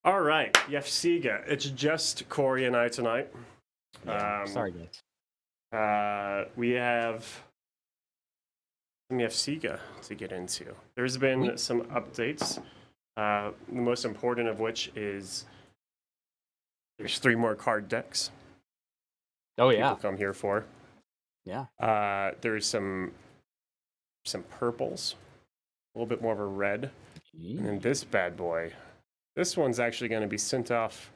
All right, YAFSIGA. It's just Corey and I tonight. Yeah, sorry guys. We have some YAFSIGA to get into. There's been some updates. The most important of which is there's 3 more card decks. Oh People yeah. come here for. Yeah. There's some purples, a little bit more of a red, and then this bad boy. This one's actually going to be sent off.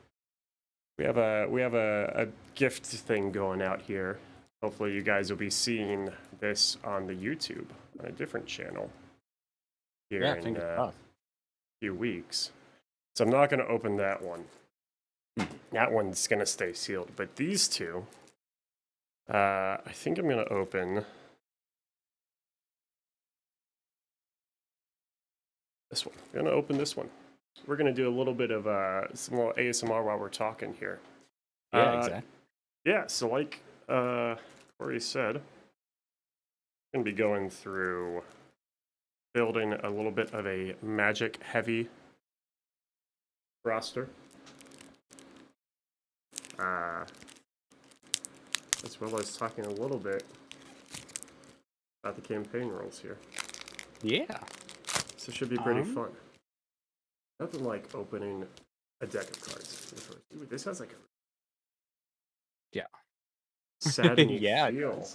We have a gift thing going out here. Hopefully you guys will be seeing this on the YouTube on a different channel here in a few weeks. So I'm not going to open that one. That one's going to stay sealed. But these two, I think I'm going to open this one. I'm going to open this one. We're going to do a little bit of some little ASMR while we're talking here. Yeah, exactly. Yeah, so like Corey said, I'm going to be going through building a little bit of a magic heavy roster. As well as talking a little bit about the campaign rules here. Yeah. So it should be pretty fun. Nothing like opening a deck of cards. Ooh, this has like a satiny feel.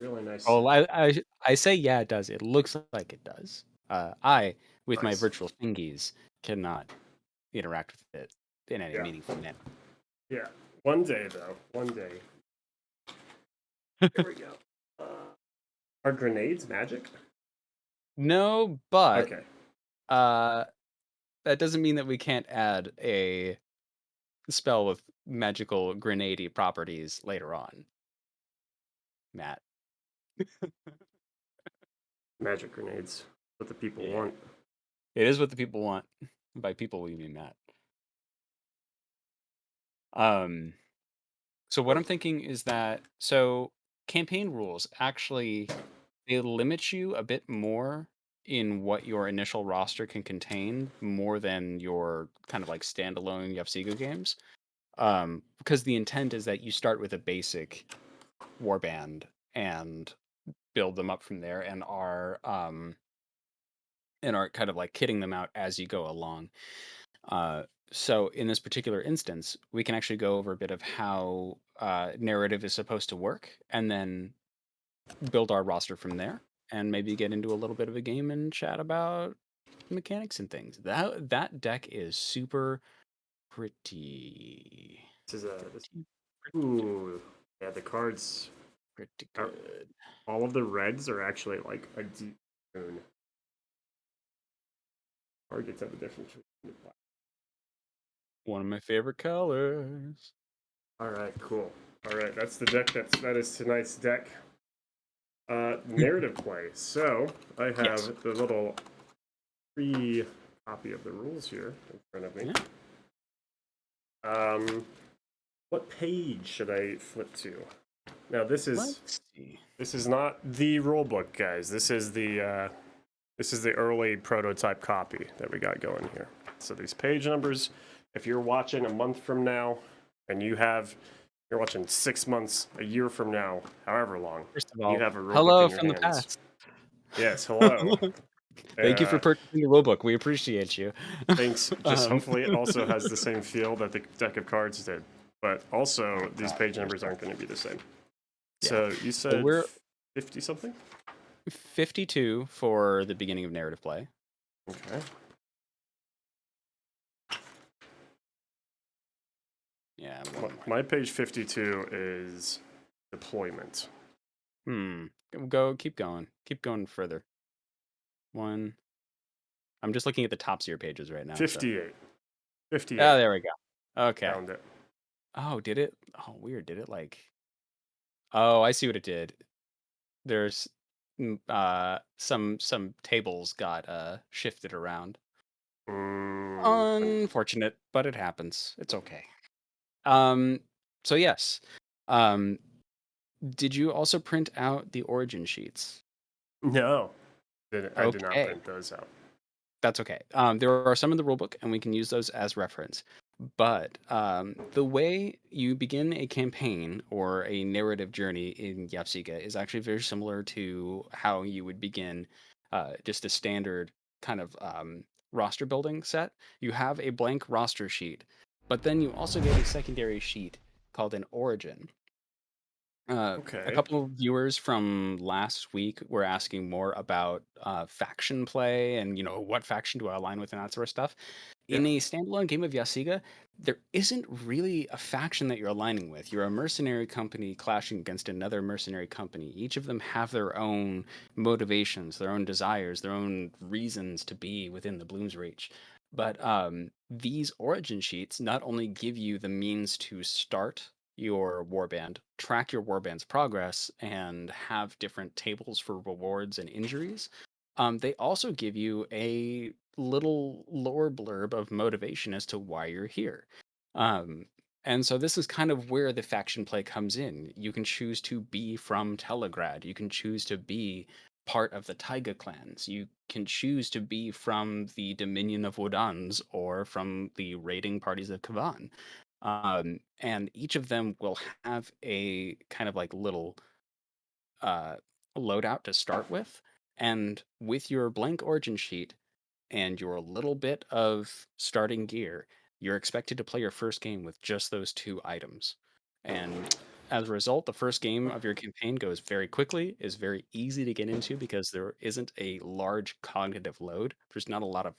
Really nice. Oh, I say yeah, it does. It looks like it does. I, with my virtual fingies, cannot interact with it in any meaningful manner. Yeah. One day, though. One day. Here we go. Are grenades magic? No, but okay. That doesn't mean that we can't add a spell with magical grenade properties later on. Matt. Magic grenades. What the people want. It is what the people want. By people, we mean Matt. So what I'm thinking is that campaign rules actually they limit you a bit more in what your initial roster can contain more than your kind of like standalone YAFSIGA games. Because the intent is that you start with a basic warband and build them up from there and are kind of like kitting them out as you go along. So in this particular instance, we can actually go over a bit of how narrative is supposed to work, and then build our roster from there, and maybe get into a little bit of a game and chat about mechanics and things. That deck is super pretty. This is ooh, yeah, the cards. Pretty good. All of the reds are actually like a deep moon. Targets have a difference. One of my favorite colors. All right, cool. All right, that's the deck. That is tonight's deck. Narrative play. So I have the little free copy of the rules here in front of me. Yeah. What page should I flip to? Now this is not the rule book, guys. This is the early prototype copy that we got going here. So these page numbers, if you're watching a month from now, and you're watching 6 months, a year from now, however long, First of all, you have a rulebook hello in your from hands. the past. Yes, hello. Thank you for purchasing the rulebook. We appreciate you. Thanks. Just hopefully it also has the same feel that the deck of cards did. But also, these page numbers aren't going to be the same. Yeah. So you said we're 50-something? 52 for the beginning of narrative play. Okay. Yeah. My page 52 is deployment. Keep going. Keep going further. I'm just looking at the top of your pages right now. 58. So. 58. Oh, there we go. Okay. Found it. Oh, did it? Oh, weird. Did it like... Oh, I see what it did. There's some tables got shifted around. Unfortunate, but it happens. It's okay. So yes. Did you also print out the origin sheets? No. I did not print those out. That's okay. There are some in the rulebook, and we can use those as reference. But the way you begin a campaign or a narrative journey in YAFSIGA is actually very similar to how you would begin just a standard kind of roster building set. You have a blank roster sheet, but then you also get a secondary sheet called an origin. A Okay. couple of viewers from last week were asking more about faction play and what faction do I align with and that sort of stuff. Yeah. In a standalone game of Yasiga, there isn't really a faction that you're aligning with. You're a mercenary company clashing against another mercenary company. Each of them have their own motivations, their own desires, their own reasons to be within the Bloom's Reach. But these origin sheets not only give you the means to start your warband, track your warband's progress, and have different tables for rewards and injuries. They also give you a little lore blurb of motivation as to why you're here. Um, and so this is kind of where the faction play comes in. You can choose to be from Telegrad. You can choose to be part of the Taika Clans. You can choose to be from the Dominion of Wodans or from the raiding parties of Kavan. And each of them will have a kind of like little uh, loadout to start with. And with your blank origin sheet and your little bit of starting gear, you're expected to play your first game with just those two items. And as a result, the first game of your campaign goes very quickly, is very easy to get into because there isn't a large cognitive load. There's not a lot of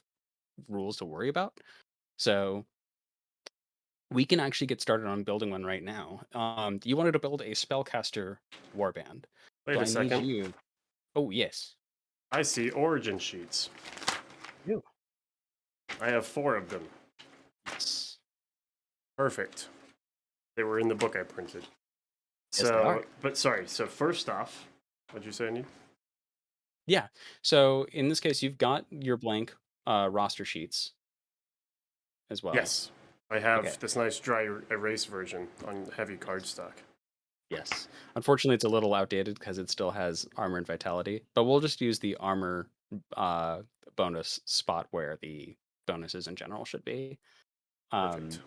rules to worry about. So we can actually get started on building one right now. You wanted to build a spellcaster warband. Wait So a I need second. you. Oh, yes. I see origin sheets. You. I have 4 of them. Yes. Perfect. They were in the book I printed. Yes, they are. So, but sorry. So first off, what'd you say I need? Yeah. So in this case, you've got your blank roster sheets as well. Yes. I Okay. have this nice dry erase version on heavy Yes. cardstock. Yes. Unfortunately, it's a little outdated because it still has armor and vitality, but we'll just use the armor uh, bonus spot where the bonuses in general should be. Perfect. Um,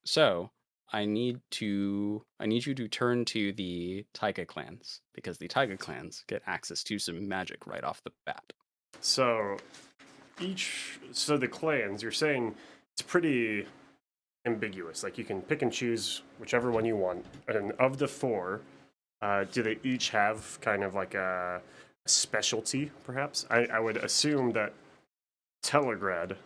So I need you to turn to the Taika clans because the Taika clans get access to some magic right off the bat. So so the clans, you're saying it's pretty ambiguous. Like you can pick and choose whichever one you want. And of the 4, do they each have kind of like a specialty, perhaps? I would assume that Telegrad,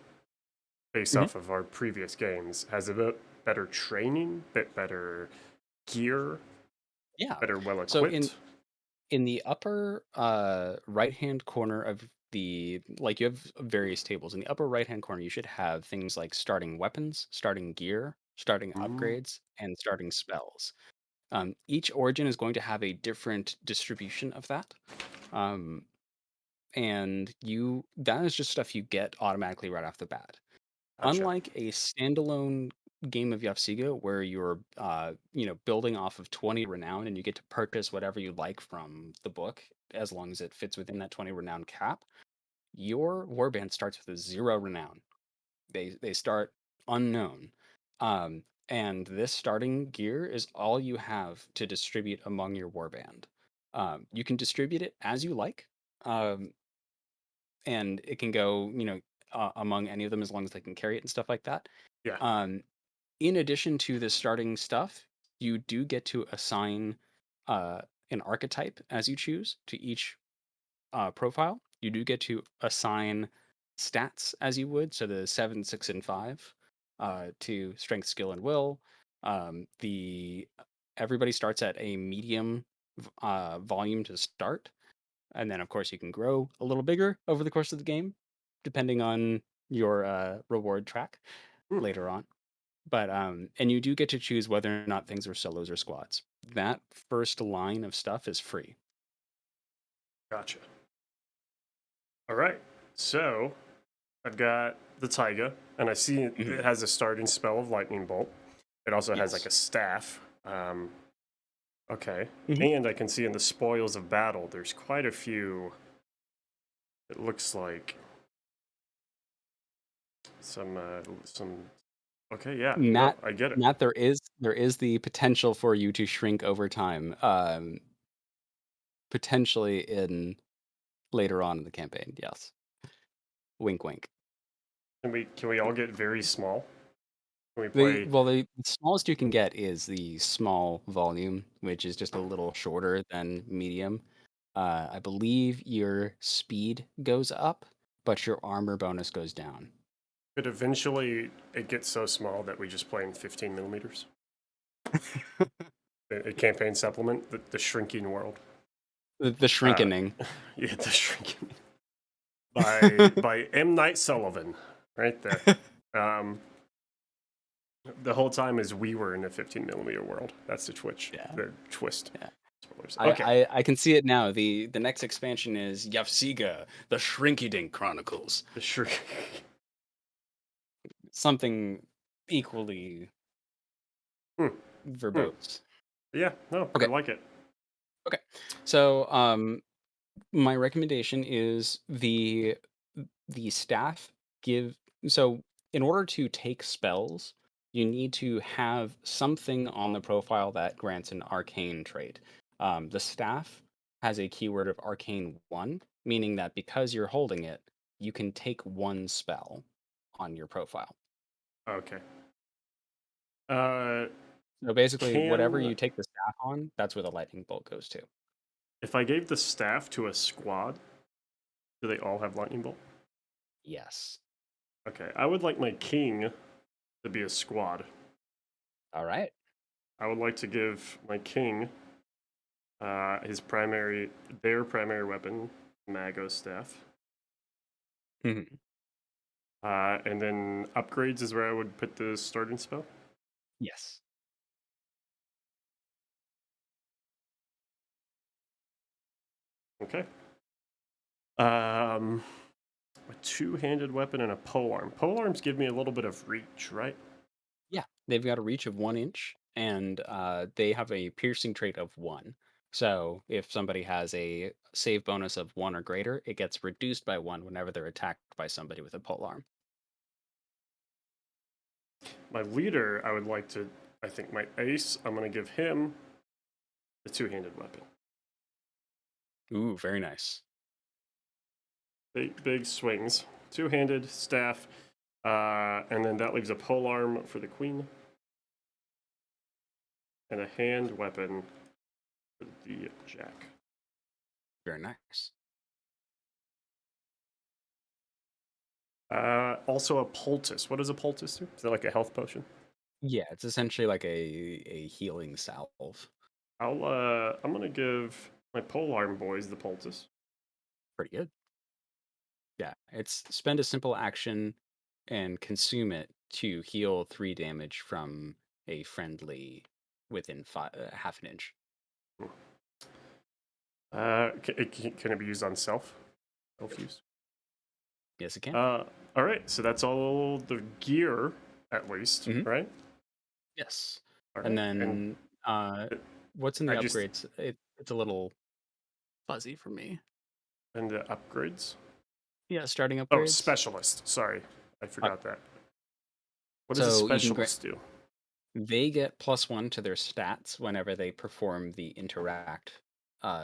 based Mhm. off of our previous games, has a bit better training, bit better gear, Yeah. better well So in equipped. in the upper right hand corner of the like you have various tables. In the upper right hand corner, you should have things like starting weapons, starting gear, starting Mm, upgrades, and starting spells. Each origin is going to have a different distribution of that. Um, and you that is just stuff you get automatically right off the bat. gotcha. Unlike a standalone game of Yafsiga where you're building off of 20 renown and you get to purchase whatever you like from the book as long as it fits within that 20 renown cap, your warband starts with a 0 renown. They start unknown. And this starting gear is all you have to distribute among your warband. You can distribute it as you like. Um, and it can go, among any of them as long as they can carry it and stuff like that. Yeah. Um, in addition to the starting stuff, you do get to assign uh, an archetype as you choose to each profile. You do get to assign stats as you would, so the 7, 6, and 5 to strength, skill, and will. The Everybody starts at a medium volume to start, and then of course you can grow a little bigger over the course of the game, depending on your reward track Hmm, later on. But and you do get to choose whether or not things are solos or squads. That first line of stuff is free. gotcha. All right. So I've got the Taiga, and I see Mhm. it has a starting spell of Lightning Bolt. It also has like Yes. a staff. Okay. Mhm. And I can see in the spoils of battle, there's quite a few. It looks like some. Okay, yeah, no, Matt, I get it. Matt, there is the potential for you to shrink over time. Potentially in later on in the campaign. Yes. Wink, wink. Can we all get very small? Can we The play? well, the smallest you can get is the small volume, which is just a little shorter than medium. I believe your speed goes up, but your armor bonus goes down. Could eventually it get so small that we just play in 15 millimeters? A campaign supplement, the shrinking world. The Uh, shrinkening. yeah, the shrinking by M. Night Sullivan, right there. Um, the whole time is we were in the 15 millimeter world. That's the Yeah. the twist. Yeah. Spoilers. I, Okay, I I can see it now. The next expansion is YAFSIGA, the Shrinkydink Chronicles. the shrink. Something equally Hmm, hmm. verbose. Yeah, no, I Okay. like it. Okay. So my recommendation is the staff give so in order to take spells, you need to have something on the profile that grants an arcane trait. The staff has a keyword of arcane 1, meaning that because you're holding it, you can take one spell on your profile. Okay. Uh, So basically, whatever can you take the staff on, that's where the lightning bolt goes to. if I gave the staff to a squad, do they all have lightning bolt? Yes. Okay, I would like my king to be a squad. All right. I would like to give my king their primary weapon, Mago staff, Mhm. and then upgrades is where I would put the starting spell. Yes. Okay. A two-handed weapon and a polearm. Polearms give me a little bit of reach, right? Yeah, they've got a reach of 1 inch, and they have a piercing trait of 1. So if somebody has a save bonus of 1 or greater, it gets reduced by 1 whenever they're attacked by somebody with a polearm. My leader, I would like to. I think my ace. I'm going to give him the two-handed weapon. Ooh, very nice. Big swings. Two-handed staff, and then that leaves a polearm for the queen and a hand weapon for the jack. Very nice. Also a poultice. What does a poultice do? Is that like a health potion? Yeah, it's essentially like a healing salve. I'm gonna give my polearm boys the poultice. Pretty good. Yeah, it's spend a simple action and consume it to heal 3 damage from a friendly within half an inch. Can it be used on self? Self use. Yes, it can. All right. So that's all the gear, at least, Hmm. right? Yes. All And right. And then what's in the I just upgrades? It's a little fuzzy for me. and the upgrades. Yeah, starting Oh, upgrades. specialist. Sorry, I Okay. forgot that. What does a So you can specialist do? they get +1 to their stats whenever they perform the interact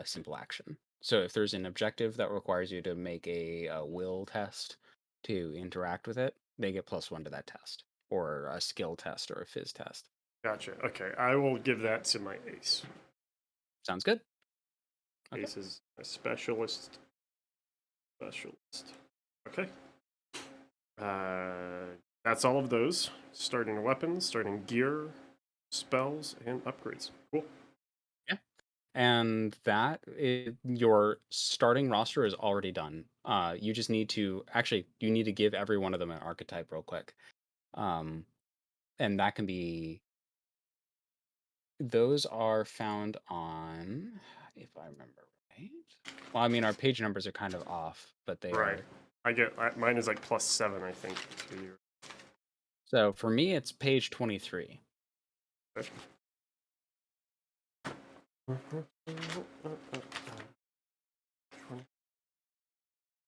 simple action. So if there's an objective that requires you to make a will test to interact with it, they get +1 to that test, or a skill test, or a phys test. Gotcha. Okay, I will give that to my ace. Sounds good. Okay. Ace is a specialist. Specialist. Okay. That's all of those. Starting weapons, starting gear, spells, and upgrades. Cool. Yeah. And your starting roster is already done. You just need to actually you need to give every one of them an archetype real quick. Um, and that can be those are found on, if I remember right. Well, I mean our page numbers are kind of off, but they Right. are. Mine is like +7, I think. To your. So for me, it's page 23.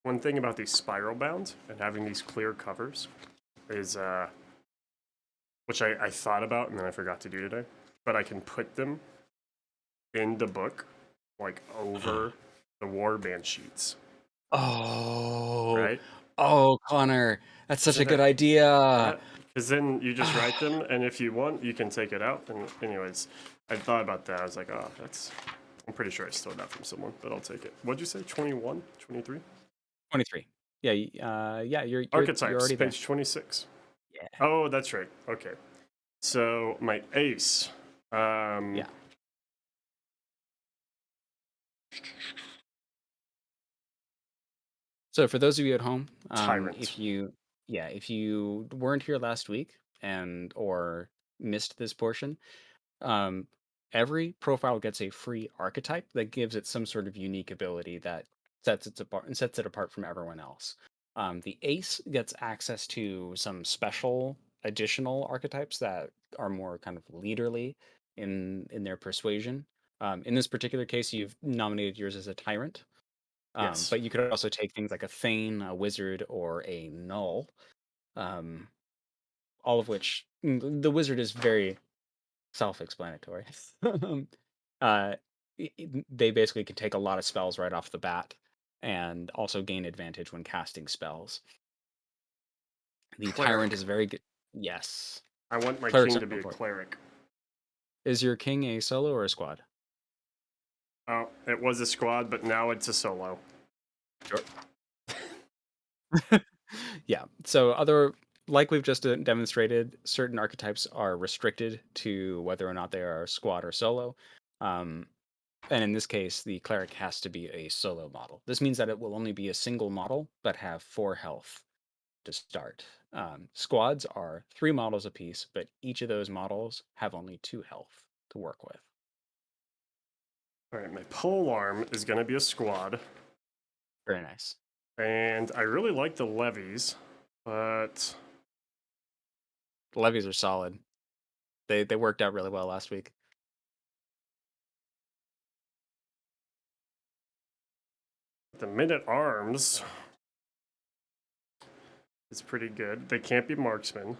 One thing about these spiral bounds and having these clear covers is which I thought about and then I forgot to do today. But I can put them in the book, like over the warband sheets, Oh, right? oh, Connor, that's such a Isn't good that idea. yeah? Because then you just write them, and if you want, you can take it out. And anyways, I thought about that. I was like, oh, that's. I'm pretty sure I stole that from someone, but I'll take it. What'd you say? 21, 23? 23. Yeah, yeah, you're Archetypes, already there. page 26. Yeah, Oh, that's right. Okay. So my ace. yeah. So for those of you at home, Tyrant. if you weren't here last week and or missed this portion, um, every profile gets a free archetype that gives it some sort of unique ability that sets it apart from everyone else. The ace gets access to some special additional archetypes that are more kind of leaderly in their persuasion. In this particular case, you've nominated yours as a tyrant. Yes. But you could also take things like a Thane, a Wizard, or a Null. Um, all of which the Wizard is very self-explanatory. Um, uh, they basically can take a lot of spells right off the bat, and also gain advantage when casting spells. The Tyrant is Cleric. very good. Yes, I want my clerics king are to be a important. cleric. Is your king a solo or a squad? Oh, it was a squad, but now it's a solo. Sure. Yeah. So like we've just demonstrated, certain archetypes are restricted to whether or not they are squad or solo. Um, and in this case, the cleric has to be a solo model. This means that it will only be a single model, but have 4 health to start. Squads are 3 models apiece, but each of those models have only 2 health to work with. All right, my pole arm is going to be a squad. Very nice. And I really like the levies, but The levies are solid. They worked out really well last week. the minute arms is pretty good. They can't be marksmen.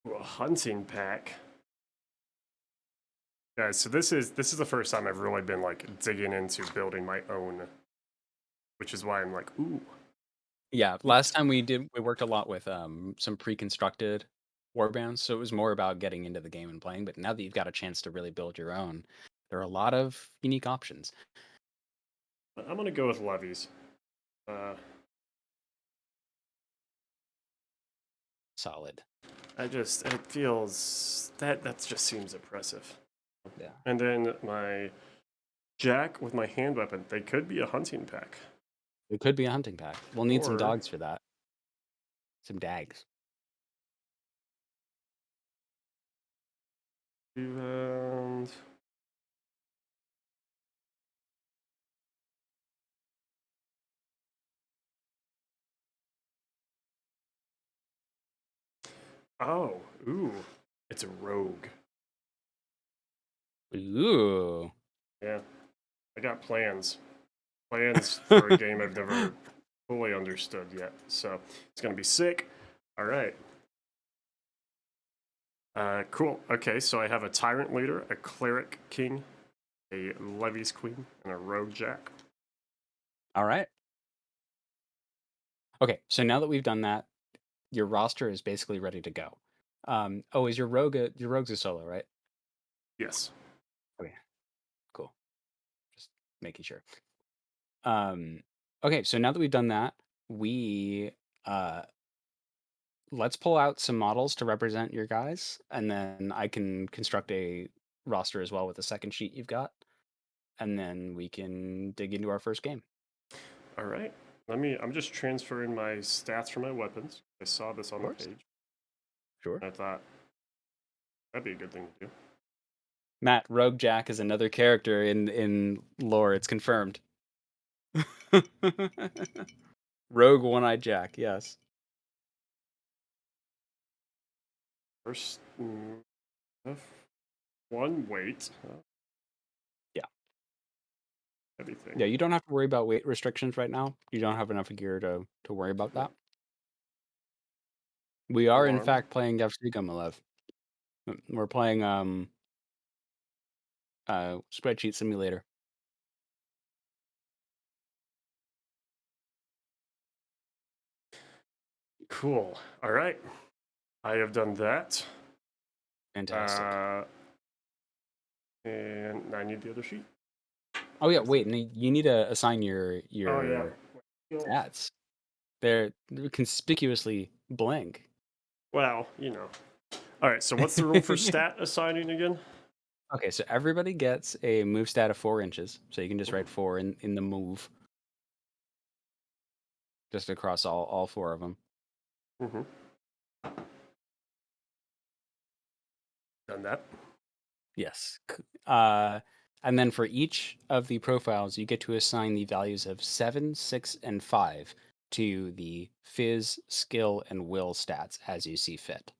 Ooh, a hunting pack. Guys, so this is the first time I've really been like digging into building my own, which is why I'm like, ooh. Yeah, last time we worked a lot with some pre-constructed warbands, so it was more about getting into the game and playing. But now that you've got a chance to really build your own, there are a lot of unique options. I'm gonna go with levies. Uh, Solid. it feels that just seems oppressive. Yeah. And then my jack with my hand weapon, they could be a hunting pack. It could be a hunting pack. We'll need some Or dogs for that. Some dags. and oh, ooh, it's a rogue. Ooh. Yeah, I got plans for a game I've never fully understood yet. So it's gonna be sick. All right. Cool. Okay, so I have a tyrant leader, a cleric king, a levies queen, and a rogue jack. All right. Okay, so now that we've done that, your roster is basically ready to go. Oh, is your rogue's a solo, right? Yes. Okay, cool. Just making sure. Um, okay, so now that we've done that, we uh let's pull out some models to represent your guys, and then I can construct a roster as well with the second sheet you've got, and then we can dig into our first game. All right. I'm just transferring my stats for my weapons. I saw this Of on the course. page. Sure. And I thought that'd be a good thing to do. Matt, Rogue Jack is another character in lore. It's confirmed. Rogue One-Eyed Jack. Yes. First, one weight. Yeah. everything. Yeah, you don't have to worry about weight restrictions right now. You don't have enough gear to worry about that. We are in Alarm. fact playing YAFSIGA, Malev. We're playing spreadsheet simulator. Cool. All right. I have done that. Fantastic. And I need the other sheet. Oh yeah, wait, and you need to assign your Oh yeah. stats. They're conspicuously blank. Well, All right. So what's the rule for stat assigning again? Okay, so everybody gets a move stat of 4 inches. So you can just write 4 in the move. Just across all 4 of them. Mm-hmm. Done that. Yes. And then for each of the profiles, you get to assign the values of 7, 6, and 5 to the Fizz, Skill, and Will stats as you see fit.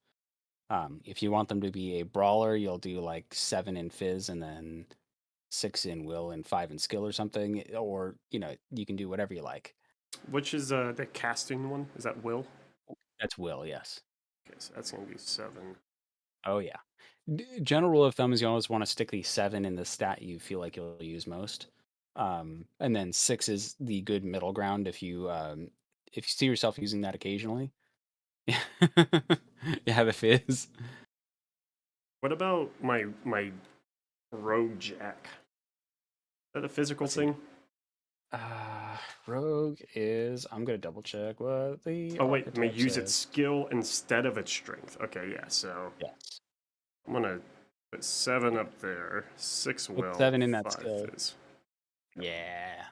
If you want them to be a brawler, you'll do like 7 in Fizz and then 6 in Will and 5 in Skill or something. Or, you can do whatever you like. Which is the casting one? Is that Will? That's Will, yes. Okay, so that's gonna be 7. Oh, yeah. General rule of thumb is you always want to stick the 7 in the stat you feel like you'll use most. And then 6 is the good middle ground if you see yourself using that occasionally. You have a Fizz. What about my Rogue Jack? Is that a physical Let's see. thing? Rogue is. I'm gonna double check what the Oh wait, I'm gonna archetype use its says. skill instead of its strength. Okay, yeah. So Yes. I'm gonna put 7 up there, 6 Put Will, 7 in that 5 skill. Fizz. Yeah.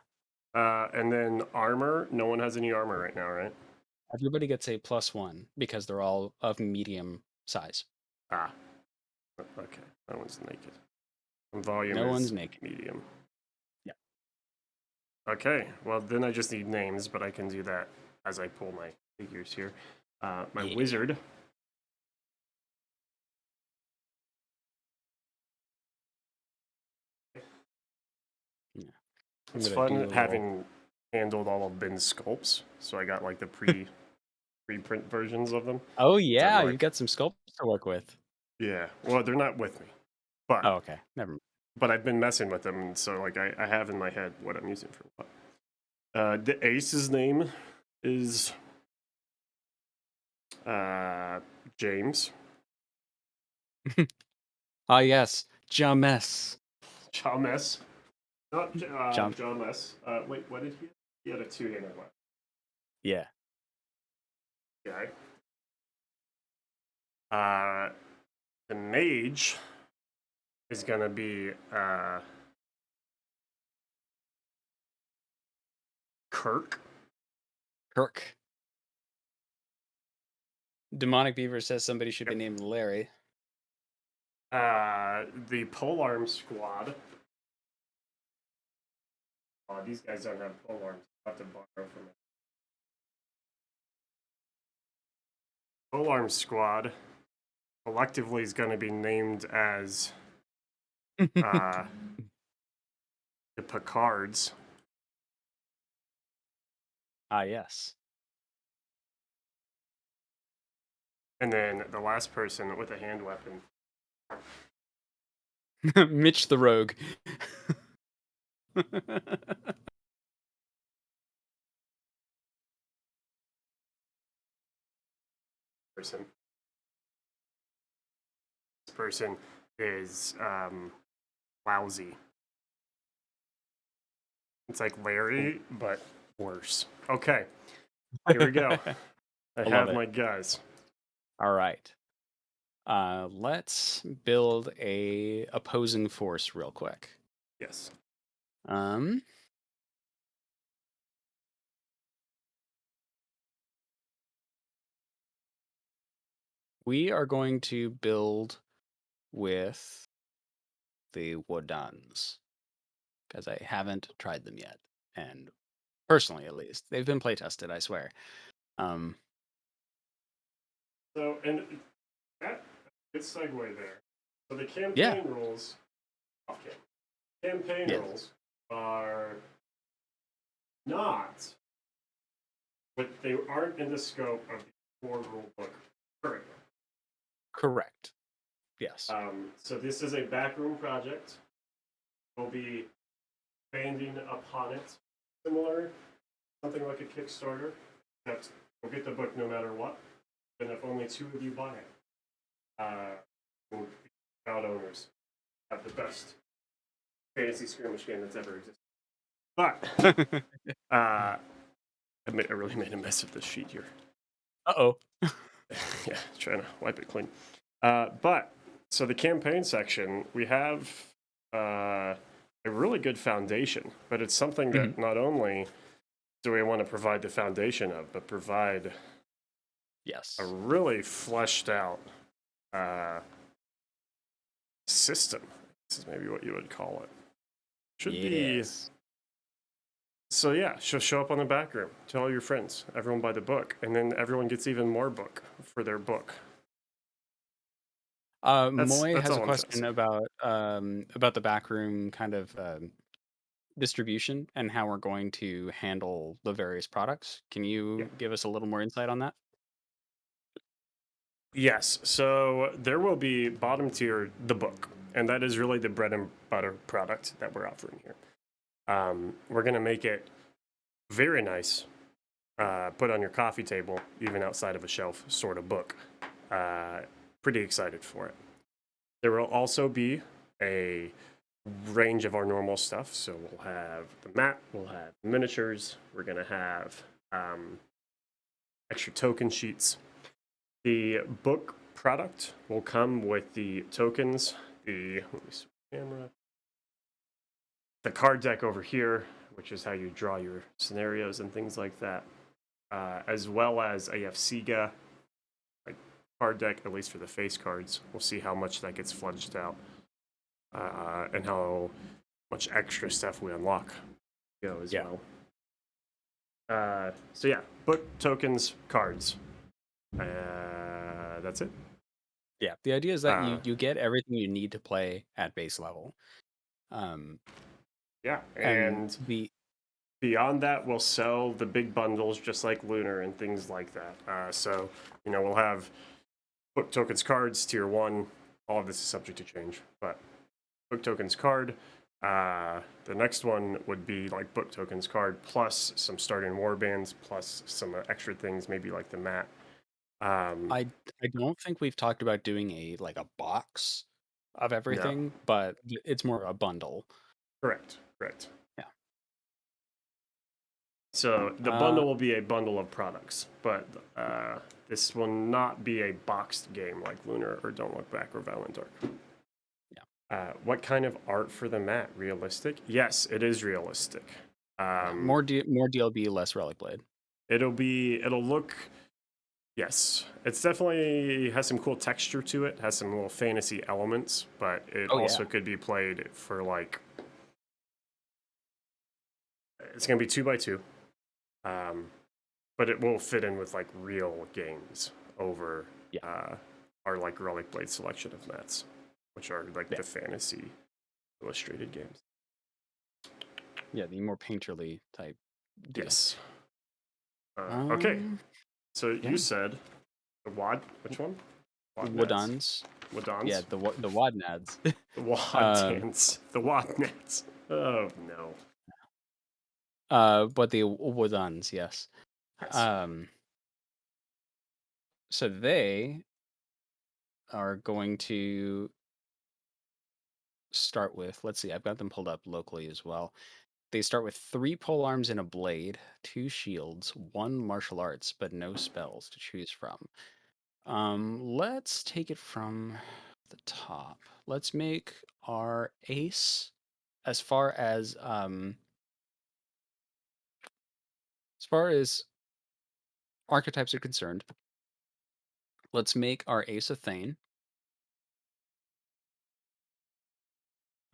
And then armor. No one has any armor right now, right? Everybody gets a +1 because they're all of medium size. Ah, okay. That one's naked. And volume No one's is naked. medium. Yeah. Okay, well then I just need names, but I can do that as I pull my figures here. My Yeah. wizard. Yeah. I'm It's gonna do fun a little. having handled all of Ben's sculpts, so I got like the preprint versions of them. Oh So I'm yeah, you like, got some sculpts to work with. yeah. Well, they're not with me, but Oh, okay. Never mind. I've been messing with them, and so like I have in my head what I'm using for what. The ace's name is James. Ah yes, James. James. Not Jam. James. Wait, what did he have? He had a two-handed one. Yeah. Guy. The mage is gonna be Kirk. Kirk. Demonic Beaver says somebody should be Yep. named Larry. The polearm squad. Oh, these guys don't have polearms. I'll have to borrow from it. Polearm squad collectively is going to be named as uh, the Picards. Ah yes. And then the last person with a hand weapon. Mitch the Rogue. Person. This person is lousy. It's like Larry, but worse. Okay, here we go. I love have it. my guys. All right. Let's build a opposing force real quick. Yes. Um, we are going to build with the Wodans because I haven't tried them yet, and personally, at least, they've been play tested. I swear. Um, So, and that good segue there. So the yeah, campaign rules. Okay. Campaign yeah. rules are not, but they aren't in the scope of the core rule book currently. Correct. Yes. So this is a backroom project. We'll be expanding upon it, similar, something like a Kickstarter, except we'll get the book no matter what. And if only 2 of you buy it, we'll be proud owners. Have the best fantasy skirmish game that's ever existed. But I really made a mess of this sheet here. Uh-oh. Yeah, trying to wipe it clean. But so the campaign section, we have a really good foundation, but it's something that not only do we want to provide the foundation of, but provide Yes. a really fleshed out system. This is maybe what you would call it. Should be. So yeah, show up on the backroom. Tell all your friends. Everyone buy the book, and then everyone gets even more book for their book. Moy has a all I'm question about the backroom kind of distribution and how we're going to handle the various products. Can you give us a little more insight on that? Yes. So there will be bottom tier the book, and that is really the bread and butter product that we're offering here. We're gonna make it very nice. Put on your coffee table, even outside of a shelf sort of book. Pretty excited for it. There will also be a range of our normal stuff. So we'll have the map, we'll have miniatures, we're going to have extra token sheets. The book product will come with the tokens, let me switch camera, the card deck over here, which is how you draw your scenarios and things like that, as well as a YAFSIGA card deck, at least for the face cards. We'll see how much that gets fledged out, and how much extra stuff we unlock as well. So yeah, book, tokens, cards. That's it. Yeah, the idea is that you get everything you need to play at base level. Yeah, and beyond that, we'll sell the big bundles just like Lunar and things like that. So we'll have book, tokens, cards, tier 1. All of this is subject to change, but book, tokens, card. The next one would be like book, tokens, card, plus some starting warbands, plus some extra things, maybe like the mat. I don't think we've talked about doing a box of everything, but it's more a bundle. Correct. Yeah. So the bundle will be a bundle of products, but this will not be a boxed game like Lunar or Don't Look Back or Violent Dark. Yeah. What kind of art for the mat? Realistic? Yes, it is realistic. More DLB, less Relic Blade. It'll look. Yes, it's definitely has some cool texture to it. Has some little fantasy elements, but it also could be played for like. It's gonna be 2x2, but it will fit in with like real games over our like Relic Blade selection of mats, which are like the fantasy illustrated games. Yeah, the more painterly type deal. Yes. Okay. So you said the WAD. Which one? Wadons. Wadons. Yeah, the Wadnads. The Wadans. The Wadnads. Oh no. But the Wadons, yes. So they are going to start with, let's see, I've got them pulled up locally as well. They start with 3 polearms and a blade, 2 shields, 1 martial arts, but no spells to choose from. Let's take it from the top. Let's make our ace as far as archetypes are concerned. Let's make our ace a Thane.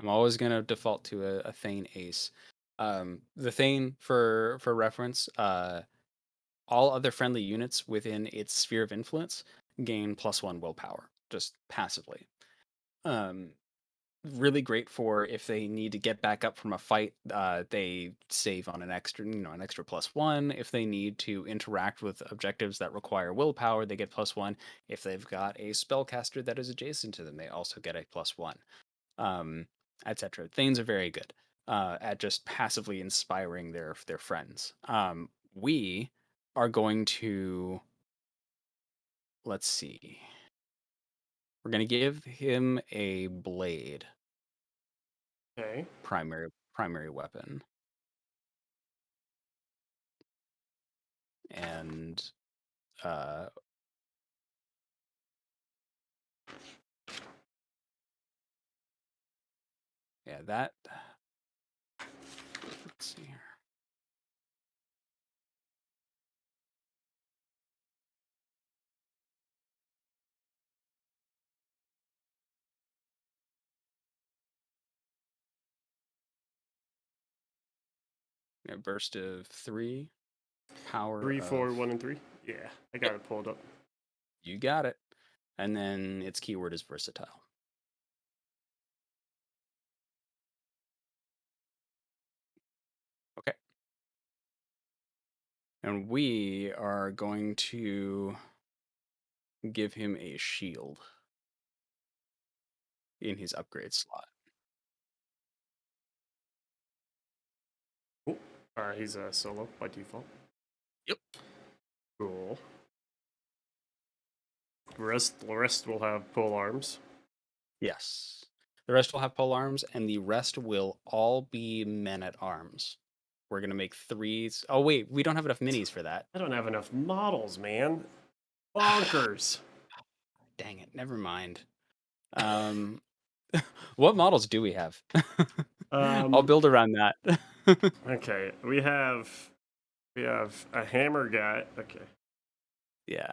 I'm always going to default to a Thane ace. The Thane, for reference, all other friendly units within its sphere of influence gain +1 willpower, just passively. really great for if they need to get back up from a fight. They save on an extra, an extra +1. If they need to interact with objectives that require willpower, they get +1. If they've got a spellcaster that is adjacent to them, they also get a +1, etc. Thanes are very good at just passively inspiring their friends. We are going to, let's see. We're going to give him a blade, Okay. primary weapon. And uh yeah, that, let's see here. A burst of 3, power 3, 4, of, 1, and 3. Yeah, I got yep, it pulled up. you got it. And then its keyword is versatile. Okay. And we are going to give him a shield in his upgrade slot. Oh, he's a solo by default. Yep. Cool. The rest will have pole arms. Yes. The rest will have pole arms, and the rest will all be men at arms. We're gonna make 3s. Oh wait, we don't have enough minis for that. I don't have enough models, man. Bonkers. Dang it, never mind. Um, what models do we have? I'll build around that. Okay, we have a hammer guy. Okay, Yeah.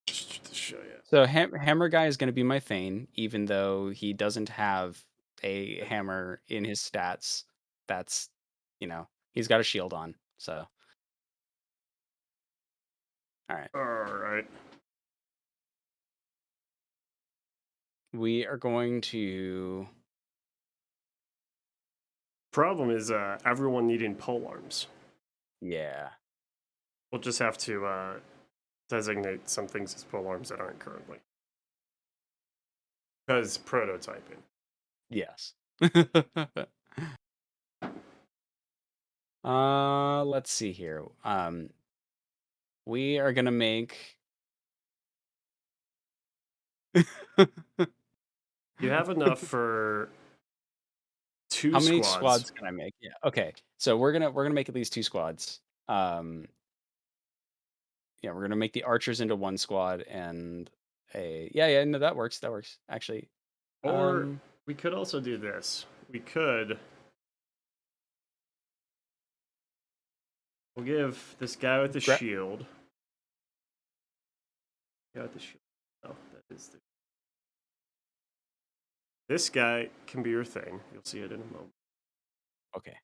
just to show you. So Hammer Guy is going to be my Thane, even though he doesn't have a hammer in his stats. That's, he's got a shield on. So, all right. All right. We are going to. Problem is everyone needing pole arms. Yeah. We'll just have to designate some things as pole arms that aren't currently. Because prototyping. Yes. Let's see here. We are gonna make. You have enough for 2 How many squads. squads can I make? Yeah. Okay. So we're gonna make at least 2 squads. Yeah, we're gonna make the archers into 1 squad and no, that works. That works actually. Or we could also do this. We'll give this guy with the shield. Guy with the shield. Oh, that is the. This guy can be your thing. You'll see it in a moment. Okay.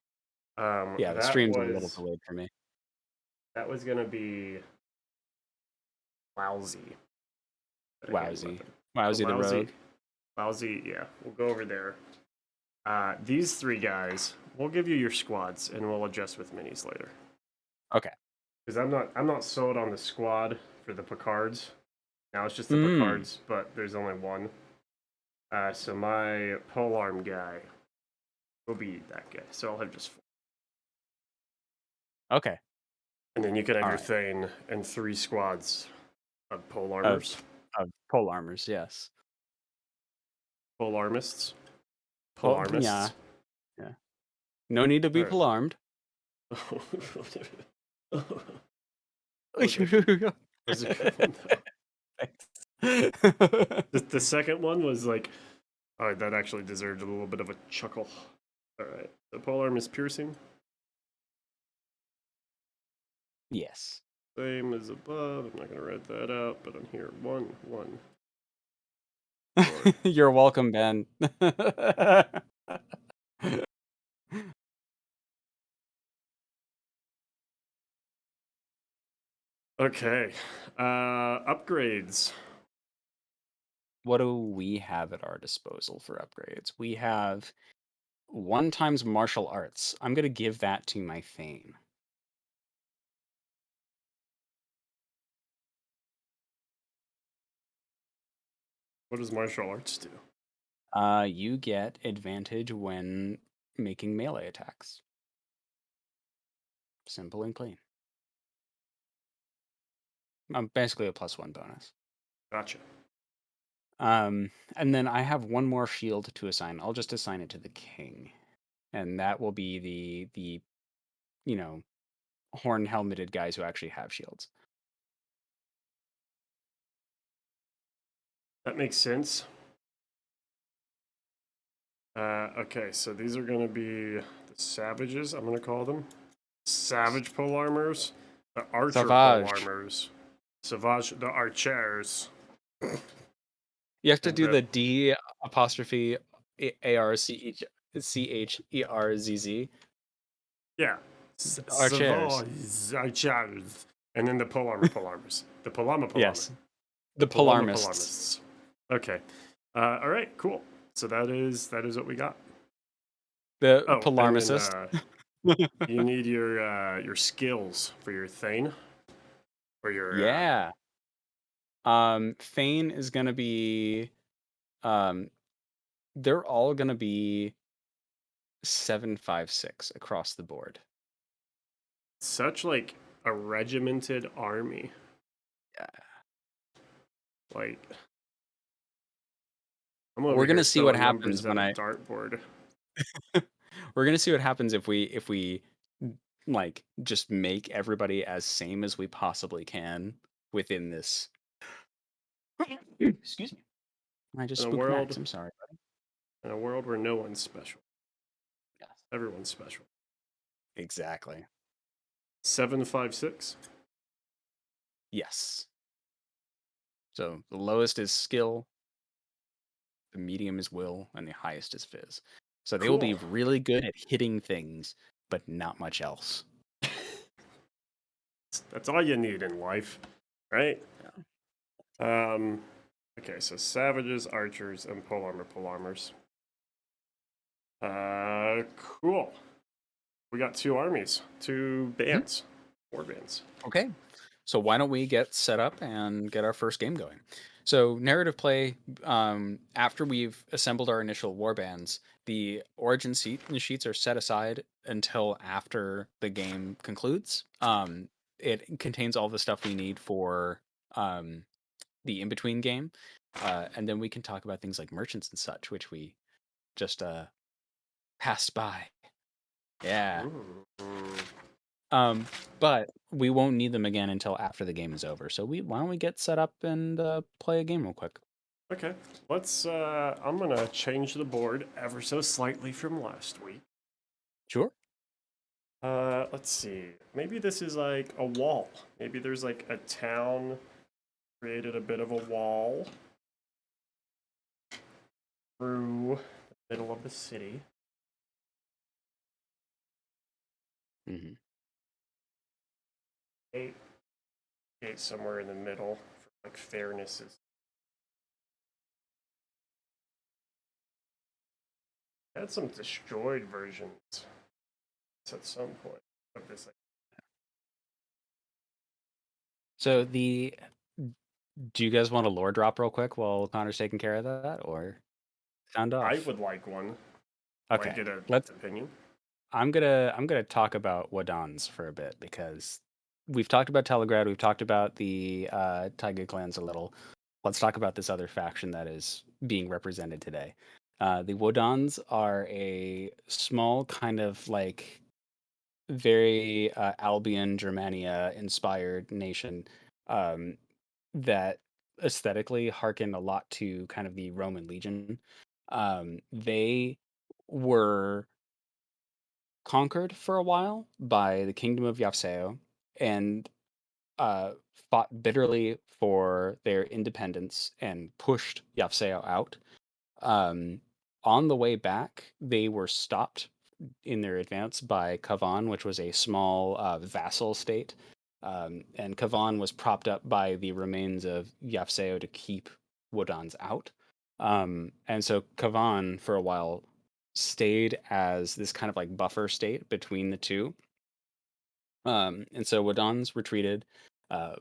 Yeah, the stream's a little delayed for me. That was gonna be lousy. Wowsy the rogue. Lousy, yeah. We'll go over there. These 3 guys, we'll give you your squads, and we'll adjust with minis later. Okay. Because I'm not sold on the squad for the Picards. Now it's just the Picards, but there's only 1. So my polearm guy will be that guy. So I'll have just 4. Okay. And then you can have your Thane and 3 squads of pole armors. Of pole armors, yes. Pole armists. Yeah. No need to be pole armed. Was a good one, the second one was like, all right, that actually deserved a little bit of a chuckle. All right, the polearm is piercing. Yes. Same as above. I'm not gonna write that out, but I'm here. 1, 1. You're welcome, Ben. Okay. Upgrades. What do we have at our disposal for upgrades? We have 1 times martial arts. I'm gonna give that to my Thane. What does martial arts do? You get advantage when making melee attacks. Simple and clean. Basically a +1 bonus. Gotcha. And then I have one more shield to assign. I'll just assign it to the king, and that will be the you know horn helmeted guys who actually have shields. That makes sense. Okay, so these are going to be the savages, I'm going to call them. Savage pole armors, the archer pole Savage. armors, savage, the archers. You have to And do the, the D apostrophe ARCHERZZ. yeah, Archers. savage, archers. And then the pole armors. The polama. Yes. The Polama polarmists. polamists. Okay. All right, cool. So that is what we got. The Oh, and polarmicist. then you need your skills for your Thane. Or your Yeah. Thane is gonna be um they're all gonna be 756 across the board. such like a regimented army. Yeah. Like I'm over We're here gonna see what throwing happens numbers when at a I dartboard. we're gonna see what happens if we like just make everybody as same as we possibly can within this. Excuse me. I just In a spooked Max. world I'm sorry, buddy. in a world where no one's special. Yes. Everyone's special. Exactly. 756. Yes. So the lowest is skill, the medium is will, and the highest is fizz. So they will be Cool. really good at hitting things, but not much else. That's all you need in life, right? Yeah. Okay, so savages, archers, and pole armors. Cool. We got two armies, two bands, war bands. Okay. So why don't we get set up and get our first game going? So narrative play, after we've assembled our initial warbands, the origin sheets are set aside until after the game concludes. It contains all the stuff we need for the in-between game. And then we can talk about things like merchants and such, which we just passed by. Yeah. But we won't need them again until after the game is over. So why don't we get set up and play a game real quick? Okay, let's. I'm gonna change the board ever so slightly from last week. Sure. Let's see. Maybe this is like a wall. Maybe there's like a town created a bit of a wall through the middle of the city. Mm-hmm. Okay, somewhere in the middle for like fairness is. Had some destroyed versions at some point of this. So do you guys want a lore drop real quick while Connor's taking care of that, or sound I off? would like one. Okay. Like get an Let's. opinion. I'm gonna talk about Wadans for a bit because we've talked about Telegrad, we've talked about the Taika Clans a little. Let's talk about this other faction that is being represented today. The Wodans are a small kind of like very Albion Germania inspired nation um, that aesthetically harken a lot to kind of the Roman Legion. They were conquered for a while by the kingdom of YAFSIGA and uh, fought bitterly for their independence and pushed YAFSIGA out. Um, on the way back, they were stopped in their advance by Kavan, which was a small vassal state. And Kavan was propped up by the remains of YAFSEO to keep Wodan's out. And so Kavan, for a while, stayed as this kind of like buffer state between the two. And so Wodan's retreated, uh,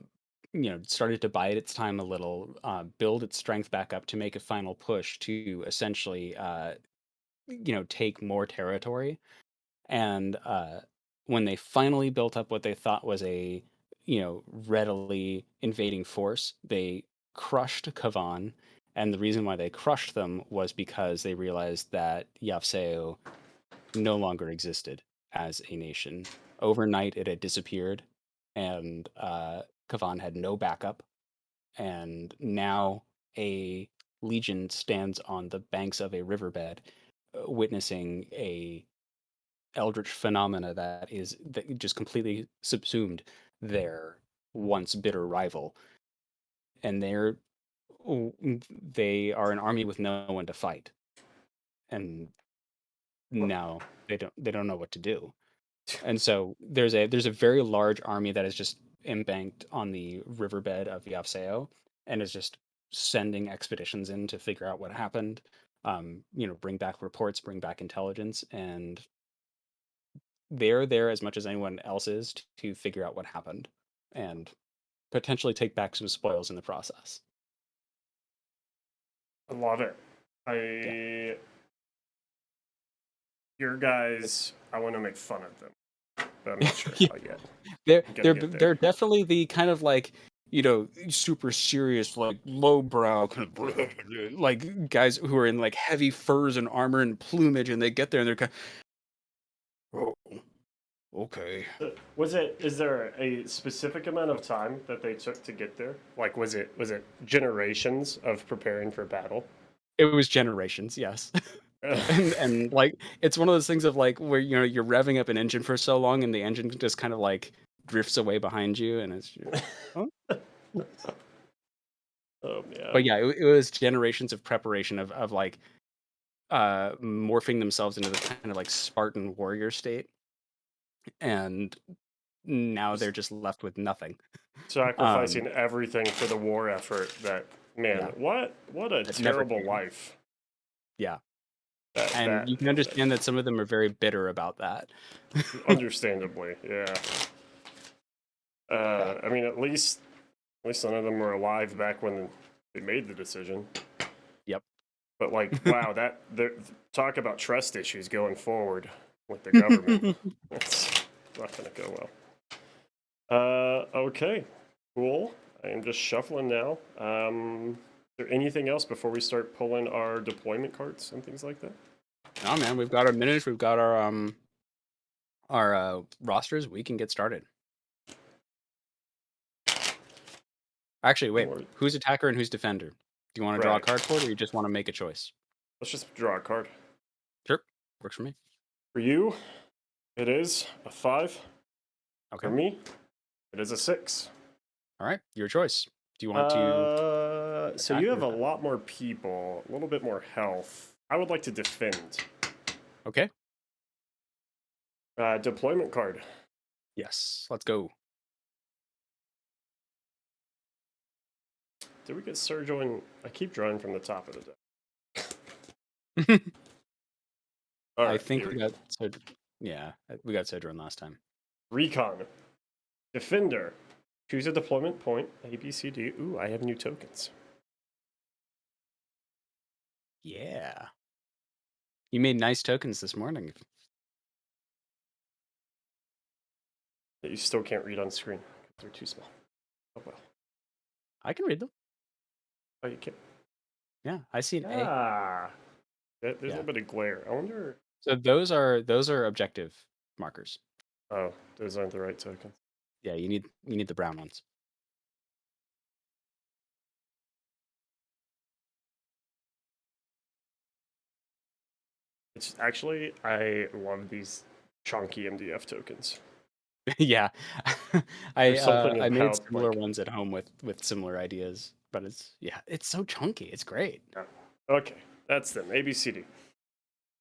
started to bide its time a little, build its strength back up to make a final push to essentially, take more territory. And when they finally built up what they thought was a, readily invading force, they crushed Kavan. And the reason why they crushed them was because they realized that Yafseo no longer existed as a nation. Overnight, it had disappeared, and Kavan had no backup. And now a legion stands on the banks of a riverbed, witnessing a eldritch phenomena that just completely subsumed their once bitter rival, and they are an army with no one to fight, and now they don't know what to do. And so there's a very large army that is just embanked on the riverbed of Yafseo and is just sending expeditions in to figure out what happened, bring back reports, bring back intelligence, and they're there as much as anyone else is to figure out what happened and potentially take back some spoils in the process. I love it. Yeah. Your guys, I want to make fun of them, but I'm not sure Yeah. how yet. They're I'm gonna they're get they're there. definitely the kind of like, super serious, like lowbrow kind of like guys who are in like heavy furs and armor and plumage, and they get there and they're kind of, oh, okay. Is there a specific amount of time that they took to get there? Like, was it generations of preparing for battle? It was generations, yes. And like it's one of those things of like where you're revving up an engine for so long and the engine just kind of like drifts away behind you and it's oh. Oh But man. yeah, it was generations of preparation of like morphing themselves into this kind of like Spartan warrior state, and now they're Just just left with nothing. sacrificing everything for the war effort. That man, Yeah, what a that never terrible came. life. Yeah, That and that you can understand that some of them are very bitter about that. understandably, yeah. Yeah. I mean, at least none of them were alive back when they made the decision. Yep. But like, wow, talk about trust issues going forward with the government. It's not going to go well. Okay, cool. I am just shuffling now. Is there anything else before we start pulling our deployment cards and things like that? No, man, we've got our minutes. We've got our rosters. We can get started. Actually, wait. More Who's attacker and who's defender? Do you want to draw a right. card for it, or you just want to make a choice? Let's just draw a card. Sure, works for me. For you, it is a 5. Okay. For me, it is a 6. All right, your choice. Do you want to So attack you or have a defend? lot more people, a little bit more health. I would like to defend. Okay. Deployment card. Yes. Let's go. Did we get Sergio and I keep drawing from the top of the deck. All I right, think here we we go. got yeah, we got Sojourn last time. Recon. Defender. Choose a deployment point. A, B, C, D. Ooh, I have new tokens. Yeah. You made nice tokens this morning. That you still can't read on screen. They're too small. Oh well. I can read them. Oh, you can't. Yeah, I see an A. Ah. There's a Yeah. little bit of glare. I wonder. So those are objective markers. Oh, those aren't the right tokens. Yeah, you need the brown ones. It's actually, I love these chunky MDF tokens. Yeah. I There's something I made about similar like. ones at home with similar ideas, but it's so chunky. It's great. Yeah. Okay, that's them. A, B, C, D.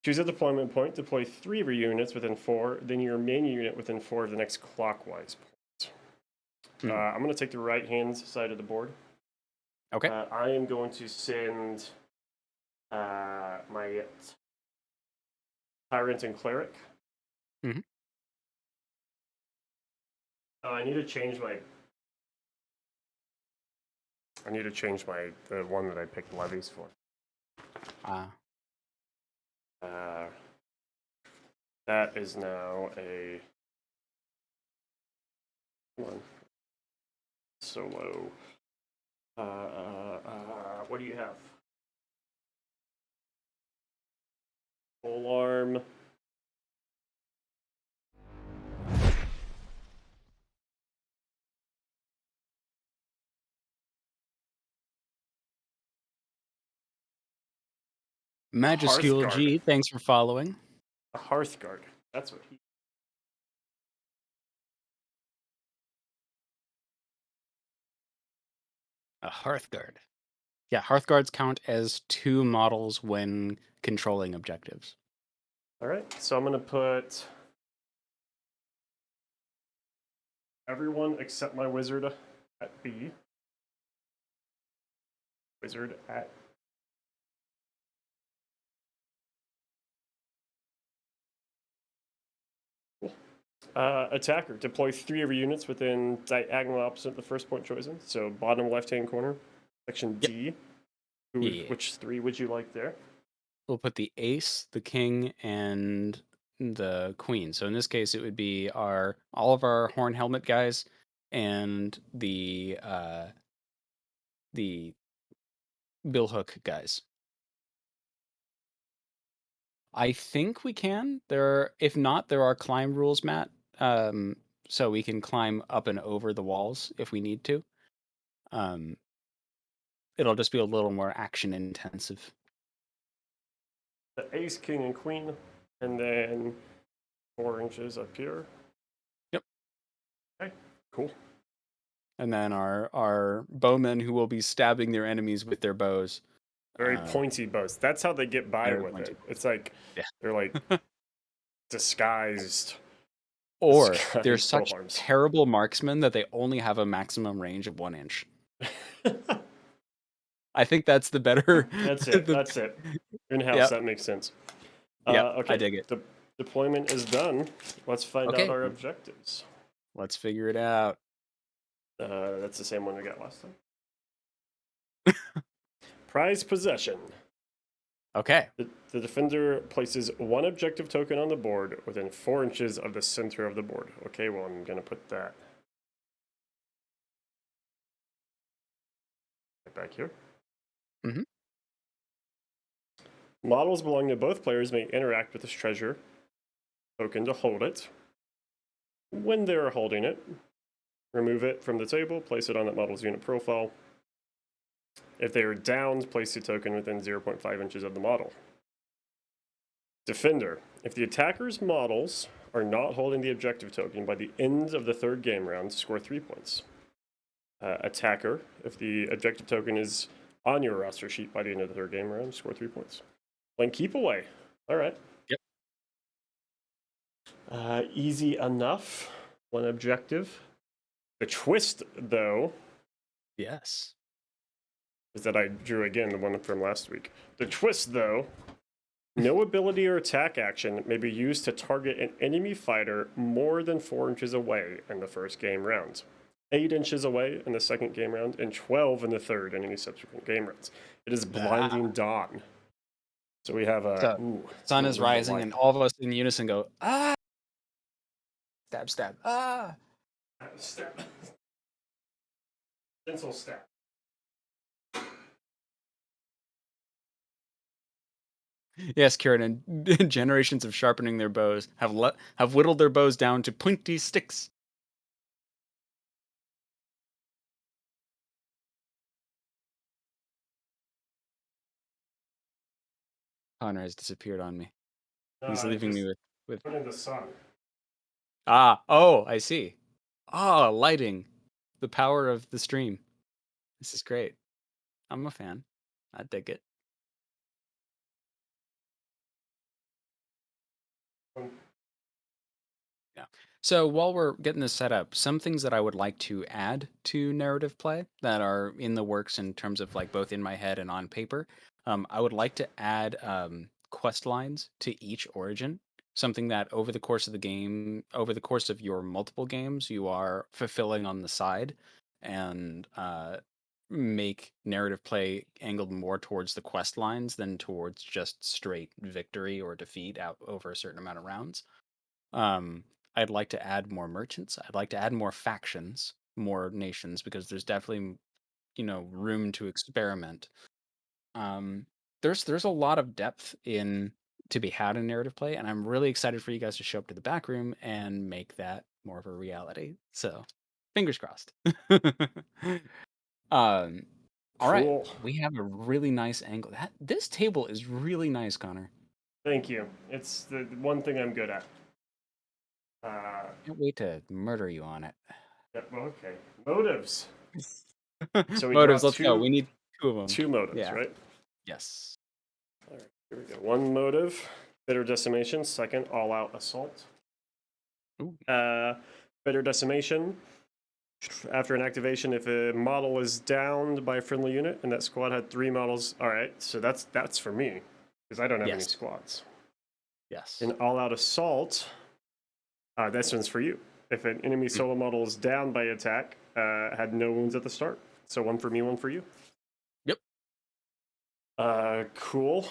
Choose a deployment point. Deploy 3 of your units within 4. Then your main unit within 4 of the next clockwise point. I'm going to take the right hand side of the board. Okay. I am going to send my Tyrant and Cleric. Mhm. Oh, I need to change my. I need to change the one that I picked levies for. Ah. That is now a one. So low. What do you have? Full arm. Majuscule Hearthguard. G, thanks for following. A Hearthguard. That's what he. A Hearthguard. Yeah, Hearthguards count as 2 models when controlling objectives. All right. So I'm gonna put everyone except my wizard at B. Wizard at. Attacker. Deploy 3 of your units within diagonal opposite the first point chosen. So bottom left-hand corner, section Yep. D. Yeah. Which 3 would you like there? We'll put the ace, the king, and the queen. So in this case, it would be all of our horn helmet guys and the billhook guys. I think we can. If not, there are climb rules, Matt. So we can climb up and over the walls if we need to. Um, it'll just be a little more action intensive. The ace, king, and queen, and then 4 inches up here. Yep. Okay, cool. And then our bowmen who will be stabbing their enemies with their bows. Very pointy bows. That's how they get by Very with pointy it. It's like they're like disguised. Or they're Disguised such polearms. terrible marksmen that they only have a maximum range of 1 inch. I think that's the better. That's it. That's it. In house, Yep. that makes sense. Yep. Okay. I dig it. The deployment is done. Let's find out Okay. our objectives. Let's figure it out. That's the same one we got last time. Prize possession. Okay. The defender places 1 objective token on the board within 4 inches of the center of the board. Okay, well, I'm going to put that right back here. Mm-hmm. Models belonging to both players may interact with this treasure token to hold it. When they're holding it, remove it from the table, place it on that model's unit profile. If they are downed, place the token within 0.5 inches of the model. Defender. If the attacker's models are not holding the objective token by the end of the 3rd game round, score 3 points. Attacker. If the objective token is on your roster sheet by the end of the 3rd game round, score 3 points. And keep away. All right. Yep. Easy enough. 1 objective. The twist, though, Yes. is that I drew again the one from last week. The twist, though, no ability or attack action may be used to target an enemy fighter more than 4 inches away in the 1st game round, 8 inches away in the 2nd game round, and 12 in the 3rd and any subsequent game rounds. It is blinding dawn. So we have a sun is rising, and all of us in unison go, ah! Stab, stab, ah! Stab. Pencil stab. Yes, Kieran, and generations of sharpening their bows have whittled their bows down to pointy sticks. Connor has disappeared on me. He's leaving me with put in the sun. Oh, I see. Lighting. The power of the stream. This is great. I'm a fan. I dig it. Yeah. So while we're getting this set up, some things that I would like to add to narrative play that are in the works in terms of like both in my head and on paper. I would like to add quest lines to each origin. Something that over the course of the game, over the course of your multiple games, you are fulfilling on the side, and make narrative play angled more towards the quest lines than towards just straight victory or defeat out over a certain amount of rounds. Um, I'd like to add more merchants. I'd like to add more factions, more nations, because there's definitely, room to experiment. Um, there's a lot of depth in to be had in narrative play, and I'm really excited for you guys to show up to the back room and make that more of a reality. So, fingers crossed. um, all right, Cool. we have a really nice angle. This table is really nice, Connor. Thank you. It's the one thing I'm good at. Uh, Can't wait to murder you on it. yeah, well, okay. Motives. So we draw Motives, let's go. We need two of them. two motives, Yeah. right? Yes. All right, here we go. One motive, bitter decimation. Second, all-out assault. Ooh. Bitter decimation. After an activation, if a model is downed by a friendly unit and that squad had 3 models, all right. So that's for me because I don't have any Yes. squads. Yes. An all-out assault. This one's for you. If an enemy solo model is down by attack, had no wounds at the start. So one for me, one for you. Yep. Cool.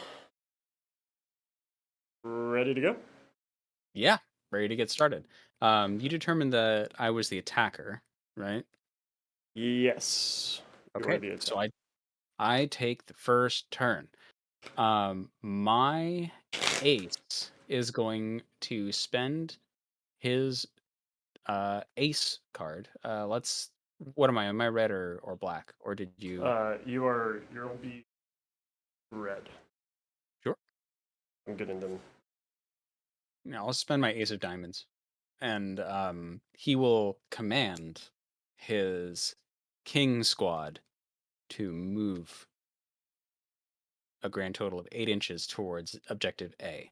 Ready to go? Yeah. Ready to get started. You determined that I was the attacker, right? Yes. You are Okay. the So attack. I take the first turn. My ace is going to spend his ace card. Let's what am I? Am I red or black? Or did you You'll be red. Sure. I'm getting them. Yeah, I'll spend my ace of diamonds. And he will command his king squad to move a grand total of 8 inches towards objective A.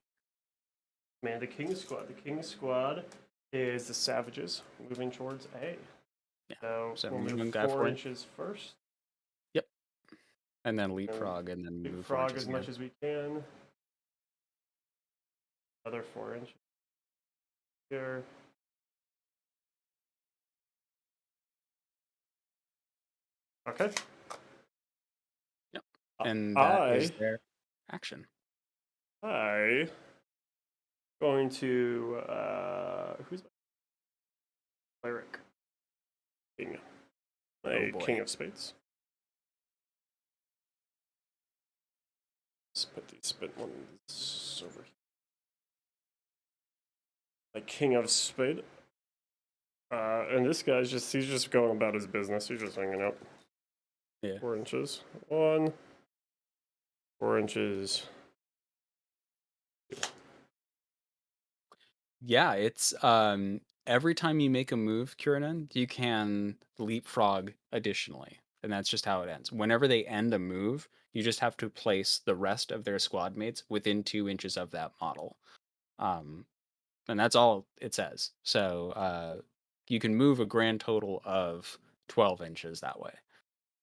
Man, the King Squad. The King Squad is the Savages moving towards A. Yeah. So So we'll move move and guy 4 for it. inches first. Yep. And then And leapfrog and then move four leapfrog inches as again. much as we can. Another 4 inches here. Okay. Yep. And that I is their action. going to who's my cleric? King. Oh My boy. King of Spades. Let's put these spit ones over here. My King of Spade. And this guy's he's just going about his business. He's just hanging out. Yeah. 4 inches. 1. 4 inches. Yeah, it's every time you make a move, Kiernan, you can leapfrog additionally. And that's just how it ends. Whenever they end a move, you just have to place the rest of their squad mates within 2 inches of that model. Um, and that's all it says. So you can move a grand total of 12 inches that way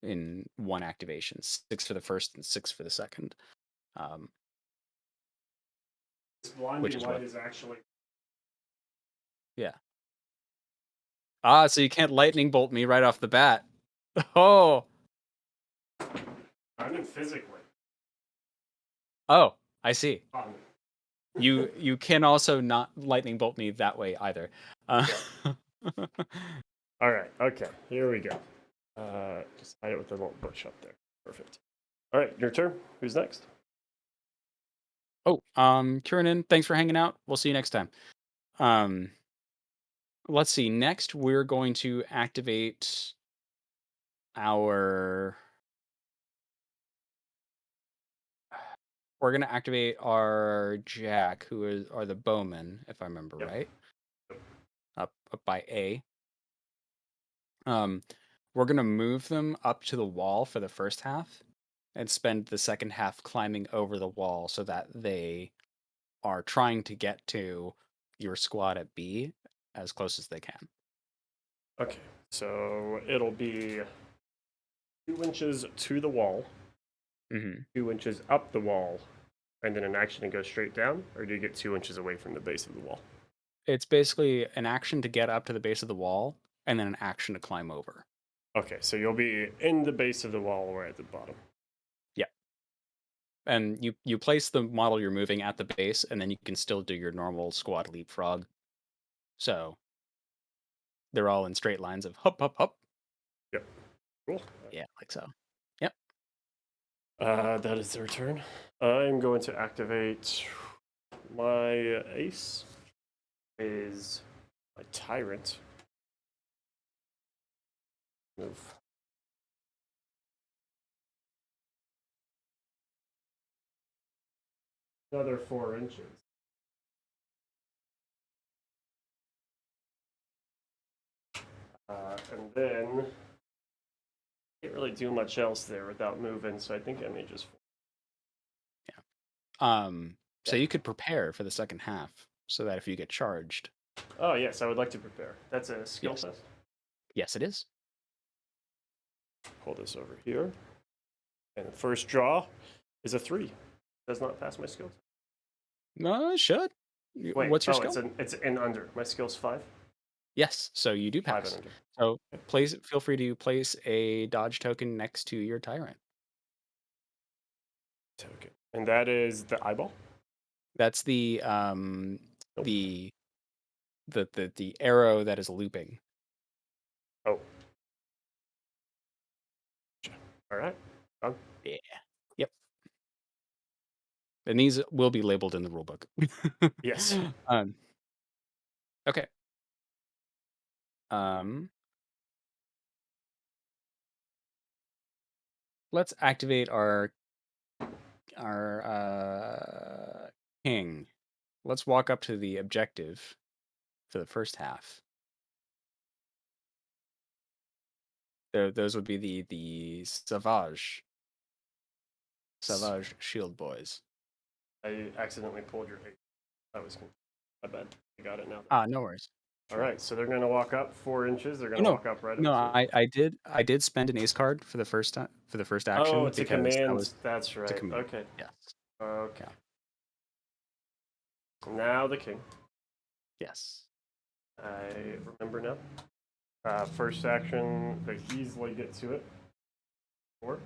in one activation, 6 for the first and 6 for the second. Um, This which blinding is light what, is actually. yeah. Ah, so you can't lightning bolt me right off the bat. Oh, I mean, physically. oh, I see. Um, You can also not lightning bolt me that way either. Uh, All right. Okay. Here we go. Just hide it with the little bush up there. Perfect. All right. Your turn. Who's next? oh, Kiernan, thanks for hanging out. We'll see you next time. Um, let's see. Next, we're going to activate our. We're going to activate our Jack, are the bowmen, if I remember Yep. right, up by A. We're gonna move them up to the wall for the first half, and spend the second half climbing over the wall so that they are trying to get to your squad at B as close as they can. Okay, so it'll be 2 inches to the wall, 2 inches up the wall, and then an action to go straight down, or do you get 2 inches away from the base of the wall? It's basically an action to get up to the base of the wall, and then an action to climb over. Okay, so you'll be in the base of the wall or at the bottom. Yeah. And you place the model you're moving at the base, and then you can still do your normal squat leapfrog. So they're all in straight lines of hop, hop, hop. Yep. Cool. Yeah, like so. Yep. That is their turn. I'm going to activate my ace. Is my tyrant. Move. Another 4 inches. And then can't really do much else there without moving, so I think I may just. So you could prepare for the second half so that if you get charged. Oh yes, I would like to prepare. That's a skill Yes. test. Yes, it is. Pull this over here, and the first draw is a 3. Does not pass my skill test. No, it should. Wait, What's your oh, skill? it's an under. My skill's 5. Yes, so you do 5 and pass. under. So feel free to place a dodge token next to your tyrant. Token, and that is the eyeball. That's the the arrow that is looping. Oh. All right. Done. Yeah. Yep. And these will be labeled in the rulebook. Yes. Okay. Um let's activate our king. Let's walk up to the objective for the first half. Those would be the Savage Shield Boys. I accidentally pulled your 8. That was my bad. I got it now. No worries. All right, so they're gonna walk up 4 inches. They're gonna No, walk up right no, up to. I did spend an ace card for the first time for the first Oh, action it's a because that command. was That's a right. command. Okay. Yes. Okay. Yeah. Now the king. Yes. I remember now. First action, they easily get to it. 4.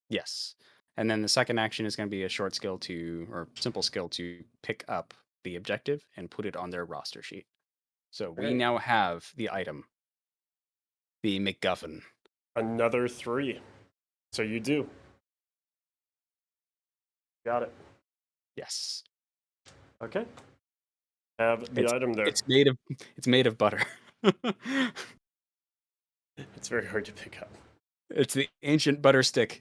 Yes. And then the second action is going to be a short skill to, or simple skill to pick up the objective and put it on their roster sheet. So we Right. now have the item, the MacGuffin. Another 3. So you do. Got it. Yes. Okay. Have the item there. It's made of butter. It's very hard to pick up. It's the ancient butter stick.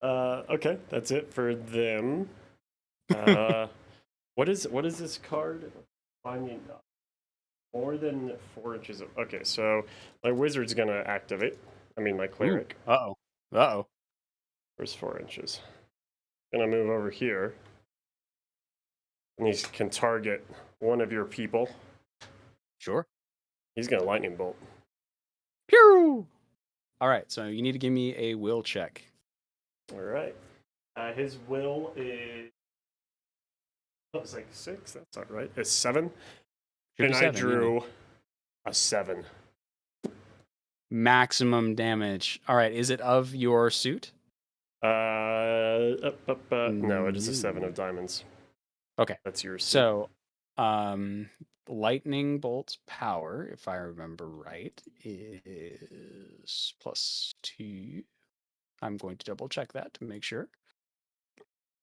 Okay, that's it for them. What is this card? Finding more than 4 inches of. Okay, so my wizard's gonna activate. I mean, my cleric. Uh oh. Where's 4 inches? Gonna move over here, and he can target one of your people. Sure. He's gonna lightning bolt. Pew! All right, so you need to give me a will check. All right. His will is. Oh, it's like 6. That's not right. It's 7. Should be And I 7, drew a 7. Maximum damage. All right, is it of your suit? No, it is a 7 of diamonds. Okay. That's yours. So, lightning bolt's power, if I remember right, is +2. I'm going to double check that to make sure.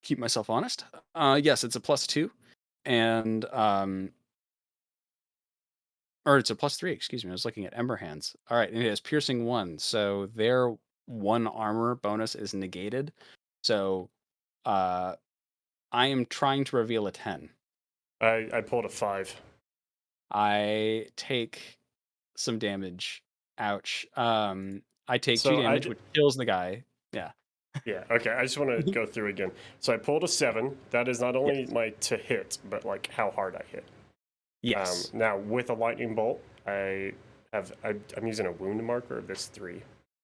Keep myself honest. Yes, it's a +2, and or it's a +3. Excuse me. I was looking at Ember Hands. All right, and it has piercing 1, so their 1 armor bonus is negated. So, I am trying to reveal a 10. I pulled a 5. I take some damage. Ouch. I take 2 So damage, which kills the guy. Yeah. Yeah, okay. I just want to go through again. So I pulled a 7. That is not only Yes. my to hit, but like how hard I hit. Yes. Now with a lightning bolt, I'm using a wound marker of this 3.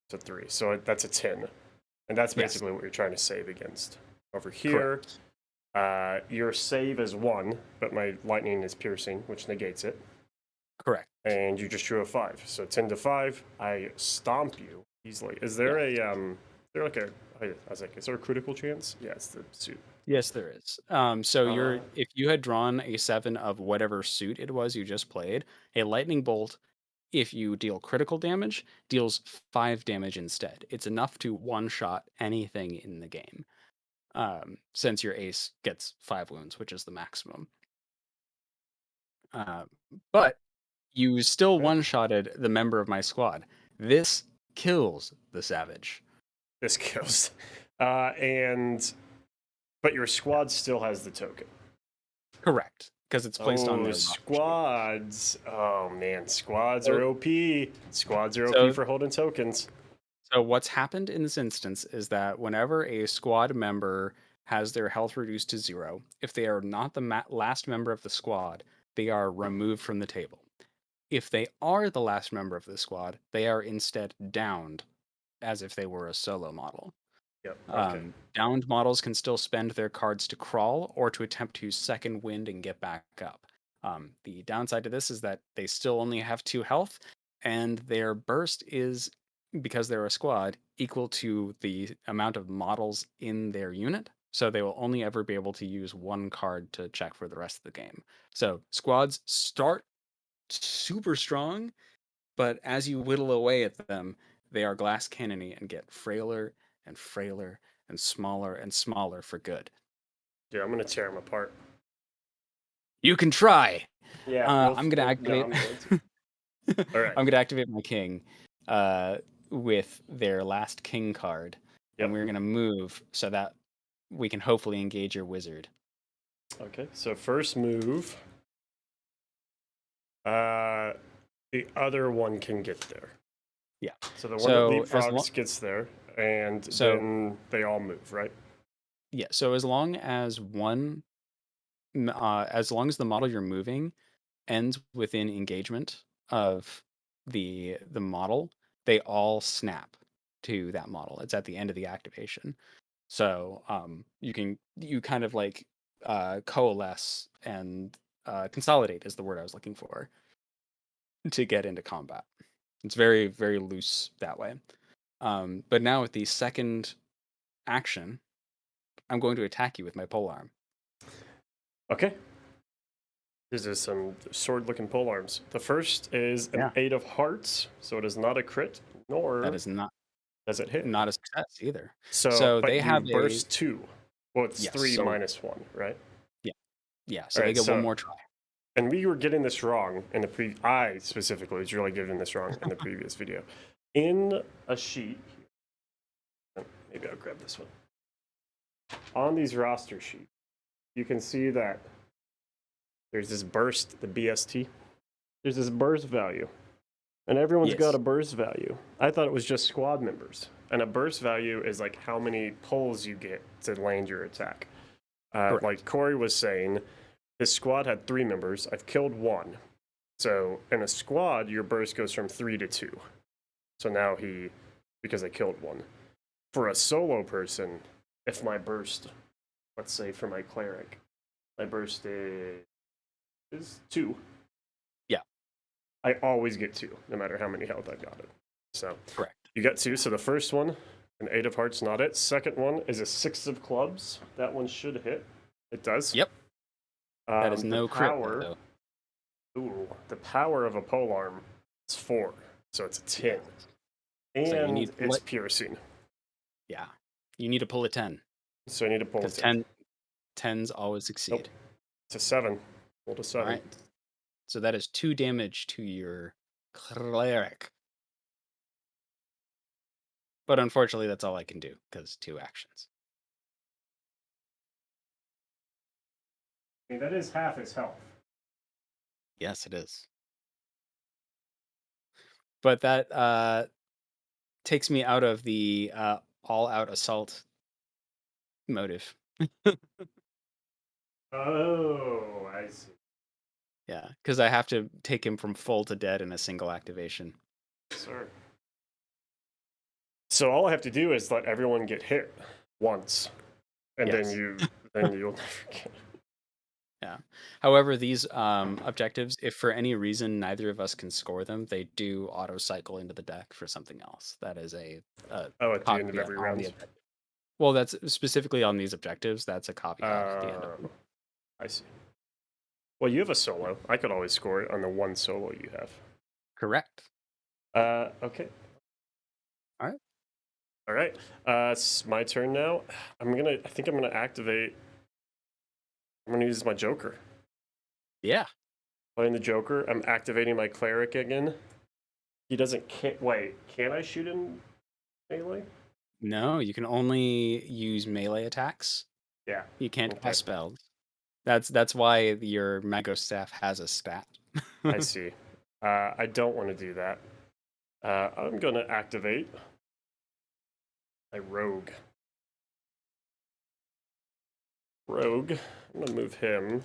It's a 3, so that's a 10, and that's Yes. basically what you're trying to save against. Over here, Correct. your save is 1, but my lightning is piercing, which negates it. Correct. And you just drew a 5, so 10 to 5. I stomp you easily. Is there Yeah. I was like, is there a critical chance? Yeah, it's the suit. Yes, there is. So Uh, if you had drawn a 7 of whatever suit it was you just played, a lightning bolt, if you deal critical damage, deals 5 damage instead. It's enough to one-shot anything in the game. Since your ace gets 5 wounds, which is the maximum. Uh, but you still okay. one-shotted the member of my squad. This kills the savage. This kills. And but your squad still has the token. Correct, because it's placed on Oh, their roster sheet. squads. Oh man, squads are So, OP. Squads are OP so for holding tokens. So what's happened in this instance is that whenever a squad member has their health reduced to 0, if they are not the last member of the squad, they are removed from the table. If they are the last member of the squad, they are instead downed as if they were a solo model. Yep. Okay. Downed models can still spend their cards to crawl or to attempt to second wind and get back up. The downside to this is that they still only have 2 health, and their burst is, because they're a squad, equal to the amount of models in their unit. So they will only ever be able to use 1 card to check for the rest of the game. So squads start super strong, but as you whittle away at them, they are glass cannony and get frailer and frailer and smaller for good. Yeah, I'm gonna tear them apart. You can try. Yeah. I'm gonna No, activate. I'm going to. All right. I'm gonna activate my king uh, with their last king card, and Yep. we're gonna move so that we can hopefully engage your wizard. Okay. So first move. Uh, the other one can get there. Yeah. So the one that So leapfrogs gets there, and so then they all move, right? yeah. So as long as as long as the model you're moving ends within engagement of the model, they all snap to that model. It's at the end of the activation. So you kind of like coalesce and consolidate is the word I was looking for to get into combat. It's very, very loose that way. But now with the second action, I'm going to attack you with my polearm. Okay. These are some sword-looking polearms. The first is an 8 of hearts, so it is not a crit, That nor is not does it hit. not a success either. So, So but they you have a burst 2. Well, it's yes. 3 So minus 1, right? yeah, yeah. All So they right. get one So, more try. and we were getting this wrong in the I specifically was really getting this wrong in the previous video. In a sheet, maybe I'll grab this one. On these roster sheets, you can see that there's this burst, the BST. There's this burst value. And everyone's got Yes. a burst value. I thought it was just squad members. And a burst value is like how many pulls you get to land your attack. Correct. Like Corey was saying, his squad had 3 members. I've killed 1. So in a squad, your burst goes from 3 to 2. So now because I killed 1. For a solo person, if my burst, let's say for my cleric, my burst is 2. Yeah. I always get 2, no matter how many health I've got it. So Correct. you got 2. So the first one, an 8 of hearts, not it. Second one is a 6 of clubs. That one should hit. It does. Yep. That is The no crit power. though. Ooh, the power of a polearm is 4, so it's a 10, So you and need it's piercing. yeah. You need to pull a 10 So I need to pull a because 10. 10s always succeed. Nope, it's a 7. Rolled a 7. All right. So that is 2 damage to your cleric. But unfortunately, that's all I can do because 2 actions. I mean, that is half his health. Yes, it is. But that takes me out of the all-out assault motive. Oh, I see. Yeah, because I have to take him from full to dead in a single activation. Sir. So all I have to do is let everyone get hit once, and Yes. then you'll never get. Yeah. However, these objectives, if for any reason neither of us can score them, they do auto cycle into the deck for something else. That is a Oh, at the end of caveat every on the round. objective. Well, that's specifically on these objectives. That's a caveat at the end of them. I see. Well, you have a solo. I could always score it on the one solo you have. Correct. Okay. All right. All right. It's my turn now. I think I'm gonna activate. I'm gonna use my Joker. Yeah. Playing the Joker. I'm activating my cleric again. He doesn't. Wait. Can I shoot him melee? No, you can only use melee attacks. Yeah. You can't Okay. cast spells. That's why your Mago Staff has a stat. I see. I don't want to do that. I'm gonna activate my Rogue. Rogue. I'm gonna move him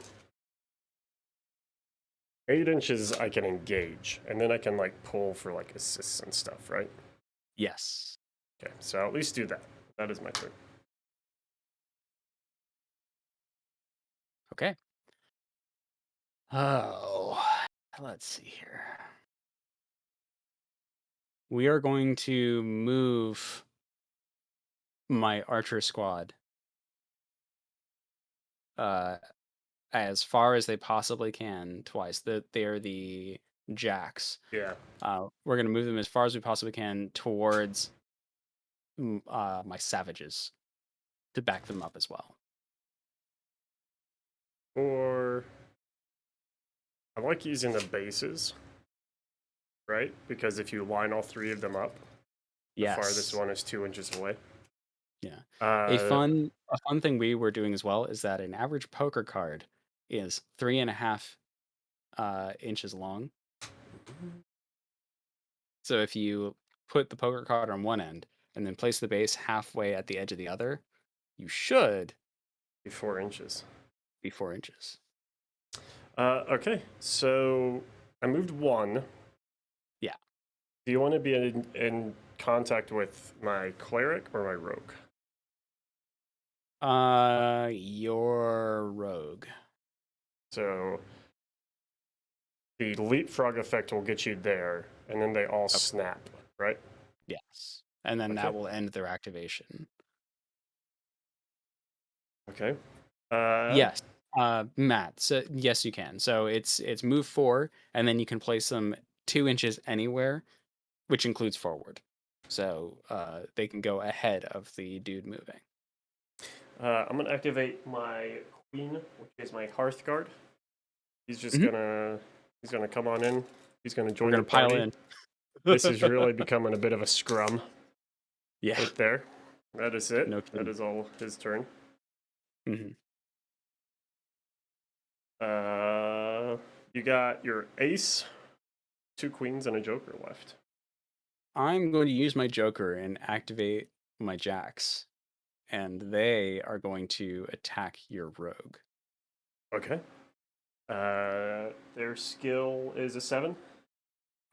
8 inches. I can engage, and then I can like pull for like assists and stuff, right? Yes. Okay, so I'll at least do that. That is my turn. Okay. Oh, let's see here. We are going to move my archer squad uh, as far as they possibly can twice. They're the jacks. Yeah. We're going to move them as far as we possibly can towards my savages to back them up as well. Or I like using the bases, right? Because if you line all three of them up, the farthest Yes. one is 2 inches away. Yeah. A Uh, fun thing we were doing as well is that an average poker card is 3.5 inches long. So if you put the poker card on one end and then place the base halfway at the edge of the other, you should 4 inches. be 4 inches. Okay, so I moved one. Yeah. Do you want to be in contact with my cleric or my rogue? Your rogue. So the leapfrog effect will get you there, and then they all snap, right? Yes. And then Okay. that will end their activation. Okay. Yes. Matt, so yes you can. So it's move 4 and then you can place them 2 inches anywhere, which includes forward. So they can go ahead of the dude moving. I'm gonna activate my queen, which is my Hearthguard. He's just Mhm. he's gonna come on in. He's gonna We're join the gonna pile party. in. This is really becoming a bit of a scrum Yeah. right there. That is it. No That kidding. is all his turn. Mhm. You got your ace, 2 queens, and a joker left. I'm going to use my Joker and activate my Jacks, and they are going to attack your Rogue. Okay. Their skill is a 7.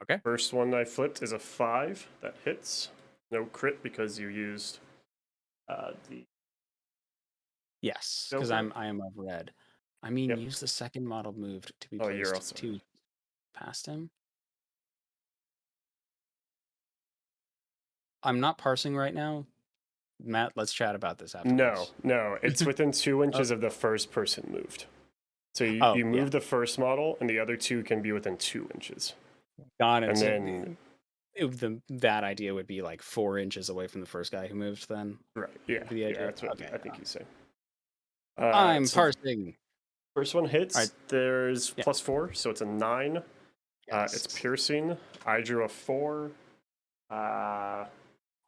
Okay. First one I flipped is a 5. That hits. No crit because you used the Yes, because Joker. I am of red. I mean, Yep. use the second model moved to be Oh, you're placed also. 2 past him. I'm not parsing right now. Matt, let's chat about this No, afterwards. no. It's within 2 inches Oh, of the first person moved. So you oh yeah, move the first model, and the other two can be within 2 inches. got it. And So then, that idea would be like 4 inches away from the first guy who moved. Then right, yeah, would be the yeah, idea. that's what Okay, I think he's saying. I'm So parsing. first one All right. hits. There's Yeah. +4, so it's a 9. It's Yes. piercing. I drew a 4.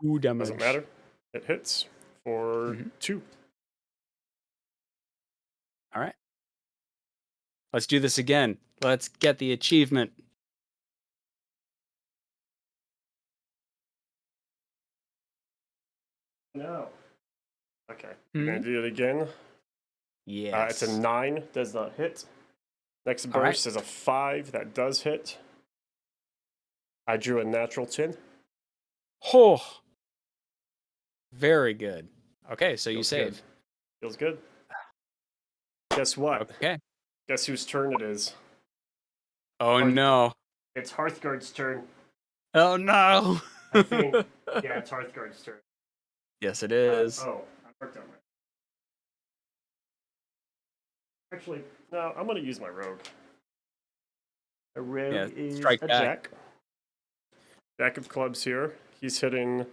Ooh, Doesn't damage. matter. It hits for 2. All right. Let's do this again. Let's get the achievement. No. Okay, we're gonna do it again. It's a Yes. 9. Does not hit. Next All right. burst is a 5. That does hit. I drew a natural 10. Oh, very good. Okay, so you Feels save. good. Feels good. Guess what? Okay. Guess whose turn it is? Oh Hearth- no. It's Hearthguard's turn. Oh no. I think. Yeah, it's Hearthguard's turn. Yes, it is. I worked on my. Actually, no, I'm going to use my rogue. A rogue is strike a back. jack. Jack of clubs here. He's hitting.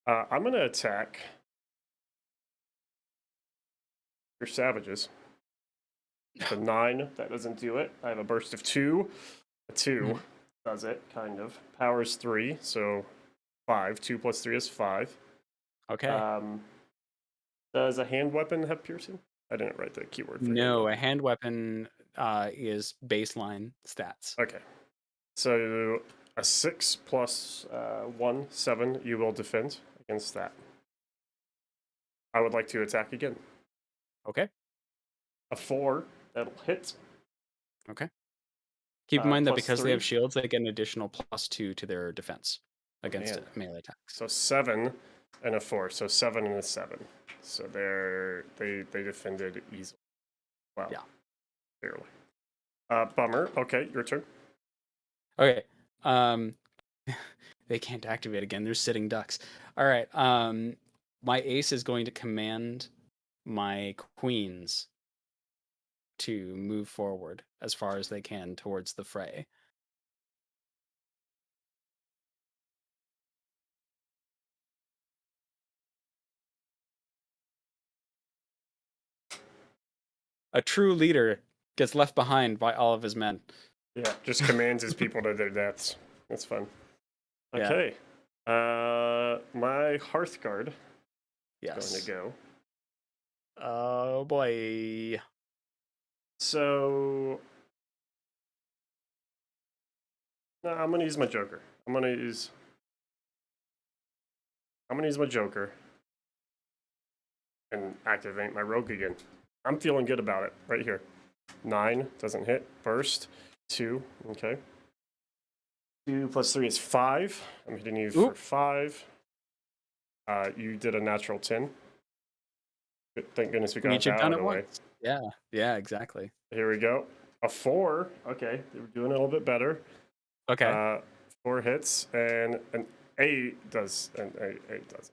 I'm going to attack your savages. The 9, that doesn't do it. I have a burst of 2. A 2 does it, kind of. Power's 3, so 5. 2 plus 3 is 5. Okay. Does a hand weapon have piercing? I didn't write the keyword for No, a hand hand weapon is baseline stats. weapon. Okay. So a 6 plus 1, 7, you will defend against that. I would like to attack again. Okay. A 4, that'll hit. Okay. Keep in mind that plus because they have 3. shields, they get an additional +2 to their defense against Man. melee attacks. So 7 and a 4. So 7 and a 7. So they defended easily. Wow. Yeah. Barely. Bummer. Okay, your turn. Okay. They can't activate again. They're sitting ducks. All right. My ace is going to command my queens to move forward as far as they can towards the fray. A true leader gets left behind by all of his men. Yeah, just commands his people to their deaths. That's fun. Yeah. Okay. My Hearthguard Yes. is going to go. Oh boy. So no, I'm gonna use my Joker. I'm gonna use my Joker and activate my Rogue again. I'm feeling good about it right here. 9 doesn't hit. Burst 2. Okay. 2 plus 3 is 5. I'm hitting you for 5. You did a natural 10. Thank goodness we got Each have that done out of it the way. once. Yeah. Yeah. Exactly. Here we go. A 4. Okay, they were doing a little bit better. Okay. 4 hits and an 8 does. An 8 doesn't.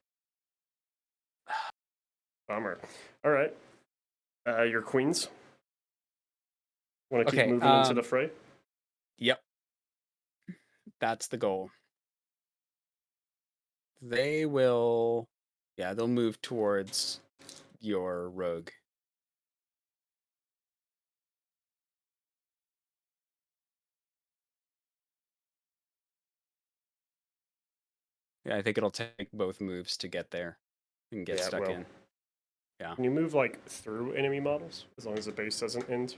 Bummer. All right. Your queens. Want to keep Okay. moving into the fray? Yep. That's the goal. They will. Yeah, they'll move towards your rogue. Yeah, I think it'll take both moves to get there and get stuck in. Yeah. Can you move like through enemy models as long as the base doesn't end?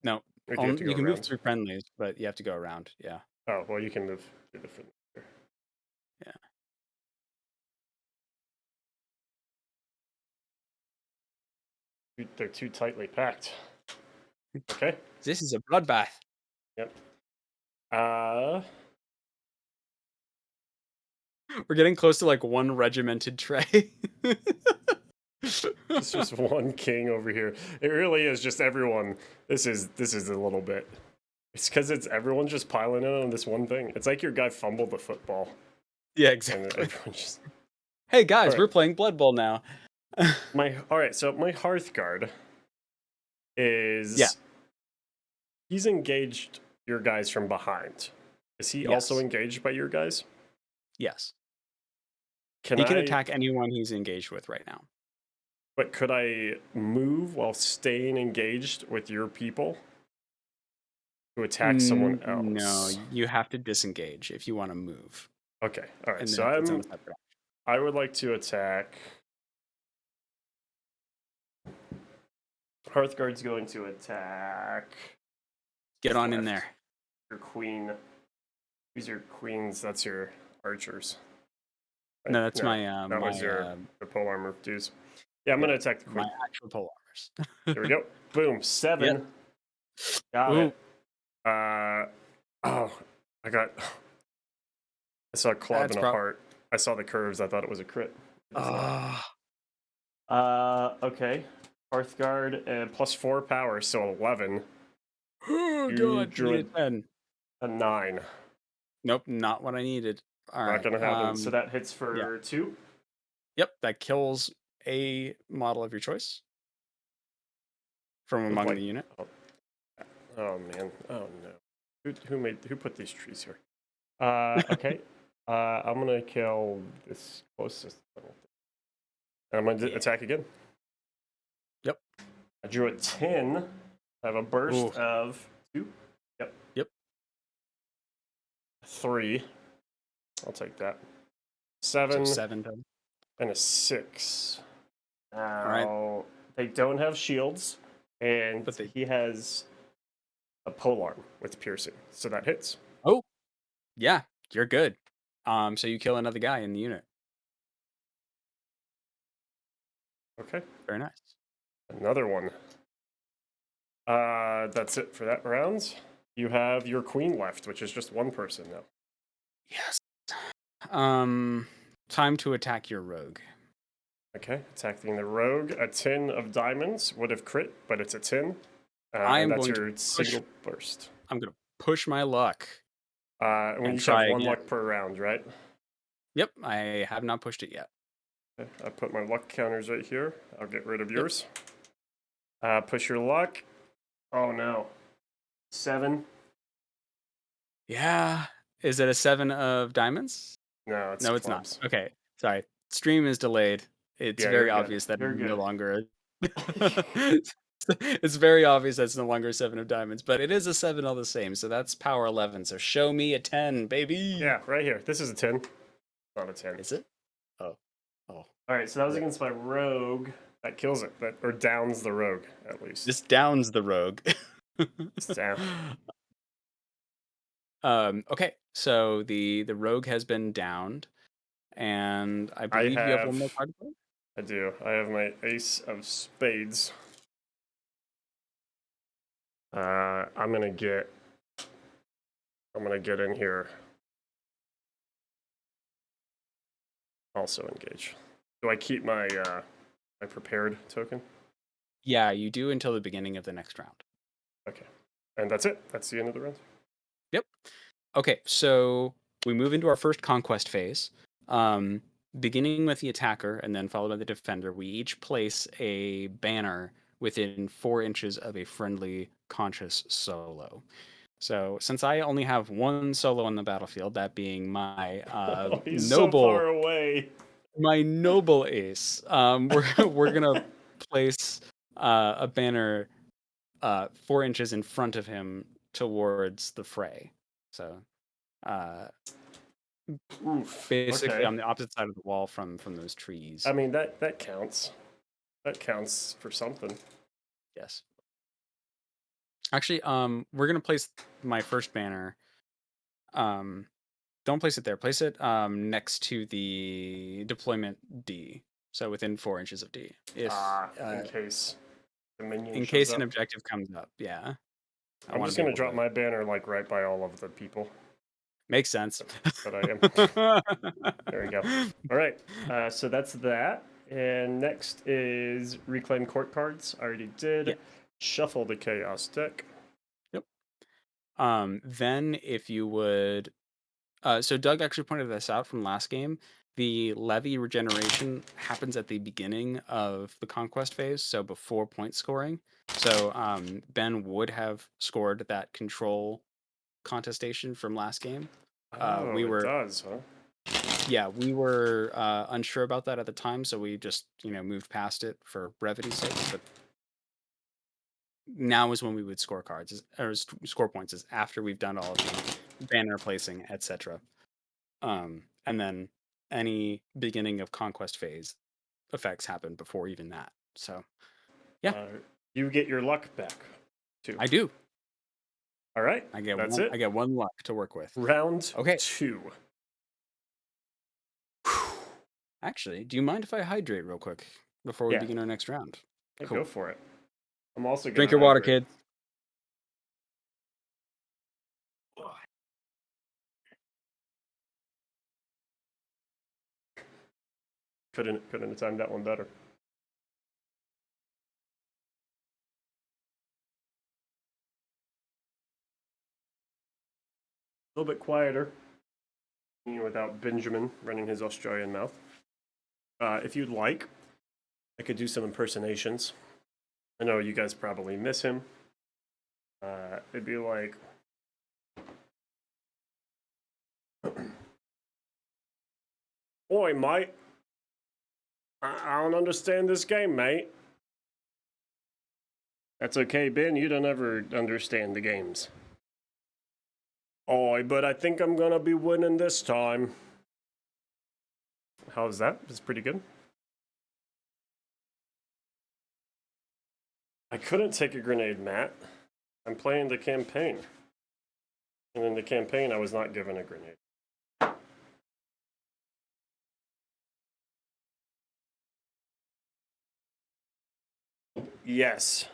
No, Or do you have to go you can move around? through friendlies, but you have to go around. Yeah. Oh, well, you can move through the friendly. Yeah. They're too tightly packed. Okay. This is a bloodbath. Yep. We're getting close to like one regimented tray. It's just one king over here. It really is just everyone. This is a little bit. It's because it's everyone just piling in on this one thing. It's like your guy fumbled the football. Yeah, And exactly. everyone just. Hey guys, All we're right. playing Blood Bowl now. All right. So my Hearthguard is. Yeah. He's engaged your guys from behind. Is he also Yes. engaged by your guys? Yes. Can He can I attack anyone he's engaged with right now. But could I move while staying engaged with your people to attack someone else? No, you have to disengage if you want to move. Okay. All right. And So then it's on a separate. I would like to attack. Hearthguard's going to attack. Get on in there. Your queen. Who's your queens? That's your archers. Right? No, that's my that was your the pole armor dudes. Yeah, I'm gonna attack the queen. My actual pole armors. Here we go. Boom. 7. Yep. Got Ooh, it. Oh, I got. I saw club that's and a prob. heart. I saw the curves. I thought it was a crit. It is not. Ah, Okay. Hearthguard and +4 power, so 11. oh You god, need drew a 10. a 9. Nope, not what I needed. All Not right. gonna happen. So that hits Yeah. for 2. Yep, that kills a model of your choice from With among like, the unit. oh, oh man, oh no. Who put these trees here? Okay. I'm gonna kill this closest little thing. I'm gonna Yeah. attack again. Yep. I drew a 10. I have a burst Ooh. of 2. Yep. Yep. 3. I'll take that. So 7 7 total. and a 6. All right. Now, they don't have shields, and But they. he has a polearm with piercing, so that hits. Oh, yeah, you're good. So you kill another guy in the unit. Okay, Very nice. another one. That's it for that round. You have your queen left, which is just one person now. Yes. Um, time to attack your rogue. Okay, attacking the rogue. A 10 of diamonds would have crit, but it's a 10. I And am that's going to your push. single burst. I'm going to push my luck When and you should have try one again. luck per round, right? Yep, I have not pushed it yet. Okay, I put my luck counters right here. I'll get rid of Yep. yours. Push your luck. Oh no. 7. Yeah. Is it a 7 of diamonds? No, it's No, it's not. clubs. Okay. Sorry. Stream is delayed. It's Yeah, very you're good. obvious that You're it's no good. longer. It's very obvious that's no longer a 7 of diamonds, but it is a 7 all the same. So that's power 11. So show me a 10, baby. Yeah, right here. This is a 10. Not a 10. Is it? Oh. Oh. All right, so that was Rip. against my rogue. That kills it. That or downs the rogue at least. This downs the rogue. It's down. Okay. So the rogue has been downed, and I I believe you have one more have. card to play. I do. I have my ace of spades. I'm gonna get. I'm gonna get in here. Also engage. Do I keep my my prepared token? Yeah, you do until the beginning of the next round. Okay, and that's it. That's the end of the round. Yep. Okay, so we move into our first conquest phase. Um, Beginning with the attacker and then followed by the defender, we each place a banner within 4 inches of a friendly conscious solo. So since I only have one solo on the battlefield, that being my Oh, he's so noble, far away. my noble ace, we're gonna place a banner 4 inches in front of him towards the fray. So uh, Oof. basically Okay. on the opposite side of the wall from those trees. I mean that counts. That counts for something. Yes. Actually, we're gonna place my first banner. Um, don't place it there. Place it next to the deployment D. So within 4 inches of D. If In case the minion in shows case an up. objective comes up, yeah. I I'm want to just be gonna able drop to. my banner like right by all of the people Makes sense. that I am. There we go. All right. So that's that. And next is reclaim court cards. I already did. Yeah. Shuffle the chaos deck. Yep. Then if you would so Doug actually pointed this out from last game. The levy regeneration happens at the beginning of the conquest phase, so before point scoring. So Ben would have scored that control contestation from last game. Oh, We it were, does, huh? yeah, we were unsure about that at the time, so we just moved past it for brevity's sake. But now is when we would score cards or score points is after we've done all of the banner placing, etc. And then any beginning of conquest phase effects happen before even that. So yeah, You get your luck back, too. I do. All right. I get That's one. it. I get one luck to work with. Round Okay. 2. Actually, do you mind if I hydrate real quick before we Yeah. begin our next round? Yeah, Cool. go for it. I'm also gonna Drink your water, hydrate. kid. Couldn't have timed that one better. A little bit quieter, without Benjamin running his Australian mouth. If you'd like, I could do some impersonations. I know you guys probably miss him. It'd be like, "Oi, mate. I don't understand this game, mate." That's okay, Ben. You don't ever understand the games. "Oi, but I think I'm gonna be winning this time." How's that? It's pretty good. I couldn't take a grenade, Matt. I'm playing the campaign. And in the campaign, I was not given a grenade. Yes.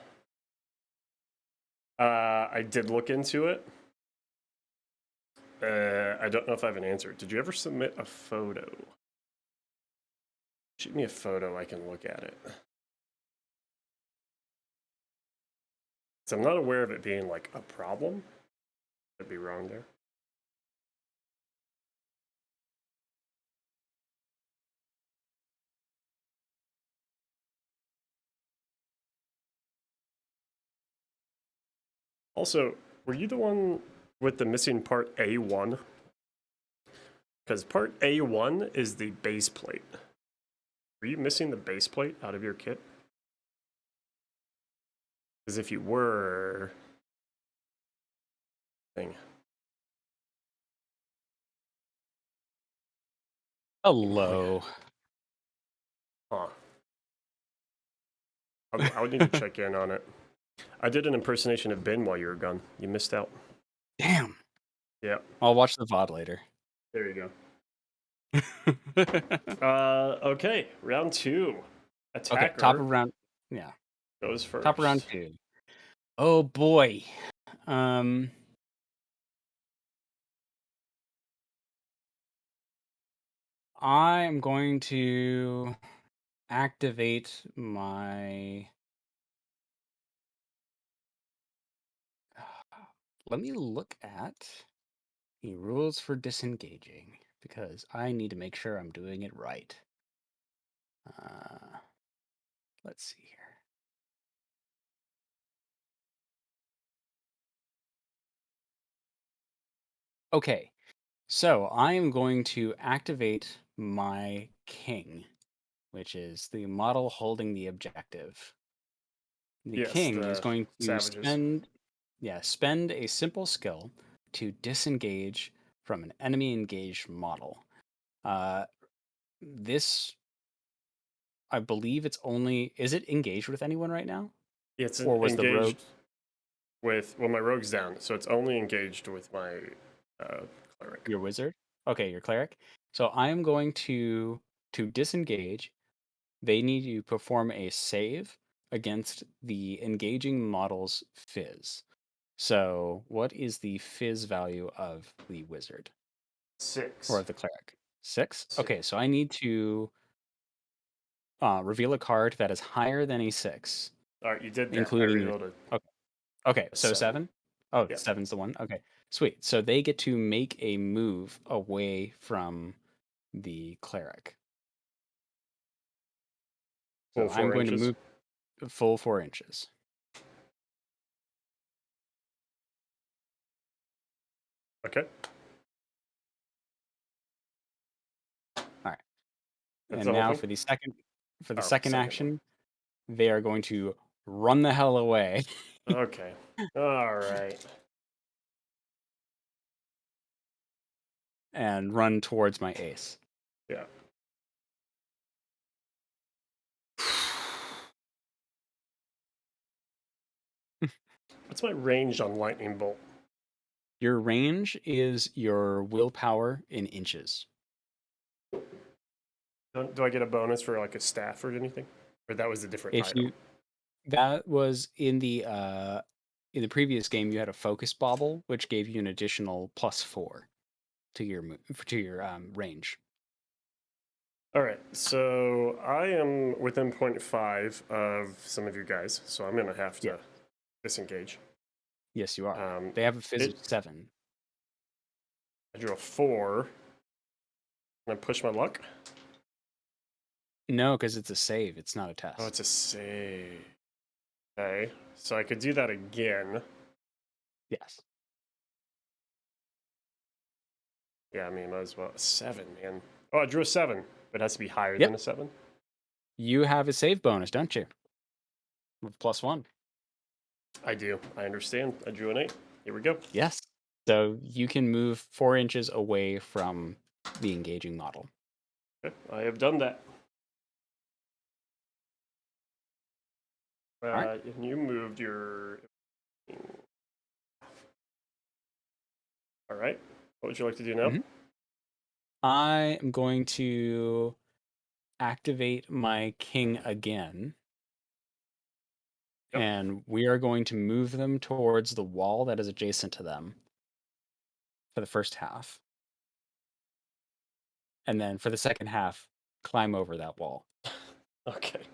I did look into it. I don't know if I have an answer. Did you ever submit a photo? Shoot me a photo, I can look at it. So I'm not aware of it being like a problem. Could be wrong there. Also, were you the one with the missing part A1? Because part A1 is the base plate. Were you missing the base plate out of your kit? Because if you were... Thing. Hello. Huh. I would need to check in on it. I did an impersonation of Ben while you were gone. You missed out. Damn. Yeah. I'll watch the VOD later. There you go. Okay. Round 2. Attacker. Okay, top of round. Yeah. Goes first. Top of round 2. Oh boy. I'm going to activate my. Let me look at the rules for disengaging because I need to make sure I'm doing it right. Let's see here. Okay, so I am going to activate my king, which is the model holding the objective. The Yes, king is the going to savages. spend a simple skill to disengage from an enemy engaged model. This, I believe it's only, is it engaged with anyone right now? It's Or was the rogue? engaged with, well, my rogue's down, so it's only engaged with my cleric. Your wizard? Okay, your cleric. So I am going to disengage. They need to perform a save against the engaging model's fizz. So what is the fizz value of the wizard? 6. Or of the cleric? 6? 6. Okay, so I need to reveal a card that is higher than a 6. All right, you did that. Including I your... revealed Okay, a so 7. 7? Oh, Yeah. 7's the one? Okay, sweet. So they get to make a move away from the cleric. So Full I'm 4 going inches. to move full 4 inches. Okay. All right. That's And the whole now thing? for the second Oh, second action, they are going to run the hell away. one. Okay. All right. And run towards my ace. Yeah. What's my range on lightning bolt? Your range is your willpower in inches. Do I get a bonus for like a staff or anything? Or that was a different If item? you That was in the previous game, you had a focus bauble, which gave you an additional +4 to your range. All right, so I am within 0.5 of some of you guys, so I'm gonna have Yeah. to disengage. Yes, you are. Um, They have a fizz of it, 7. I drew a 4. And I push my luck. No, because it's a save. It's not a Oh, test. it's a save. Okay, so I could do that again. Yes. Yeah, I mean, might as well. 7, man. Oh, I drew a 7. It has to be higher Yep. than a 7. You have a save bonus, don't you? With +1. I do. I understand. I drew an 8. Here we go. Yes. So you can move 4 inches away from the engaging model. Okay, I have done that. All right. And you moved your. All right. What would you like to do now? Mhm. I am going to activate my king again, Yep. and we are going to move them towards the wall that is adjacent to them for the first half. And then for the second half, climb over that wall. Okay.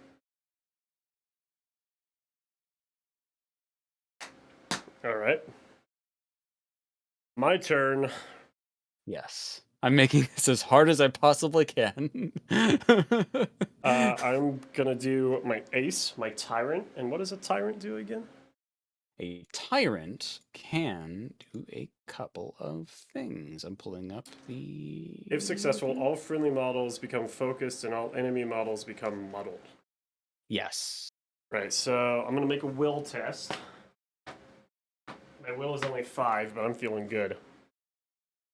All right. My turn. Yes. I'm making this as hard as I possibly can. I'm gonna do my ace, my tyrant, and what does a tyrant do again? A tyrant can do a couple of things. I'm pulling up the. If successful, all friendly models become focused and all enemy models become muddled. Yes. Right, so I'm gonna make a will test. My will is only 5, but I'm feeling good.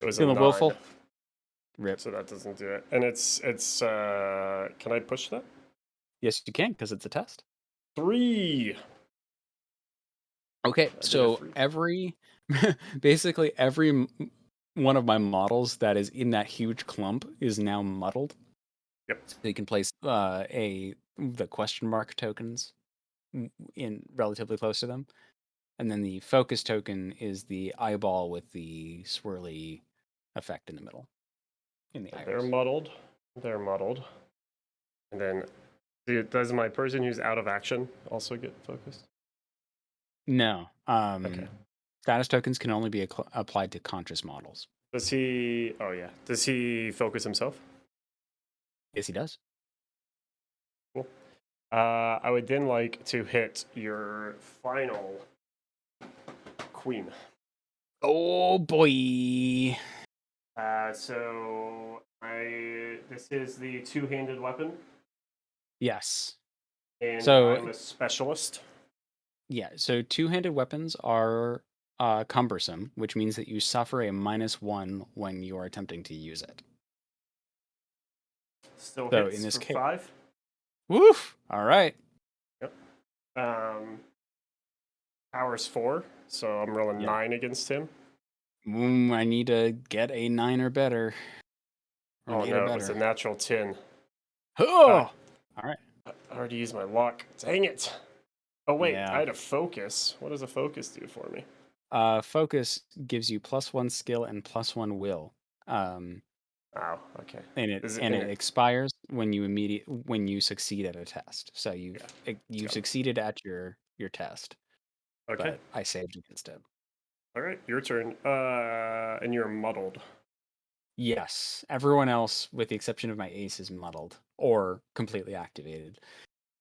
It was a Feeling 9, willful? Rip. so that doesn't do it. And it's can I push that? Yes, you can because it's a test. 3. Okay, I did a so 3. basically every one of my models that is in that huge clump is now muddled. Yep. So you can place the question mark tokens in relatively close to them, and then the focus token is the eyeball with the swirly effect in the middle, in the They're iris. muddled. They're muddled. And then does my person who's out of action also get focused? No, Okay. status tokens can only be applied to conscious models. Does he? Oh yeah. Does he focus himself? Yes, he does. Cool. I would then like to hit your final queen. Oh boy. So this is the two-handed weapon, Yes. and So I'm a specialist. yeah, so two-handed weapons are cumbersome, which means that you suffer a -1 when you are attempting to use it. Still So in hits this for case, 5. woof. All right. Yep. Power's 4, so I'm rolling Yeah. 9 against him. I need to get a 9 or better, or an Oh 8 or no, it was a better. natural 10. Oh. Ah, All right. I already used my luck. Dang it. Oh wait, I Yeah. had a focus. What does a focus do for me? Focus gives you +1 skill and +1 will. Um, Oh, okay. and it Is it and in it it? expires when you succeed at a test. So Yeah, you've got it. succeeded at your test, Okay. but I saved it instead. All right, your turn. And you're muddled. Yes, everyone else, with the exception of my ace, is muddled or completely activated.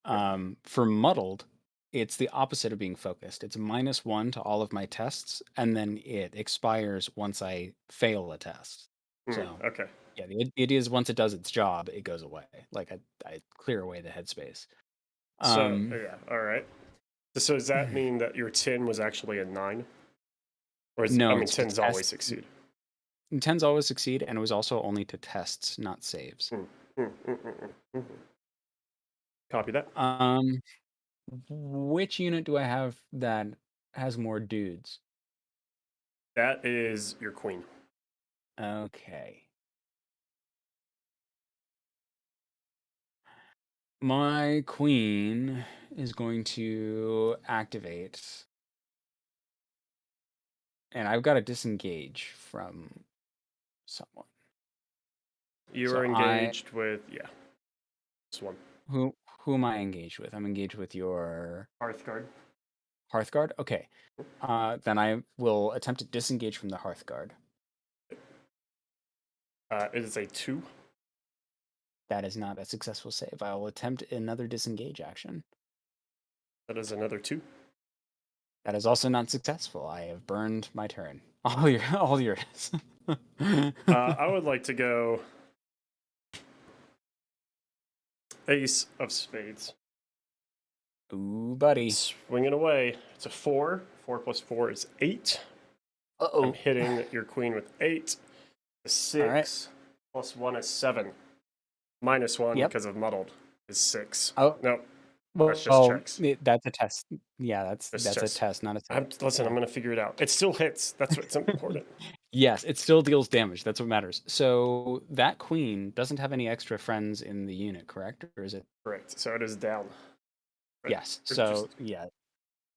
Okay. For muddled, it's the opposite of being focused. It's -1 to all of my tests, and then it expires once I fail a test. So Okay. yeah, it is once it does its job, it goes away. Like I clear away the headspace. So Um, yeah, all right. So does that mean that your 10 was actually a 9? Or is I no, mean it's to 10s test. always succeed. Tens always succeed, and it was also only to tests, not saves. Mm, mm. Copy that. Um, which unit do I have that has more dudes? That is your queen. Okay. My queen is going to activate, and I've got to disengage from someone. You So are engaged with this one. who am I engaged with? I'm engaged with your Hearthguard. Hearthguard. Okay. Then I will attempt to disengage from the Hearthguard. It is a 2. That is not a successful save. I will attempt another disengage action. That is another 2. That is also not successful. I have burned my turn. All yours. I would like to go Ace of Spades. Ooh, buddy. Swing it away. It's a 4. 4 plus 4 is 8. Uh-oh. I'm hitting your queen with 8. A 6 right. plus 1 is 7. Minus 1 Yep. because of muddled is 6. Oh, No, well, that's just checks. that's a test. Yeah, that's Just a test, not a test. Listen, I'm going to figure it out. It still hits. That's what's important. Yes, it still deals damage. That's what matters. So that queen doesn't have any extra friends in the unit, correct? Or is it? Correct. So it is down. Right. Yes. So yeah,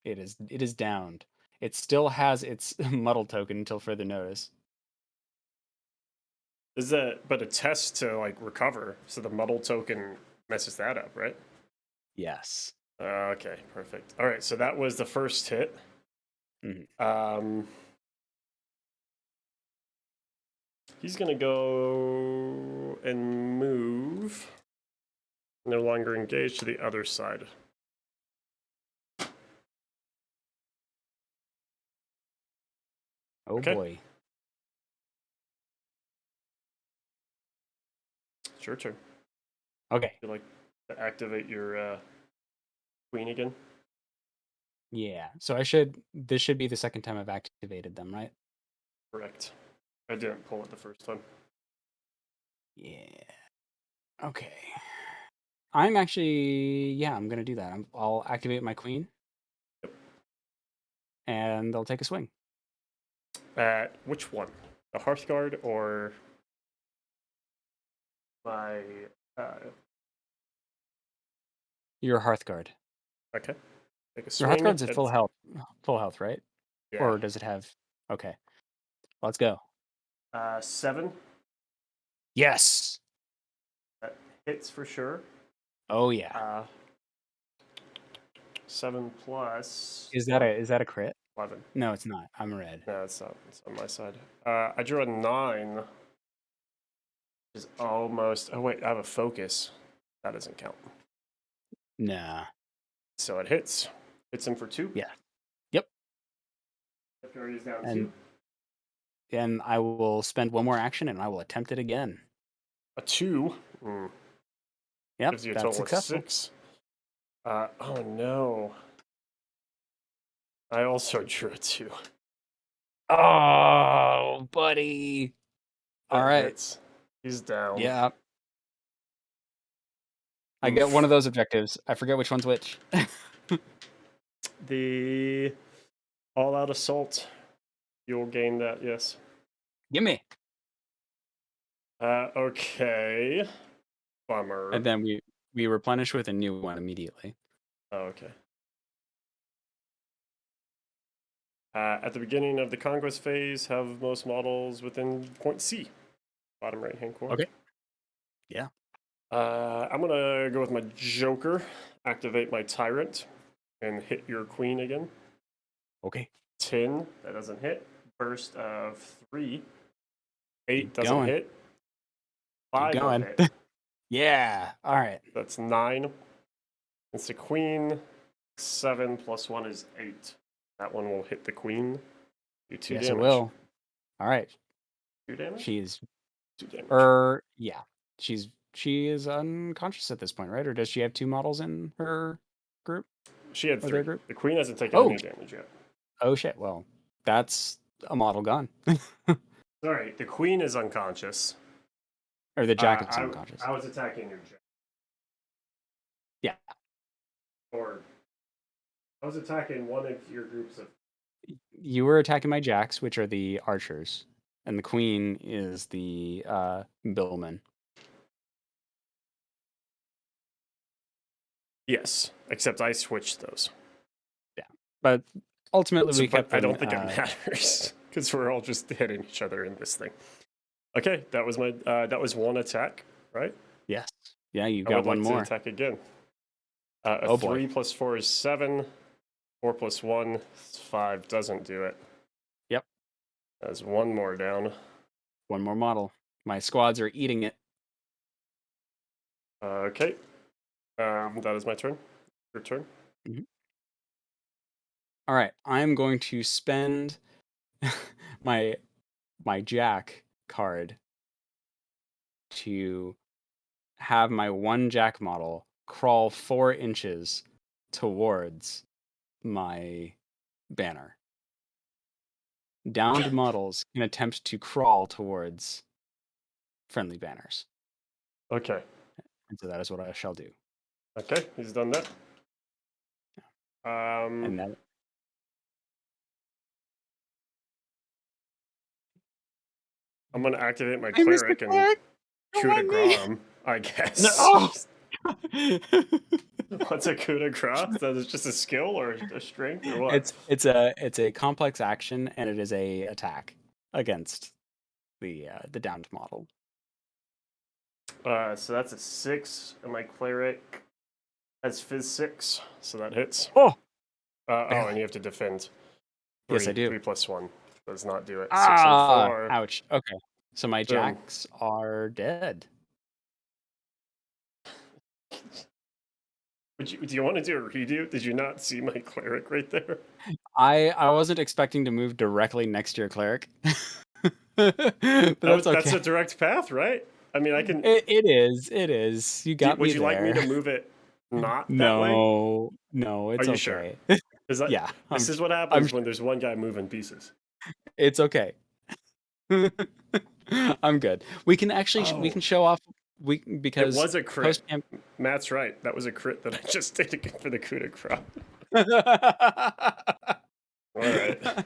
it is. It is downed. It still has its muddle token until further notice. Is that but a test to like recover? So the muddle token messes that up, right? Yes. Okay, perfect. All right, so that was the first hit. He's gonna go and move. No longer engaged to the other side. Oh boy. It's your turn. Okay. You like to activate your queen again? Yeah. So this should be the second time I've activated them, right? Correct. I didn't pull it the first time. Yeah. Okay. I'm actually, yeah, I'm gonna do that. I'll activate my queen. Yep. And they'll take a swing. At which one? The Hearthguard or my Your Hearthguard. Okay. Take a swing. Your Hearthguard's at full health. Full health, right? Yeah. Or does it have? Okay. Let's go. 7. Yes. That hits for sure. Oh yeah. 7 plus. Is that a crit? 11. No, it's not. I'm red. No, it's not. It's on my side. I drew a 9. Which is almost. Oh wait, I have a focus. That doesn't count. Nah. So it hits. Hits him for 2. Yeah. Yep. Is down 2. And I will spend one more action, and I will attempt it again. A 2. Yep. Gives you a that's total successful. of 6. Oh no. I also drew a 2. Oh, buddy. All right. Hits. He's down. Yeah. I get one of those objectives. I forget which one's which. The all-out assault. You'll gain that, yes. Gimme. Okay. Bummer. And then we replenish with a new one immediately. Oh, okay. At the beginning of the Conquest phase, have most models within point C, bottom right-hand corner. Okay. Yeah. I'm gonna go with my Joker, activate my Tyrant, and hit your Queen again. Okay. 10, that doesn't hit. Burst of 3. 8 doesn't hit. 5 will hit. Yeah. All right. That's 9. It's the Queen. 7 plus 1 is 8. That one will hit the Queen. Do 2 damage. Yes, it will. All right. 2 damage? She's 2 damage. Yeah. She is unconscious at this point, right? Or does she have 2 models in her group? She had 3. Group? The Queen hasn't taken any damage yet. Oh shit. Well, that's a model gone. Sorry, the Queen is unconscious. Or the Jack is unconscious. I was attacking your Jack. Yeah. Or I was attacking one of your groups of. You were attacking my Jacks, which are the archers, and the Queen is the billman. Yes, except I switched those. Yeah, but ultimately we kept them. I don't think it matters because we're all just hitting each other in this thing. Okay, that was my that was one attack, right? Yes. Yeah, you I got would one like to more. attack again. A Oh boy. 3 plus 4 is 7. 4 plus 1 is 5. Doesn't do it. Yep. There's one more down. One more model. My squads are eating it. Okay. That is my turn. Your turn. Mhm. All right. I'm going to spend my jack card to have my one jack model crawl 4 inches towards my banner. Downed models can attempt to crawl towards friendly banners. Okay. And so that is what I shall do. Okay, he's done that. And that I'm gonna activate my I missed the cleric and cleric. coup Don't de mind me. grace him, I No. guess. What's a coup de grace? That is just a skill or a strength or what? It's a complex action and it is a attack against the downed model. So that's a 6, and my cleric has Fizz 6, so that hits. Oh, Oh, and barely. you have to defend. Yes, I do. 3 plus 1 does not do it. 6 and Ah, 4. ouch. Okay. So my Boom. jacks are dead. Do you want to do a redo? Did you not see my cleric right there? I wasn't expecting to move directly next to your cleric. But that's That's okay. a direct path, right? I mean, I can. It is. It is. You got me Would you like me to there. move it not that way? No, no, Are it's you sure? okay. Because Yeah, this is what I'm happens when there's one guy moving pieces. it's okay. I'm good. We can actually we Oh, can show off it because was a crit. post camp. Matt's right. That was a crit that I just did again for the coup de grace. All right.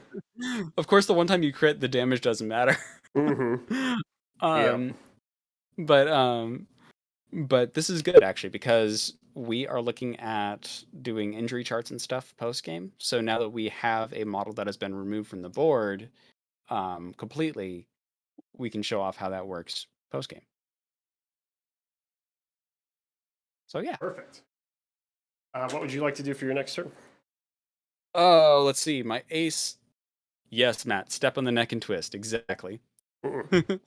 Of course, the one time you crit, the damage doesn't matter. Mm-hmm. Yep. um, but this is good actually because we are looking at doing injury charts and stuff post game. So now that we have a model that has been removed from the board completely, we can show off how that works post game. So yeah. Perfect. What would you like to do for your next turn? Oh, let's see. My ace. Yes, Matt. Step on the neck and twist. Exactly. Mm-mm.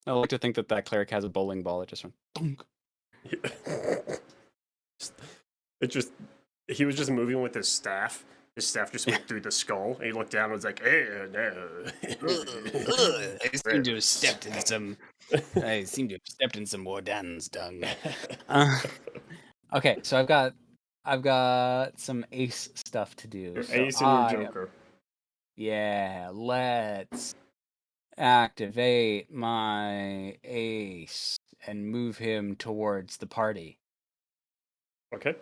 I like to think that that cleric has a bowling ball that just went. Thunk. It just he was just moving with his staff. His staff just Yeah. went through the skull. And he looked down and was like, "Eh, no." I seem to have stepped in some. I seem to have stepped in some Wardan's dung. Okay, so I've got some ace stuff to do. Your So ace and your joker. yeah, let's activate my ace and move him towards the party. Okay.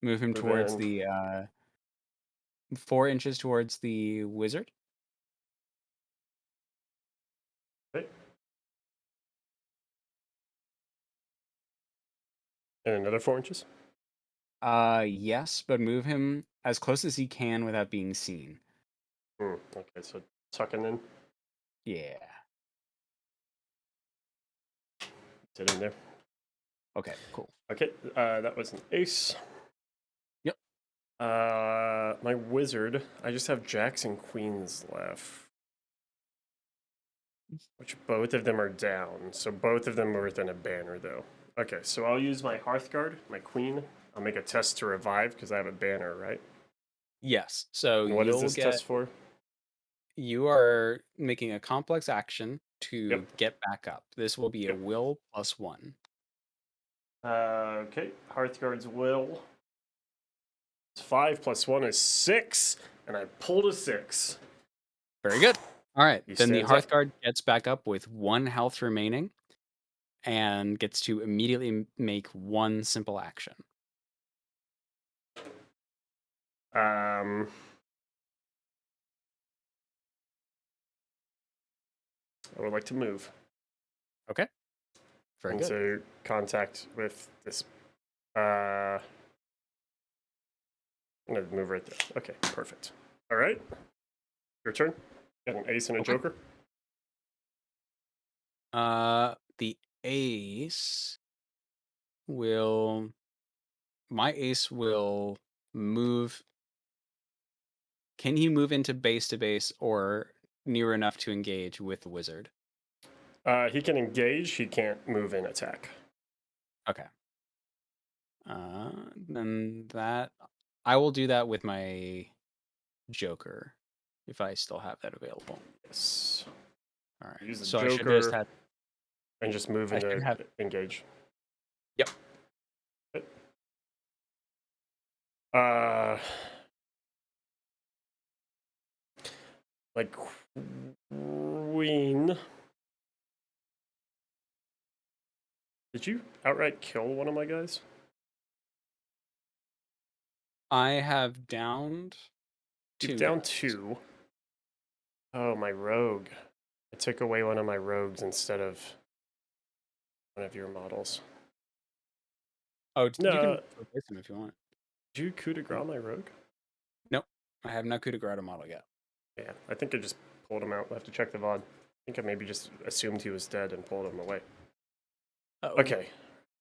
Move him Move towards in. the 4 inches towards the wizard. Okay. And another 4 inches. Yes, but move him as close as he can without being seen. Okay, so tucking in. Yeah. Sit in there. Okay, cool. Okay, that was an ace. Yep. My wizard. I just have jacks and queens left, which both of them are down. So both of them are within a banner, though. Okay, so I'll use my Hearthguard, my queen. I'll make a test to revive because I have a banner, right? Yes. So And what is you'll this get. test for? You are making a complex action Yep. to get back up. This will be a Yep. will +1. Okay, Hearthguard's will. It's 5 plus 1 is 6, and I pulled a 6. Very good. All right. He Then the stands up. Hearthguard gets back up with 1 health remaining and gets to immediately make one simple action. Um, I would like to move Okay. Very good. into contact with this. I'm gonna move right there. Okay, perfect. All right, your turn. Got an ace and a Okay. joker. The ace will. My ace will move. Can he move into base to base or near enough to engage with the wizard? He can engage. He can't move in attack. Okay. Then that I will do that with my Joker, if I still have that available. Yes. All right. Use the So I should just Joker have. and just move I should into have. engage. Yep. Uh, like queen. Did you outright kill one of my guys? I have downed You've 2 down guys. 2. Oh, my rogue. I took away one of my rogues instead of one of your models. Oh, you No. can replace them if you want. Did you coup de grace my rogue? Nope. I have not coup de grace a model yet. Yeah, I think I just pulled him out. We'll have to check the VOD. I think I maybe just assumed he was dead and pulled him away. Uh-oh. Okay.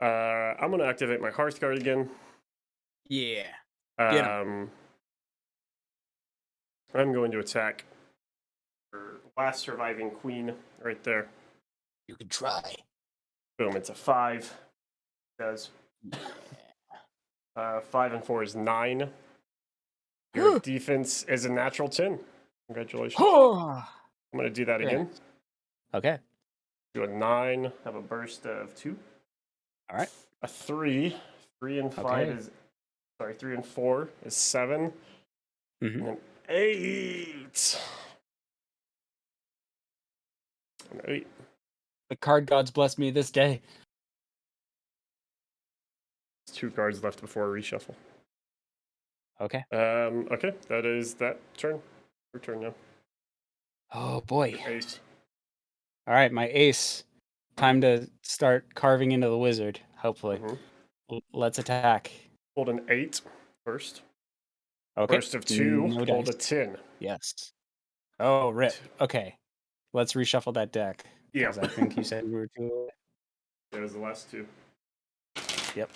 I'm going to activate my Hearthguard again. Yeah. Get him. I'm going to attack our last surviving queen right there. You can try. Boom, it's a 5. It does. 5 and 4 is 9. Your defense is a natural 10. Congratulations. I'm going to do that again. Okay. Do a 9, have a burst of 2. All right. A 3. 3 and 5 Okay. is... Sorry, 3 and 4 is 7. Mm-hmm. And an 8. An 8. The card gods bless me this day. There's 2 cards left before a reshuffle. Okay. Okay, that is that turn. Your turn now. Oh boy. Your ace. All right, my ace. Time to start carving into the wizard, hopefully. Let's attack. Pulled an 8 first. Okay. Burst of 2, No pulled a dice. 10. Yes. Oh, rip. Okay. Let's reshuffle that deck. Yeah. Because I think you said we were too. That was the last 2. Yep.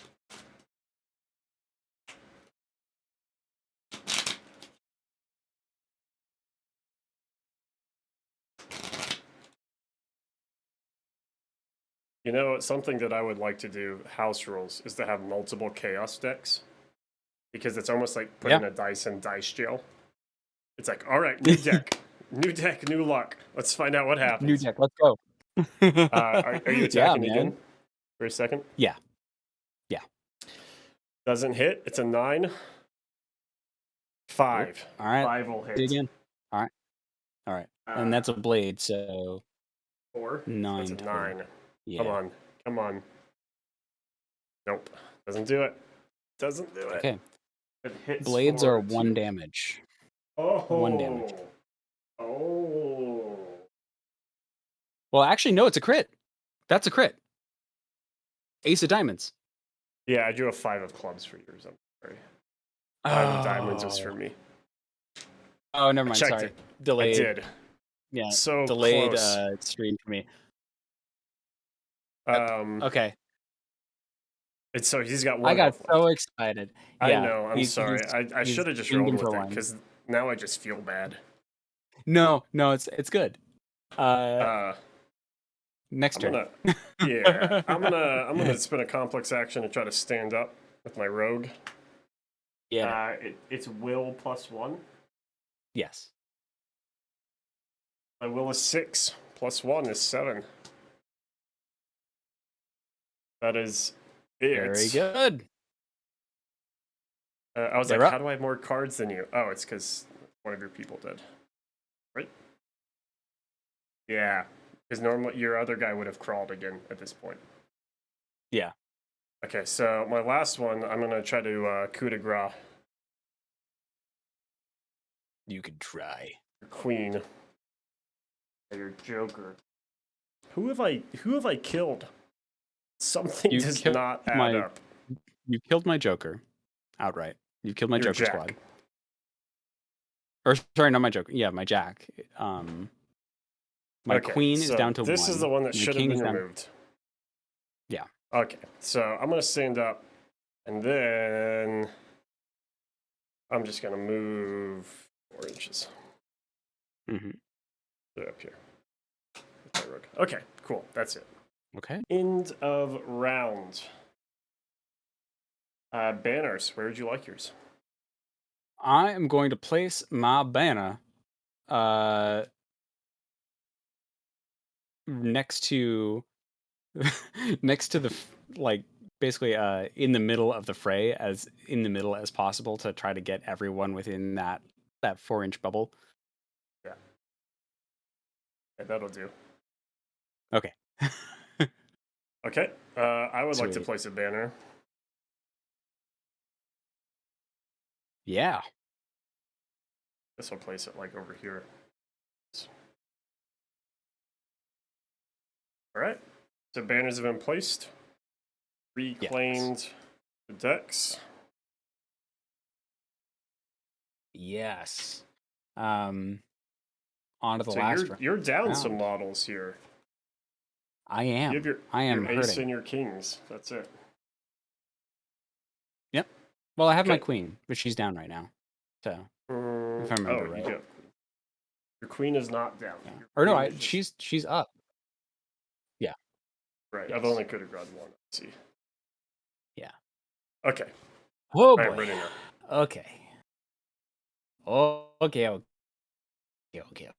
You know, something that I would like to do, house rules, is to have multiple chaos decks. Because it's almost like putting a dice in dice jail. It's like, all right, new deck. New deck, new luck. Let's find out what happens. New deck, let's go. Are you attacking man. again for a second? Yeah. Doesn't hit. It's a 9. 5. All right. 5 will hit. Again. All right. And that's a blade, so 4. 9. So that's a 9. Yeah. Come on. Nope. Doesn't do it. Doesn't do it. Okay. It hits Blades for are 1 2. damage. Oh. 1 damage. Oh. Well, actually, no, it's a crit. That's a crit. Ace of diamonds. Yeah, I drew a 5 of clubs for yours. I'm sorry. 5 of diamonds was for me. Oh, never mind. Checked Sorry. it. Delayed. I did. Yeah. So delayed close. stream for me. Okay. It's so he's got 1 I got health so left. excited. I Yeah, know. I'm sorry. I he's should have just in rolled with control it line. because now I just feel bad. No, it's good. Next turn. I'm gonna spin a complex action and try to stand up with my rogue. Yeah. It's will +1. Yes. My will is 6. +1 is 7. That is it. Very good. I was They're like, up. how do I have more cards than you? Oh, it's because one of your people did. Right? Yeah. Because normally your other guy would have crawled again at this point. Yeah. Okay, so my last one, I'm going to try to coup de grace. You can try. Your queen. Your joker. Who have I killed? Something does not add up. You killed my joker outright. You killed my Your joker jack. squad. Or sorry, not my joker. Yeah, my jack. My Okay, queen is so down to this is the 1. one that My should have king been is down. removed. Yeah. Okay, so I'm gonna stand up, and then I'm just gonna move 4 inches. Mm-hmm. Put it up here. Okay, cool. That's it. Okay. End of round. Banners. Where would you like yours? I am going to place my banner uh next to next to the like basically in the middle of the fray, as in the middle as possible, to try to get everyone within that 4-inch bubble. Yeah, that'll do. Okay. Okay, I would like to Sweet. place a banner. Yeah. This will place it like over here. All right, so banners have been placed. Reclaimed the decks. Yes. On to the So last you're down some round. models here. I You am. have your am ace hurting. and your kings. That's it. Yep. Well, I have my Okay. queen, but she's down right now. So, if I Oh, remember you right. do. Your queen is not down. Yeah. Your Or no, queen is just- she's up. Yeah. right. Yes. I've only could have grabbed one. Let's see. Yeah. Okay. Oh I'm boy. ready now. Okay. Oh, okay. Okay.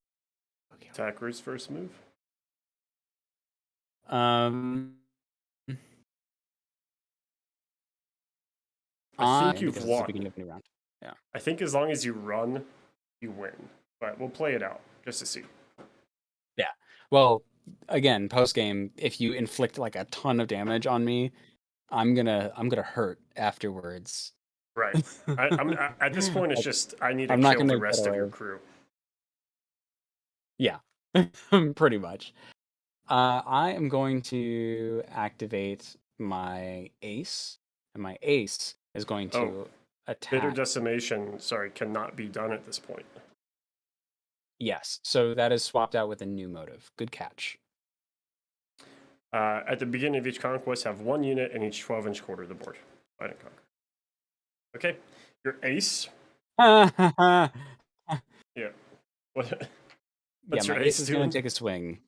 Attacker's first move. Um, I think because you've it's the won. beginning of a new round. Yeah. I think as long as you run, you win. But we'll play it out just to see. Yeah. Well, again, post game, if you inflict like a ton of damage on me, I'm gonna hurt afterwards. Right. At this point, it's just I need to I'm not kill gonna the get rest of your away. crew. Yeah. Pretty much. I am going to activate my ace, and my ace is going Oh, to bitter attack. decimation. Sorry, cannot be done at this point. Yes, so that is swapped out with a new motive. Good catch. At the beginning of each conquest, have 1 unit in each 12-inch quarter of the board. Fight and conquer. Okay, your ace. Yeah, Yeah. What's my your ace ace is going doing? to take a swing.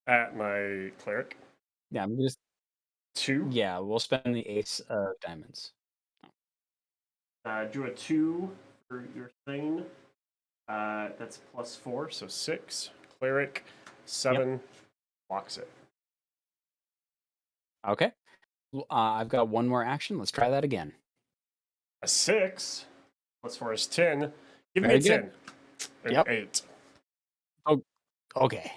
At my cleric. Yeah, I'm just 2. yeah. We'll spend the ace of diamonds. Drew a 2 for your thing. That's +4, so 6. Cleric 7 blocks it. Okay. I've got one more action. Let's try that again. A 6 +4 is 10. Give me Very a 10. good. An 8. Oh, okay.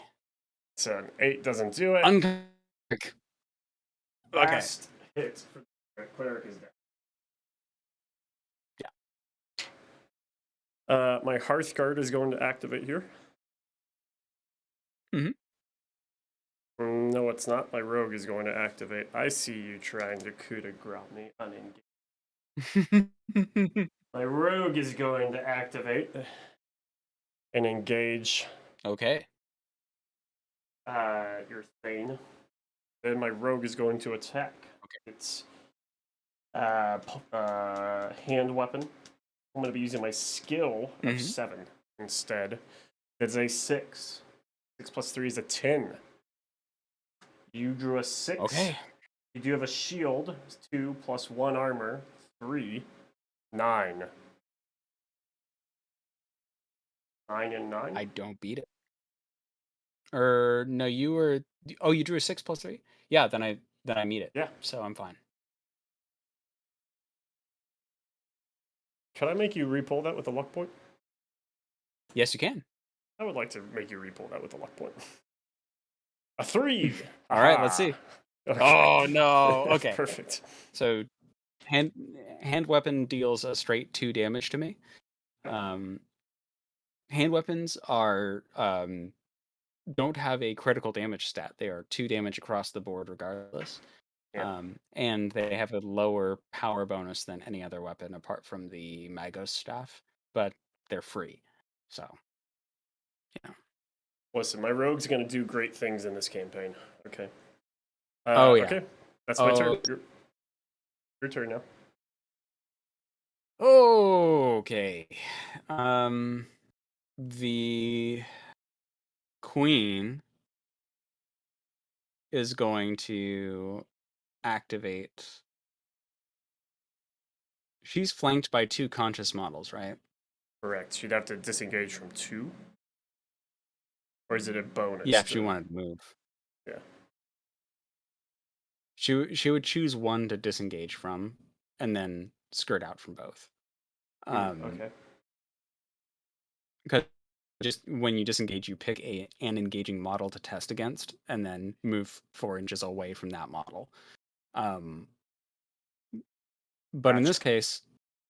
So an 8 doesn't do it. Okay. Last hit for the cleric is down. My Hearthguard is going to activate here. No, it's not. My rogue is going to activate. I see you trying to coup de grace me unengaged. My rogue is going to activate and engage Okay. your Thane. Then my rogue is going to attack. Okay. It's hand weapon. I'm going to be using my skill of 7 instead. It's a 6. 6 + 3 is a 10. You drew a 6. Okay. You do have a shield. 2 + 1 armor. 3. 9. 9 and 9. I don't beat it. Or no, you were. Oh, you drew a 6 + 3. Yeah, then I meet it. Yeah. So I'm fine. Can I make you repull that with a luck point? Yes, you can. I would like to make you repull that with a luck point. A 3. All right, let's see. Okay. Oh no. Okay. Perfect. So hand weapon deals a straight 2 damage to me. Hand weapons are don't have a critical damage stat. They are 2 damage across the board regardless. Yeah. And they have a lower power bonus than any other weapon apart from the Magos staff, but they're free. So, yeah. Listen, my rogue's gonna do great things in this campaign. Okay. Oh yeah. Okay. That's my turn. Oh. Your turn now. Okay. The queen is going to activate. She's flanked by 2 conscious models, right? Correct. She'd have to disengage from 2, or is it a bonus? Yeah, if she wanted to move. Yeah. She would choose one to disengage from, and then skirt out from both. Okay. Because just when you disengage, you pick an engaging model to test against, and then move 4 inches away from that model. But in this Gotcha. case,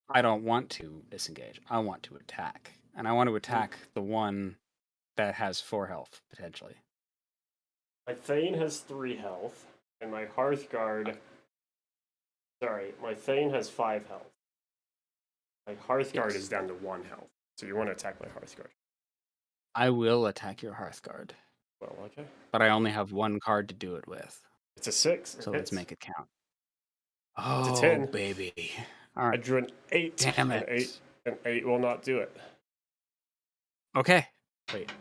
I don't want to disengage. I want to attack, and I want to attack the one that has 4 health potentially. My Thane has 3 health, and my Hearthguard. Sorry, my Thane has 5 health. My Hearthguard Yes. is down to 1 health, so you want to attack my Hearthguard. I will attack your Hearthguard. Well, okay. But I only have 1 card to do it with. It's a 6. So let's make it count. It's a Oh, 10. baby. All I right. drew an 8. Damn An it. 8 will not do it. Okay. Wait.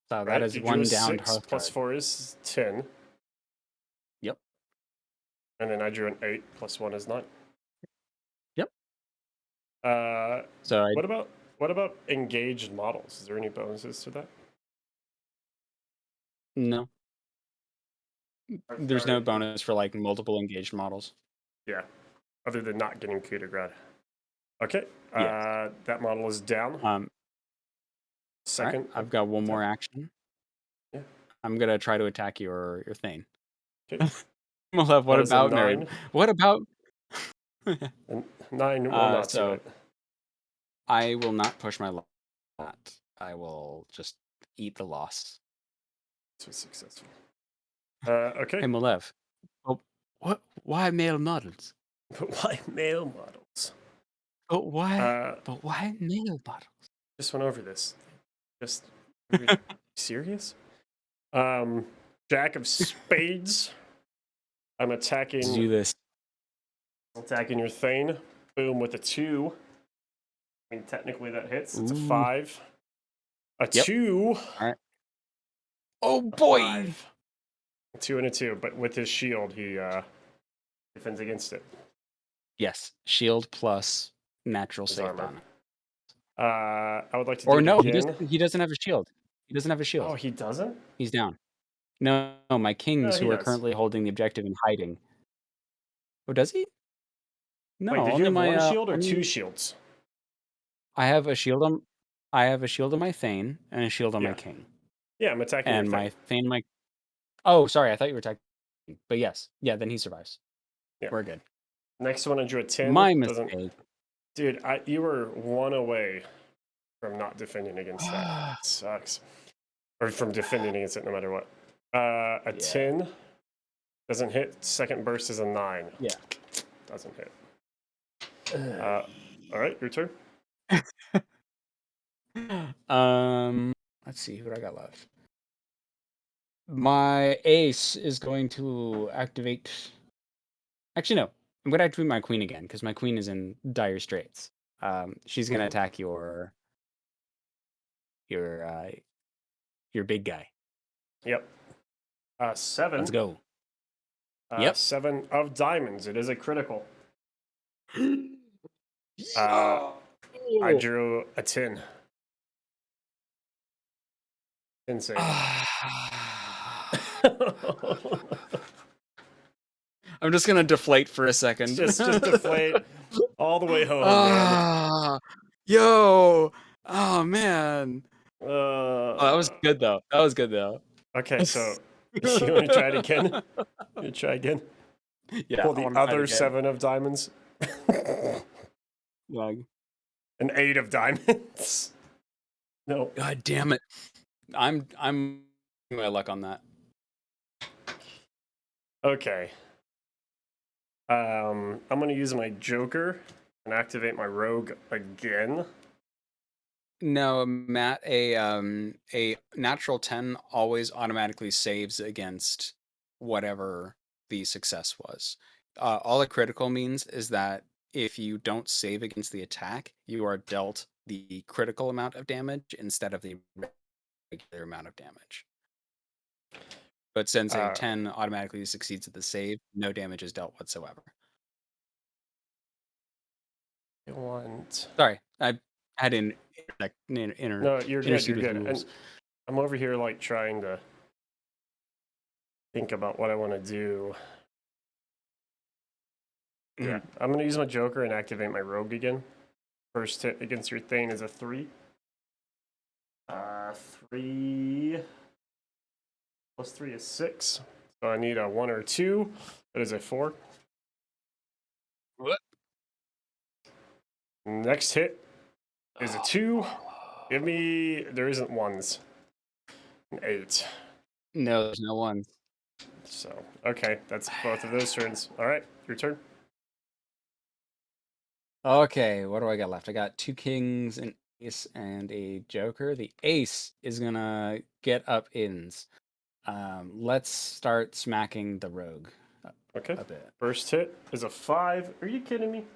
So Right? that is You 1 drew a downed 6 plus Hearthguard. 4 is 10. Yep. And then I drew an 8 plus 1 is 9. Yep. So what about engaged models? Is there any bonuses to that? No. There's no Hearthguard. bonus for like multiple engaged models. Yeah. Other than not getting coup de grace. Okay. Yes. That model is down. Second. All right. I've got one more action. Yeah. I'm gonna try to attack your Thane. Okay. What That is a about 9. What about? And 9 will not do So it. I will not push my luck. I will just eat the loss. This was successful. Hey, Okay. Malev. Oh, what? Why male models? But why male models? But why? Uh, Male models? just went over this. Just serious? Jack of Spades. I'm Let's attacking do this. your Thane. Boom with a 2. I mean, technically that hits. It's a Ooh. 5. A Yep. 2. All right. Oh A boy. 5. A 2 and a 2. But with his shield, he defends against it. Yes. Shield plus natural His save armor. bonus. I would like to do Or it no, again. he doesn't have a shield. He doesn't have a shield. Oh, he doesn't? He's down. No, my kings he who are does. currently holding the objective and hiding. Oh, does he? No, Wait, did only you have my 1 shield or only... 2 shields? I have a shield on my Thane and a shield on my Yeah. king. Yeah, I'm attacking And your my Thane. Thane Oh, sorry, I thought you were attacking. But yes. Yeah, then he survives. Yeah. We're good. Next one I drew a 10. My Doesn't... mistake. Dude, you were 1 away from not defending against that. It sucks. Or from defending against it no matter what. A 10 doesn't hit. Second burst is a 9. Yeah. Doesn't hit. All right, your turn. Let's see what I got left. My ace is going to activate. Actually, no. I'm going to activate my queen again because my queen is in dire straits. She's going to attack your big guy. Yep. 7. Let's go. Yep. 7 of diamonds. It is a critical. Yeah. I drew a 10. Insane. I'm just gonna deflate for a second. just deflate all the way home, man. Yo! Oh man. That was good though. Okay, so you want to try it again? You try again? Yeah. Pull the other 7 of diamonds. Yeah. An 8 of diamonds. No. God damn it. I'm my luck on that. Okay. I'm gonna use my Joker and activate my Rogue again. No, Matt, a natural 10 always automatically saves against whatever the success was. All a critical means is that if you don't save against the attack, you are dealt the critical amount of damage instead of the regular amount of damage. But since a Uh, 10 automatically succeeds at the save, no damage is dealt whatsoever. I want. Sorry, I had an No, you're good. You're intercede with good. And rules. I'm over here like trying to think about what I want to do. Yeah, Mhm. I'm gonna use my Joker and activate my Rogue again. First hit against your Thane is a 3. 3 plus 3 is 6. So I need a 1 or 2. That is a 4. What? Next hit is a 2. Give me. There isn't ones. An 8. No, there's no ones. So, okay, that's both of those turns. All right, your turn. Okay, what do I got left? I got 2 kings, an ace, and a joker. The ace is gonna get up ins. Let's start smacking the rogue Okay. a bit. First hit is a 5. Are you kidding me?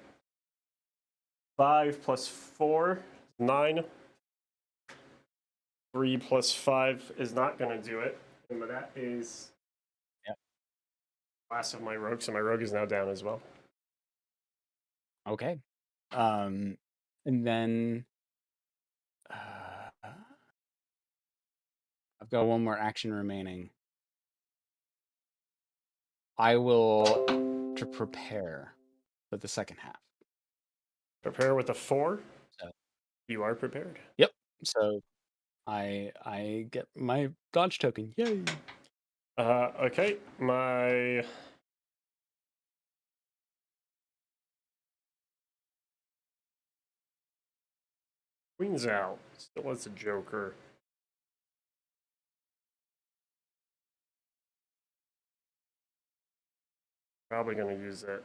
5 plus 4, 9. 3 plus 5 is not going to do it. And that is Yep. last of my rogue, so my rogue is now down as well. Okay. And then I've got one more action remaining. I will to prepare for the second half. Prepare with a 4. So, You are prepared. yep. So I get my dodge token. Yay! Okay, my queen's out. Still has a joker. Probably going to use it.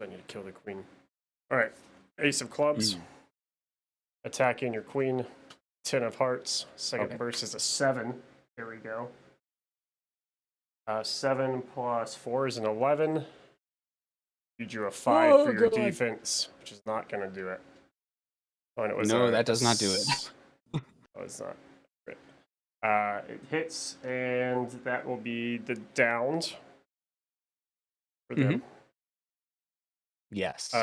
I need to kill the queen. All right, ace of clubs. Attacking your queen. 10 of hearts. Second Okay. burst is a 7. Here we go. 7 plus 4 is an 11. You drew a 5 for your defense, which is not going to do it. Oh, and it was No, that does not do it. Oh, it's not. It hits, and that will be the downs for them. Yes.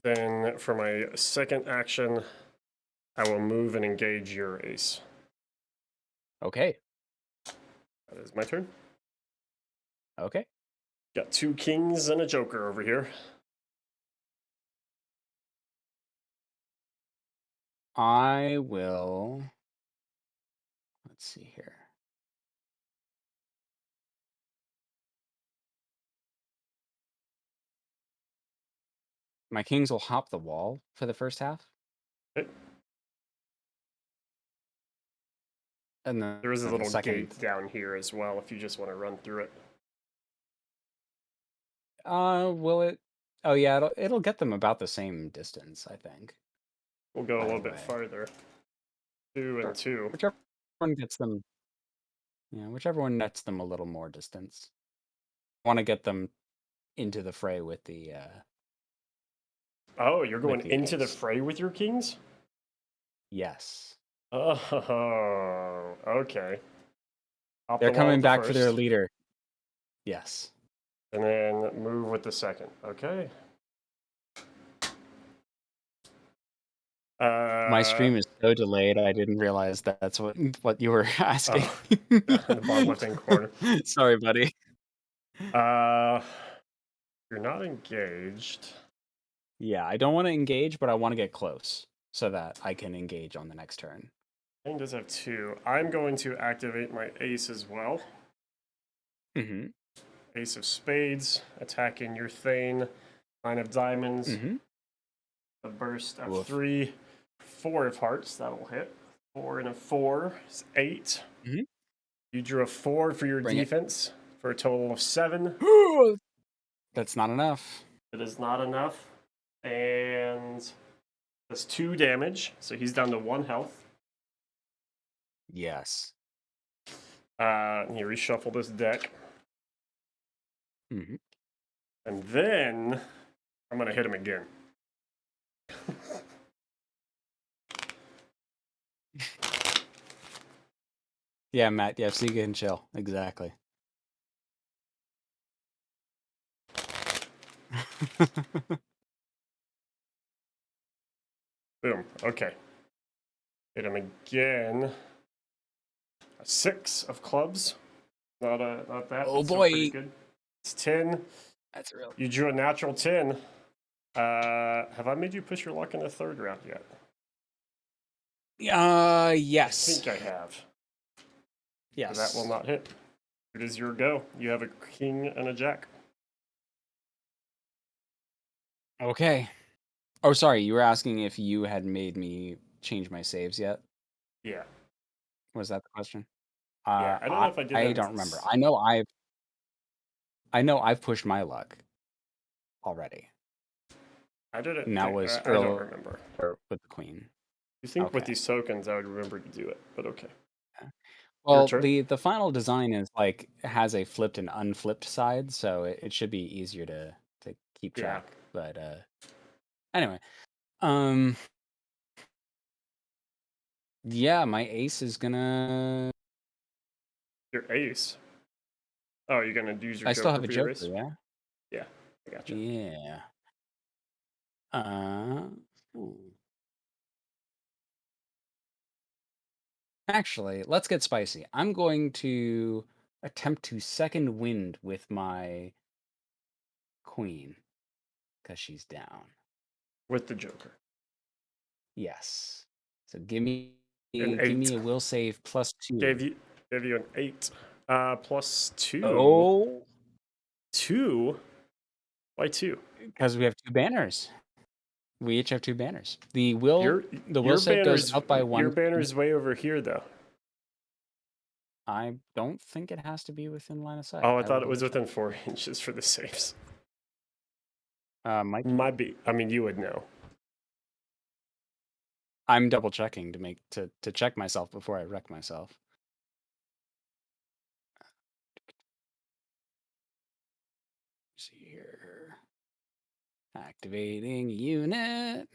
Then for my second action, I will move and engage your ace. Okay. That is my turn. Okay. Got 2 kings and a joker over here. I will. Let's see here. My kings will hop the wall for the first half. Okay. And then There is a the little second. gate down here as well if you just want to run through it. Will it? Oh yeah, it'll get them about the same distance, I think. We'll go a By little the bit way. farther. 2 and 2. Whichever one gets them. Yeah, whichever one nets them a little more distance. I want to get them into the fray with the. Oh, you're going the into the ace. fray with your kings? Yes. Oh, okay. Hop They're the wall coming with the back for their first, leader. Yes. and then move with the second. Okay. My stream is so delayed. I didn't realize that's what you were asking. Oh, in the bottom left-hand corner. Sorry, buddy. You're not engaged. Yeah, I don't want to engage, but I want to get close so that I can engage on the next turn. Thing does have 2. I'm going to activate my ace as well. Mm-hmm. Ace of spades, attacking your Thane. 9 of diamonds. Mm-hmm. A burst of Woof. 3. 4 of hearts, that'll hit. 4 and a 4 is 8. Mm-hmm. You drew a 4 for your defense for a total of 7. That's not enough. It is not enough. And That's 2 damage, so he's down to 1 health. Yes. He reshuffled his deck. Mm-hmm. And then I'm going to hit him again. Yeah, Matt. Yeah, YAFSIGA and chill. Exactly. Boom. Okay. Hit him again. A 6 of clubs. Not bad. Oh Still pretty boy. good. It's 10. That's real. You drew a natural 10. Have I made you push your luck in the 3rd round yet? Yes. I think I have. Yes. That will not hit. It is your go. You have a king and a jack. Okay. Oh, sorry. You were asking if you had made me change my saves yet. Yeah. Was that the question? Yeah. I don't know if I did that. I don't remember. I know I've pushed my luck already. I did it. And that was I don't earlier remember. with the queen. You think with Okay. these tokens I would remember to do it, but okay. Yeah. Your Well, turn. the final design is like has a flipped and unflipped side, so it should be easier to keep Yeah. track. But anyway, um, yeah, my ace is gonna. Your ace. Oh, you're gonna use your I still joker have a for your joker, ace? yeah. Yeah. I gotcha. Yeah. Uh, hmm. Actually, let's get spicy. I'm going to attempt to second wind with my queen because she's down. With the joker. Yes. So give me An a 8. will save +2. Gave you an 8. Plus 2. Oh, 2? Why 2? because we have 2 banners. We each have 2 banners. The Your will save goes banner's up by your 1. banner's way over here though. I don't think it has to be within line of sight. Oh, I I will thought it was double check. within 4 inches for the saves. Might be. Might be. I mean, you would know. I'm double checking to check myself before I wreck myself. See here. Activating unit.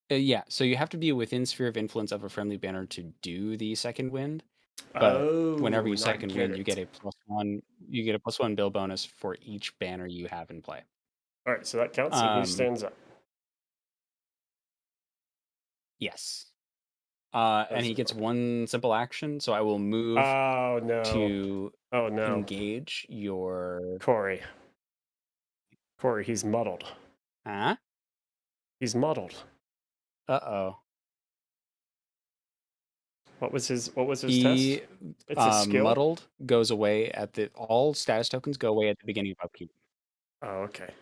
Yeah, so you have to be within sphere of influence of a friendly banner to do the second wind. But whenever Oh, you now I second get wind, you get it. a +1. You get a +1 bill bonus for each banner you have in play. All right, so that counts. So who stands up? Yes. And Does he it? gets Okay. 1 simple action, so I will move Oh no. to Oh no. engage your. Corey. Corey, he's muddled. Huh? He's muddled. Uh-oh. What was his test? He It's a skill? muddled goes away all status tokens go away at the beginning of upkeep. Oh, okay.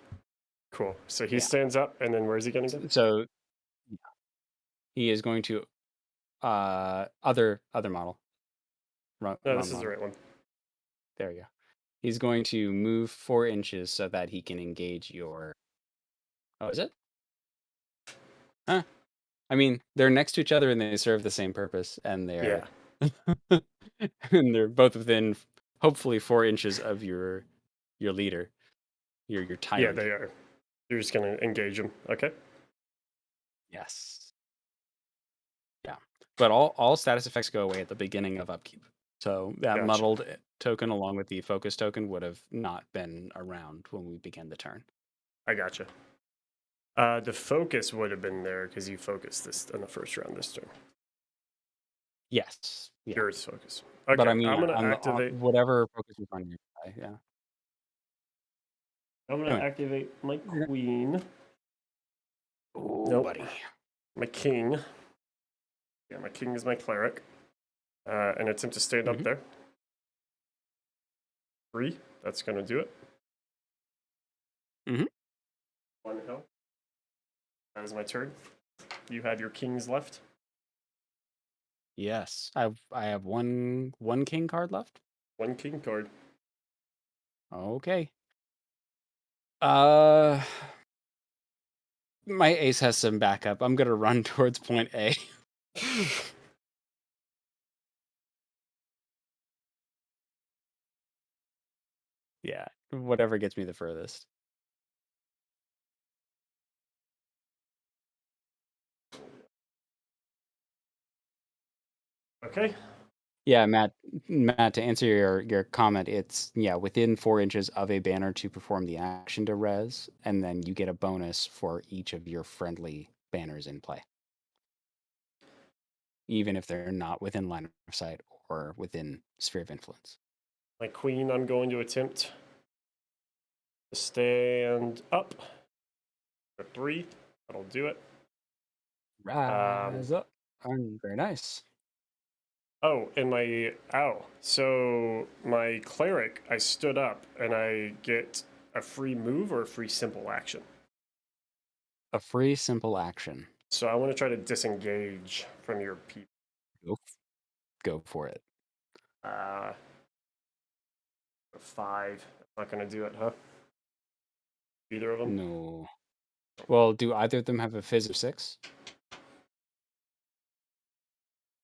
Cool. So he Yeah. stands up and then where's he gonna go? So he is going to other model. Wrong, No, wrong this is the model. right one. There we go. He's going to move 4 inches so that he can engage your. Oh, is it? Huh. I mean, they're next to each other and they serve the same purpose, and Yeah. and they're both within hopefully 4 inches of your leader, your Yeah, tyrant. they are. You're just gonna engage him. Okay. Yes. Yeah. But all status effects go away at the beginning of upkeep. So that Gotcha. muddled token along with the focus token would have not been around when we began the turn. I gotcha. The focus would have been there because you focused this in the first round this turn. Yes. Yeah. Yours focus. But Okay, I mean, I'm gonna on activate. whatever focuses on your guy, yeah. I'm gonna Anyway. activate my queen. Oh, Nope. buddy. My king. Yeah, my king is my cleric. And attempt to stand up there. 3. That's gonna do it. 1 health. That is my turn. You have your kings left. Yes. I have one king card left. 1 king card. Okay. My ace has some backup. I'm gonna run towards point A. Yeah, whatever gets me the furthest. Okay. Yeah, Matt, to answer your comment, it's within 4 inches of a banner to perform the action to res, and then you get a bonus for each of your friendly banners in play, even if they're not within line of sight or within sphere of influence. My queen, I'm going to attempt to stand up for 3. That'll do it. Rise up. Very nice. Oh, and so my cleric, I stood up and I get a free move or a free simple action. A free simple action. So I want to try to disengage from your people. Go for it. 5. Not gonna do it, huh? Either of them? No. Well, do either of them have a phys of 6?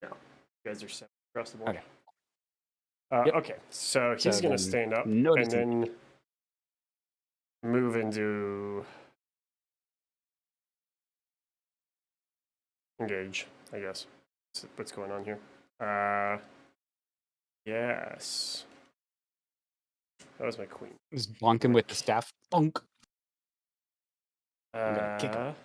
No. You guys are set across the board. Okay. Yep. Okay, so he's gonna stand up and then move into engage, I guess. That's what's going on here. Yes. That was my queen. Just bonk him with the staff. Bonk. I'm gonna kick him.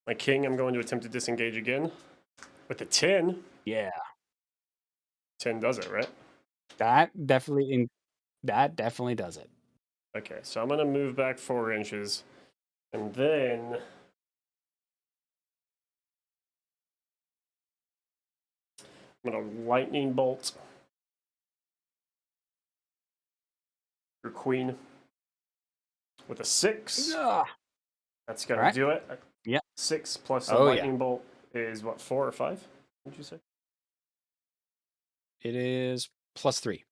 My king, I'm going to attempt to disengage again with the 10. Yeah. 10 does it, right? That definitely does it. Okay, so I'm gonna move back 4 inches, and then I'm gonna lightning bolt your queen with a 6. That's gonna do it. Yeah. 6 plus a lightning bolt is what, 4 or 5? What'd you say? It is +3.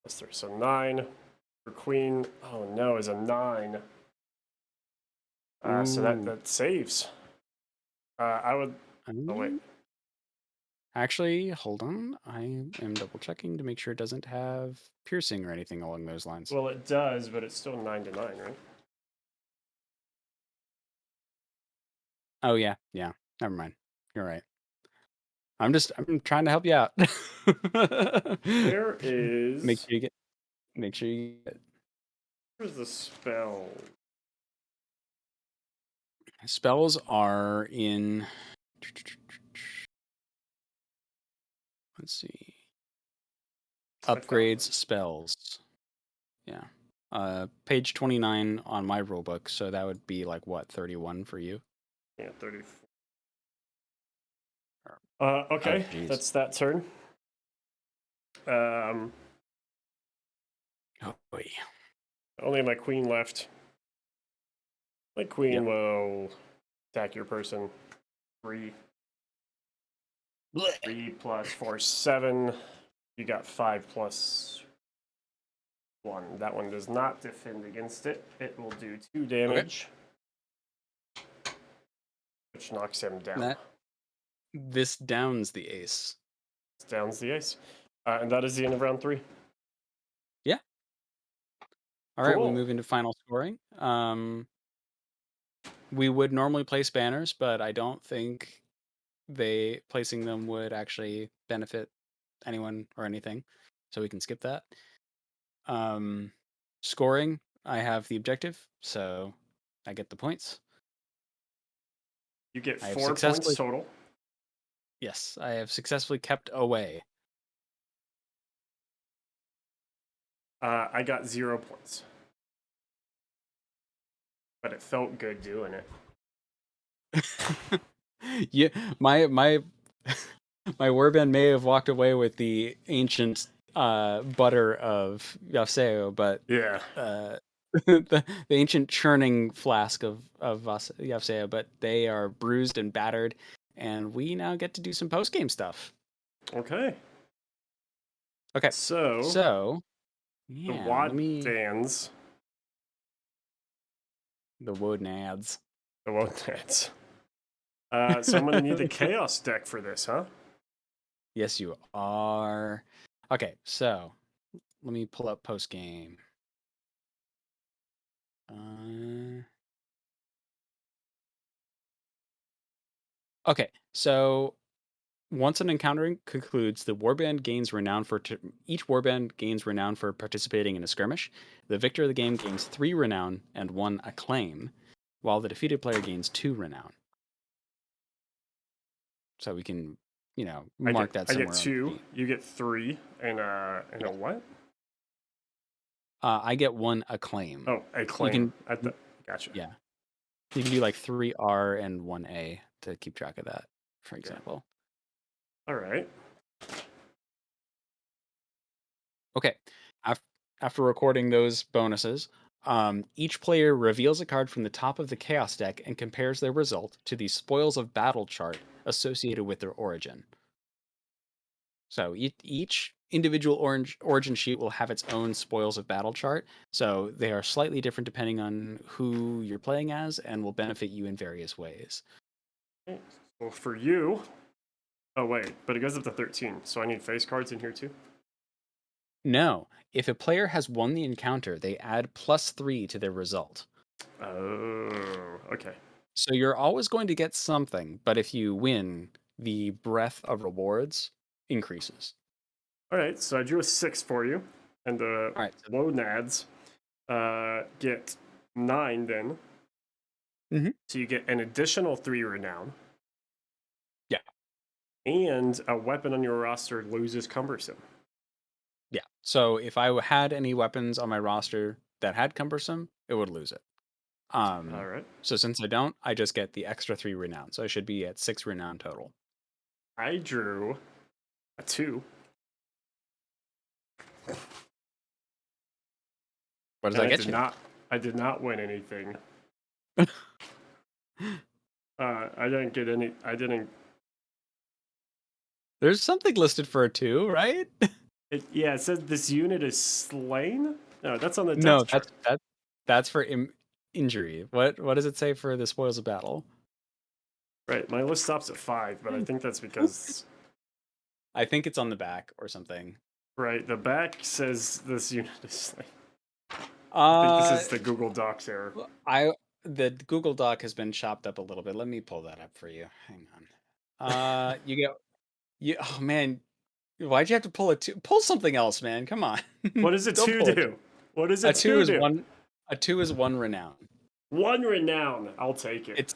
+3, so 9. Your queen, oh no, is a 9. So that saves. I would. Oh wait. Actually, hold on. I am double checking to make sure it doesn't have piercing or anything along those lines. Well, it does, but it's still 9 to 9, right? Oh yeah. Never mind. You're right. I'm trying to help you out. Where is? Make sure you get. Where's the spell? Spells are in. Let's see. Upgrades spells. Yeah. Page 29 on my rulebook, so that would be like what, 31 for you? Yeah, 34. Okay, that's that turn. Oh boy. Only my queen left. My queen will attack your person. 3. 3 plus 4, 7. You got 5 plus 1. That one does not defend against it. It will do 2 damage, which knocks him down. This downs the ace. This downs the ace. And that is the end of round 3. Yeah. All right, we move into final scoring. We would normally place banners, but I don't think placing them would actually benefit anyone or anything, so we can skip that. Scoring, I have the objective, so I get the points. You get 4 points total. Yes, I have successfully kept away. I got 0 points, but it felt good doing it. Yeah, my my warband may have walked away with the ancient butter of YAFSIGA, but yeah, the ancient churning flask of YAFSIGA, but they are bruised and battered, and we now get to do some post game stuff. Okay. Okay. So So, the yeah, let me Wadans, the Wodenads. the Wadans. So I'm gonna need a chaos deck for this, huh? Yes, you are. Okay, so let me pull up post game. Okay, so once an encounter concludes, the warband gains renown for each warband gains renown for participating in a skirmish. The victor of the game gains 3 renown and 1 acclaim, while the defeated player gains 2 renown. So we can, mark that I get somewhere on the 2. sheet. You get 3, and a Yes. what? I get 1 acclaim. Oh, a You claim. can, Gotcha. yeah, you can do like 3 R and 1 A to keep track of that, for Okay. example. All right. Okay. After recording those bonuses, each player reveals a card from the top of the Chaos deck and compares their result to the Spoils of Battle chart associated with their origin. So each individual origin sheet will have its own Spoils of Battle chart. So they are slightly different depending on who you're playing as and will benefit you in various ways. Well, for you. Oh wait, but it goes up to 13, so I need face cards in here too. No, if a player has won the encounter, they add +3 to their result. Oh, okay. So you're always going to get something, but if you win, the breadth of rewards increases. All right, so I drew a 6 for you, and the All right. low nads get 9 then. Mhm. So you get an additional 3 renown. Yeah. And a weapon on your roster loses cumbersome. Yeah. So if I had any weapons on my roster that had cumbersome, it would lose it. All right. So since I don't, I just get the extra 3 renown. So I should be at 6 renown total. I drew a 2. What does And that get you? I did not win anything. I didn't get any. I didn't. There's something listed for a 2, right? Yeah, it says this unit is slain. No, that's on the No, death chart. that's for injury. What does it say for the spoils of battle? Right, my list stops at 5, but I think that's because I think it's on the back or something. right, the back says this unit is slain. I think this Uh, is the Google Docs error. the Google Doc has been chopped up a little bit. Let me pull that up for you. Hang on. Oh man, why'd you have to pull a 2? Pull something else, man. Come on. What does a Don't 2 pull a 2. do? What does a A 2 2 is do? one a 2 is 1 renown. 1 renown. I'll take it.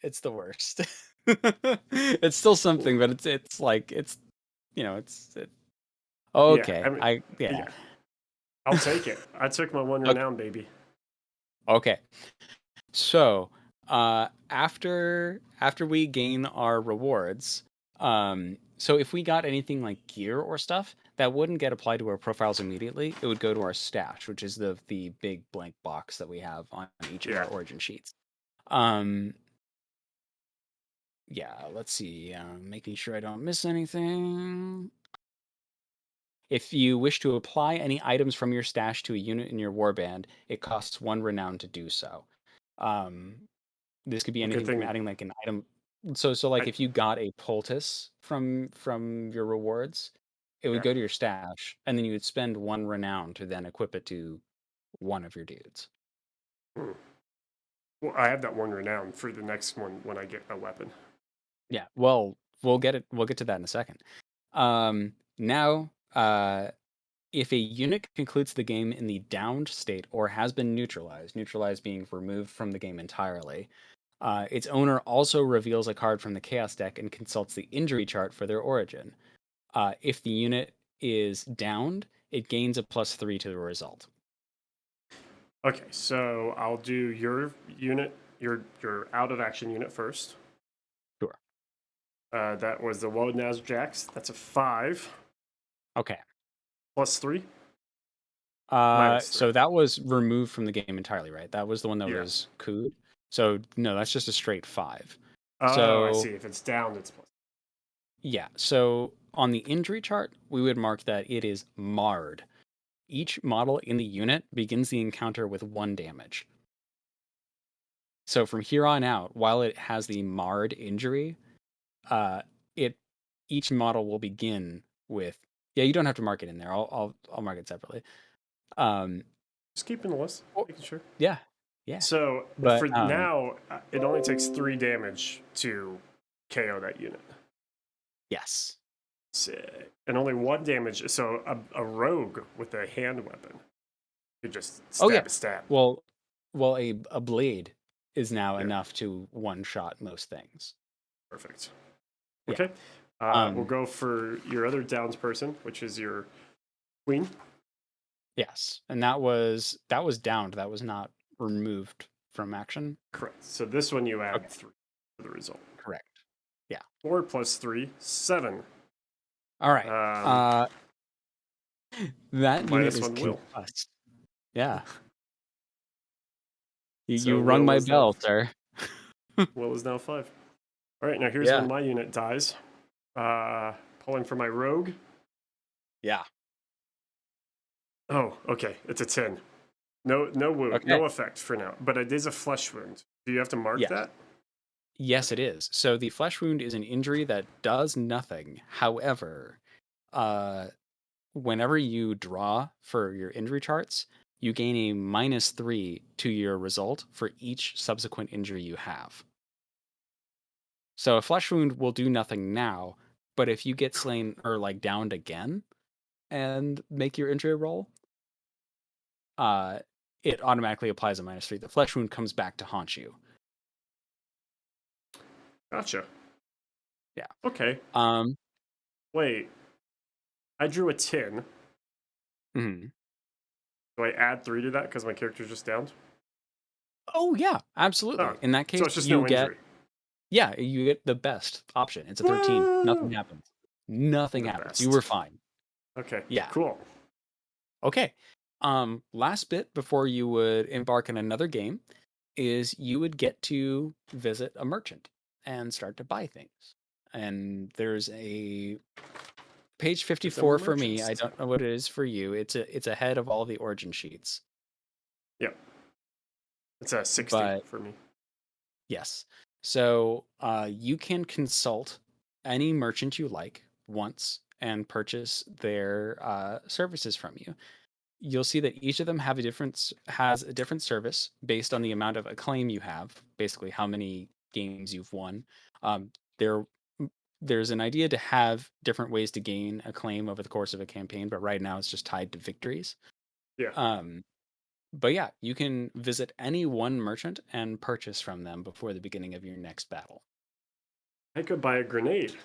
It's the worst. It's still something, but it's like it's Yeah, okay. I mean, Yeah. yeah, I'll take it. I took my 1 Okay. renown, baby. Okay. So, after we gain our rewards, so if we got anything like gear or stuff, that wouldn't get applied to our profiles immediately. It would go to our stash, which is the big blank box that we have on each of Yeah. our origin sheets. Um, yeah, let's see. Making sure I don't miss anything. If you wish to apply any items from your stash to a unit in your warband, it costs 1 renown to do so. Um, This could be Well, good anything from thing adding like an item. So like I if you got a poultice from your rewards, it would yeah. go to your stash, and then you would spend 1 renown to then equip it to one of your dudes. Hmm. Well, I have that 1 renown for the next one when I get a weapon. Yeah. Well, we'll get to that in a second. Now, if a unit concludes the game in the downed state or has been neutralized being removed from the game entirely, its owner also reveals a card from the Chaos deck and consults the injury chart for their origin. If the unit is downed, it gains a +3 to the result. Okay, so I'll do your unit, your out of action unit first. Sure. That was the Woad Jax. That's a 5 Okay. +3 -3. So that was removed from the game entirely, right? That was the one that Yeah. was cooed. So no, that's just a straight 5. Oh, I So see. If it's down, it's plus. yeah. So on the injury chart, we would mark that it is marred. Each model in the unit begins the encounter with 1 damage. So from here on out, while it has the marred injury, it each model will begin with. Yeah, you don't have to mark it in there. I'll mark it separately. Just keeping the list, Oh, making sure. yeah, yeah. So But for now, it only takes 3 damage to KO that unit. yes, Sick. And only 1 damage. So a rogue with a hand weapon could just oh yeah. stab. Well, a blade is now Yeah. enough to one shot most things. Perfect. Yeah. Okay. We'll go for your other downs person, which is your queen. Yes, and that was downed. That was not removed from action. Correct. So this one you add Okay, 3 to the result. correct. Yeah. 4 plus 3, 7. All right. That unit Minus is 1 will. concussed. Yeah. You So rung will my is now bell, sir. will is now 5. All right, now here's Yeah. when my unit dies. Pulling for my rogue. Yeah. Oh, okay. It's a 10. No wound, Okay. no effect for now. But it is a flesh wound. Do you have to mark Yes. that? Yes, it is. So the flesh wound is an injury that does nothing. However, uh, whenever you draw for your injury charts, you gain a -3 to your result for each subsequent injury you have. So a flesh wound will do nothing now, but if you get slain or like downed again and make your injury roll, uh, it automatically applies a -3. The flesh wound comes back to haunt you. Gotcha. Yeah. Okay. Um. Wait. I drew a 10. Mhm. Do I add 3 to that because my character's just downed? Oh yeah, Oh, absolutely. In that so case, it's just you no get injury. you get the best option. It's a 13. Nothing Woo! happens. Nothing The happens. You were best. fine. Okay, Yeah. cool. Okay. Last bit before you would embark on another game is you would get to visit a merchant and start to buy things. And there's a page There's a 54 for me. I merchant's don't tale. know what it is for you. It's ahead of all the origin sheets. Yep. It's a 60 But for me. yes. So you can consult any merchant you like once and purchase their services from you. You'll see that each of them has a different service based on the amount of acclaim you have, basically how many games you've won. Um, there, there's an idea to have different ways to gain acclaim over the course of a campaign, but right now it's just tied to victories. Yeah. Um, but yeah, you can visit any one merchant and purchase from them before the beginning of your next battle. I could buy a grenade.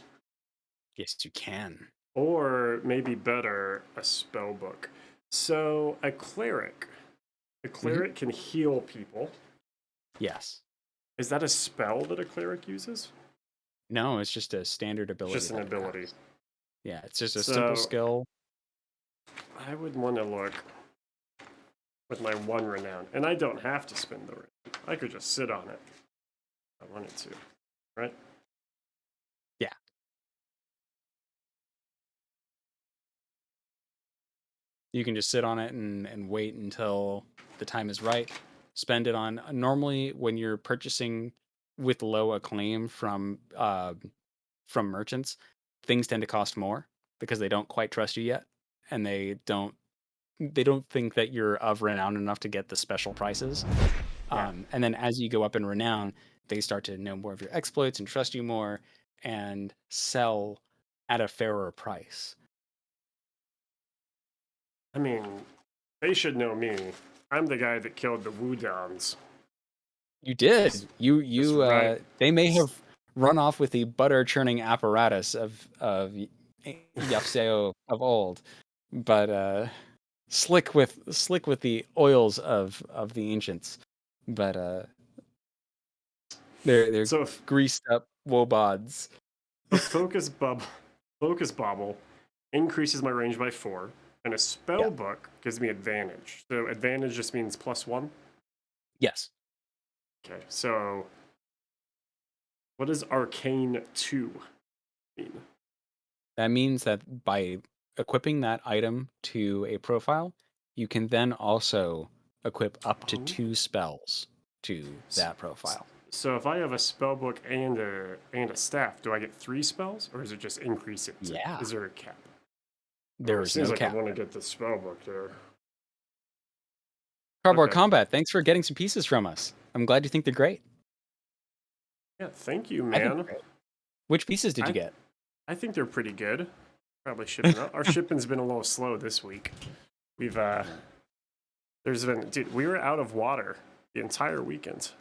Yes, you can. Or maybe better, a spell book. So a cleric. A Hmm. cleric can heal people. Yes. Is that a spell that a cleric uses? No, it's just a standard It's ability just an that it ability. has. Yeah, it's just a simple So skill. I would want to look with my 1 renown. And I don't have to spend the renown. I could just sit on it if I wanted to. Right? Yeah. You can just sit on it and wait until the time is right. Spend it on normally when you're purchasing with low acclaim from merchants, things tend to cost more because they don't quite trust you yet, and they don't think that you're of renown enough to get the special prices. Yeah. And then as you go up in renown, they start to know more of your exploits and trust you more and sell at a fairer price. I mean, they should know me. I'm the guy that killed the Wudons. You did. Just right. They may have run off with the butter churning apparatus of YAFSIGA of old, but slick with the oils of the ancients. But they're So if greased up wobods. a focus bauble increases my range by 4, and a spell Yeah. book gives me advantage. So advantage just means +1. Yes. Okay, so what does Arcane 2 mean? That means that by equipping that item to a profile, you can then also equip up to Oh. 2 spells to S- that s- profile. So if I have a spell book and a staff, do I get 3 spells, or is it just increase it to? Yeah, Is there a cap? Oh, it there's seems no like I cap. want to get the spell book there. Cardboard Okay. Combat, thanks for getting some pieces from us. I'm glad you think they're great. Yeah. Thank you, I think man. they're great. Which pieces did you I get? I think they're pretty good. Probably shipping out. Our shipping's been a little slow this week. We've there's been, dude, we were out of water the entire weekend.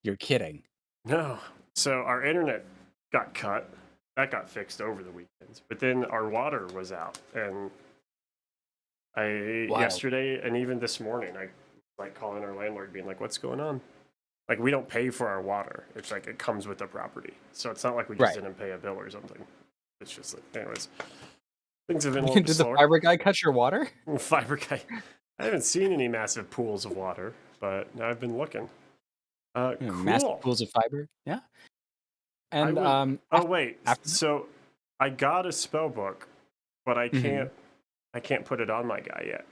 You're kidding. No. So our internet got cut. That got fixed over the weekend. But then our water was out, and Wild. yesterday and even this morning I like calling our landlord being like, "What's going on?" Like, we don't pay for our water. It's like it comes with the property. So it's not like we just Right. didn't pay a bill or something. It's just like, anyways, things have been a little bit Did the slower. fiber guy cut your water? Fiber guy. I haven't seen any massive pools of water, but I've been looking. Massive Cool. pools of fiber. Yeah. I And would. Oh after wait. after that, So I got a spell book, but I Mhm. can't. I can't put it on my guy yet.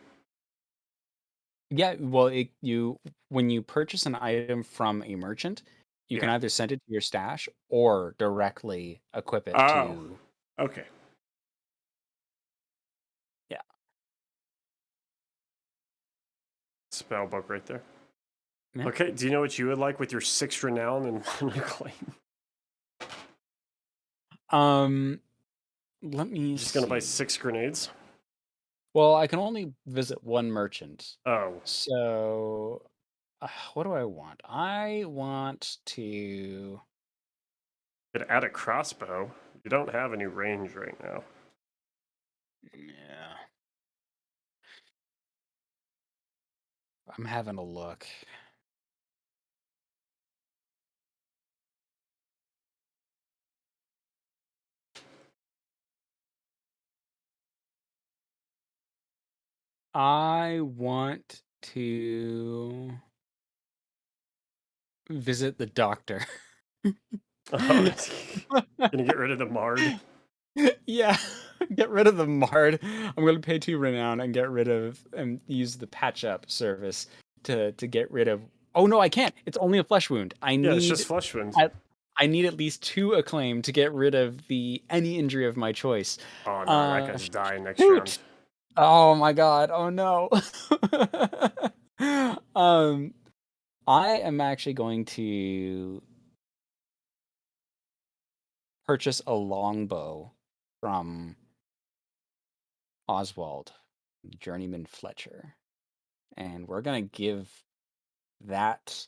Yeah, well, you when you purchase an item from a merchant, you can Yeah. either send it to your stash or directly equip it Oh. to. Okay. Yeah. Spell book right there. Yeah. Okay. Do you know what you would like with your 6 renown and 1 acclaim? Um, let me You're just gonna buy see. 6 grenades. Well, I can only visit one merchant. Oh. So, what do I want? I want to. Could add a crossbow. You don't have any range right now. Yeah, I'm having a look. I want to visit the doctor. Oh, gonna get rid of the Mard. Yeah, get rid of the Mard. I'm gonna pay 2 renown and get rid of and use the patch up service to get rid of. Oh no, I can't. It's only a flesh wound. Yeah, it's just flesh wound. I, I need at least 2 acclaim to get rid of the any injury of my choice. Oh no, that Uh, guy's dying next round. shoot. Oh my god. Oh no. um, I am actually going to purchase a longbow from Oswald, Journeyman Fletcher, and we're gonna give that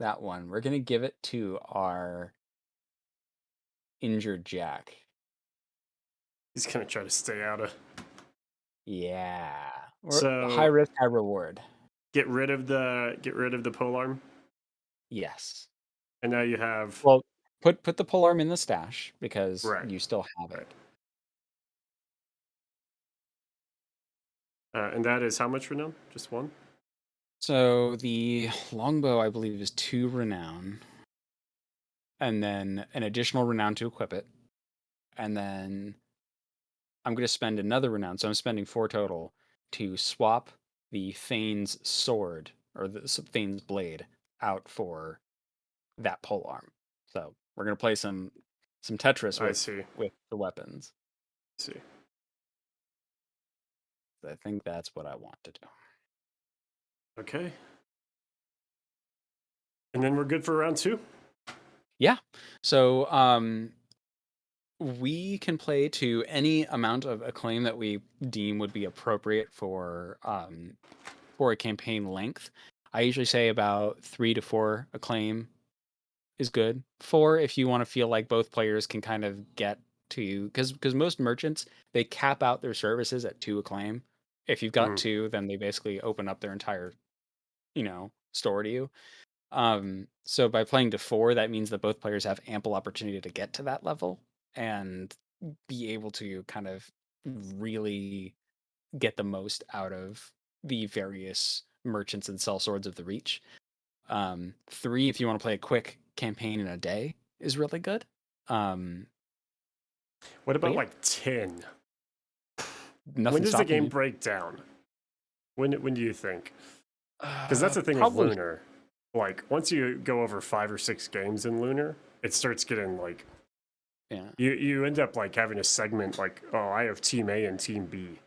that one. We're gonna give it to our injured Jack. He's gonna try to stay out of. Yeah, we're high So risk, high reward. get rid of the polearm, Yes. and now you have Well, put the polearm in the stash because right, you still have right, it. and that is how much renown? Just 1. So the longbow, I believe, is 2 renown, and then an additional renown to equip it, and then I'm going to spend another renown, so I'm spending 4 total to swap the Thane's sword or the Thane's blade out for that polearm. So we're going to play some Tetris I see. with the weapons. See. I think that's what I want to do. Okay. And then we're good for round 2. Yeah. So we can play to any amount of acclaim that we deem would be appropriate for a campaign length. I usually say about 3 to 4 acclaim is good. 4 if you want to feel like both players can kind of get to you, because most merchants, they cap out their services at 2 acclaim. If you've got Mm. 2, then they basically open up their entire, store to you. So by playing to 4, that means that both players have ample opportunity to get to that level and be able to kind of really get the most out of the various merchants and sell swords of the reach. 3, if you want to play a quick campaign in a day, is really good. What about yeah. like 10? When Nothing does the stopping game you. break down? When do you think? Because that's the thing with Probably. Lunar. Like once you go over 5 or 6 games in Lunar, it starts getting like Yeah. you end up like having a segment like, oh, I have Team A and Team B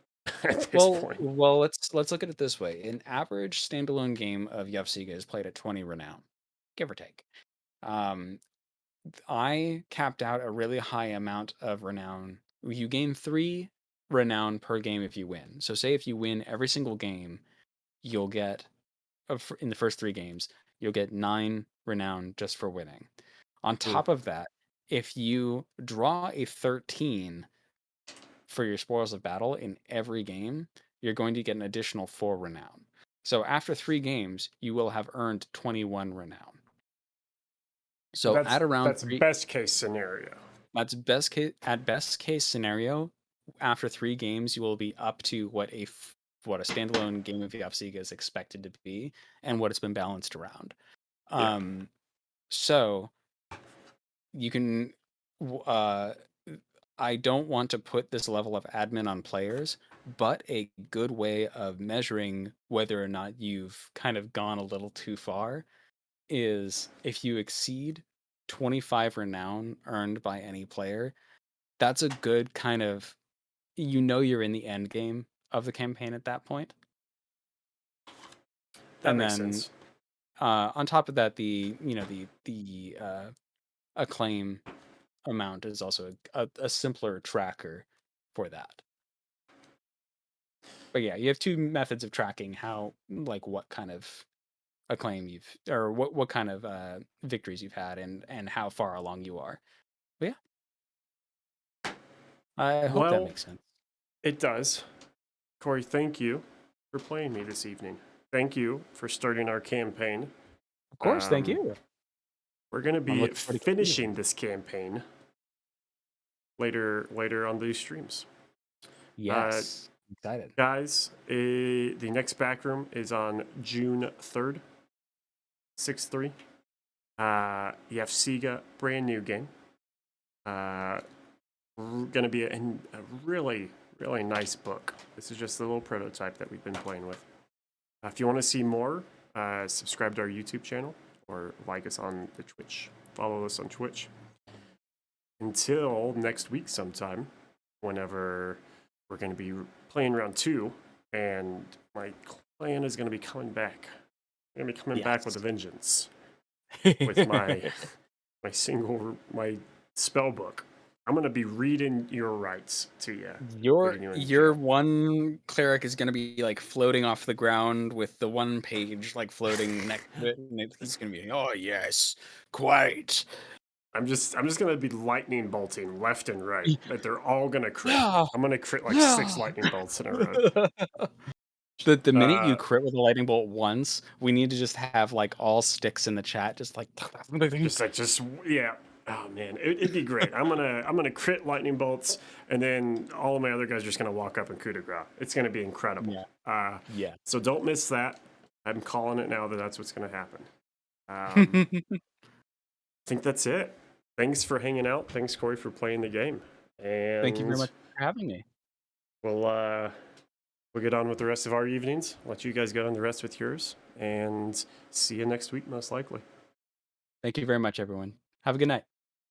at this Well, point. well, let's look at it this way. An average standalone game of YAFSIGA is played at 20 renown, give or take. Um, I capped out a really high amount of renown. You gain 3 renown per game if you win. So say if you win every single game, you'll get in the first 3 games, you'll get 9 renown just for winning. On Mm. top of that, if you draw a 13 for your spoils of battle in every game, you're going to get an additional 4 renown. So after 3 games, you will have earned 21 renown. But So at around that's 3, best case scenario. that's best case, at best case scenario, after 3 games, you will be up to what a standalone game of YAFSIGA is expected to be and what it's been balanced around. Yeah. So you can I don't want to put this level of admin on players, but a good way of measuring whether or not you've kind of gone a little too far is if you exceed 25 renown earned by any player, that's a good kind of you're in the end game of the campaign at that point. That And makes then sense. on top of that, the acclaim amount is also a simpler tracker for that. But yeah, you have 2 methods of tracking how like what kind of acclaim you've or what kind of victories you've had and how far along you are. But yeah, I hope that Well, makes sense. it does. Corey, thank you for playing me this evening. Thank you for starting our campaign. Of course, thank Um, you. we're going to I'm be looking forward to continuing. finishing this campaign later on these streams. Yes, I'm excited. Guys, the next Backroom is on June 3rd, 6/3. YAFSIGA, brand new game. Going to be a really, really nice book. This is just a little prototype that we've been playing with. If you want to see more, subscribe to our YouTube channel or like us on the Twitch. Follow us on Twitch. Until next week sometime, whenever we're going to be playing round 2, and my clan is going to be coming back. I'm going to be coming back with a vengeance with my my spell book. I'm going to be reading your rights to you, Your putting you in your jail. one cleric is gonna be like floating off the ground with the one page like floating next to it, and he's gonna be, oh yes, quite. I'm just gonna be lightning bolting left and right. That they're all gonna crit. Yeah, I'm gonna crit like 6 yeah. lightning bolts in a row. The minute you Uh, crit with a lightning bolt once, we need to just have like all sticks in the chat, just like just yeah. Oh man, it'd be great. I'm gonna crit lightning bolts, and then all of my other guys are just gonna walk up and coup de grace. It's gonna be incredible. yeah, yeah. So don't miss that. I'm calling it now that that's what's gonna happen. I think that's it. Thanks for hanging out. Thanks Corey for playing the game, Thank you very and much for having me. we'll get on with the rest of our evenings. Let you guys get on the rest with yours, and see you next week most likely. Thank you very much, everyone. Have a good night.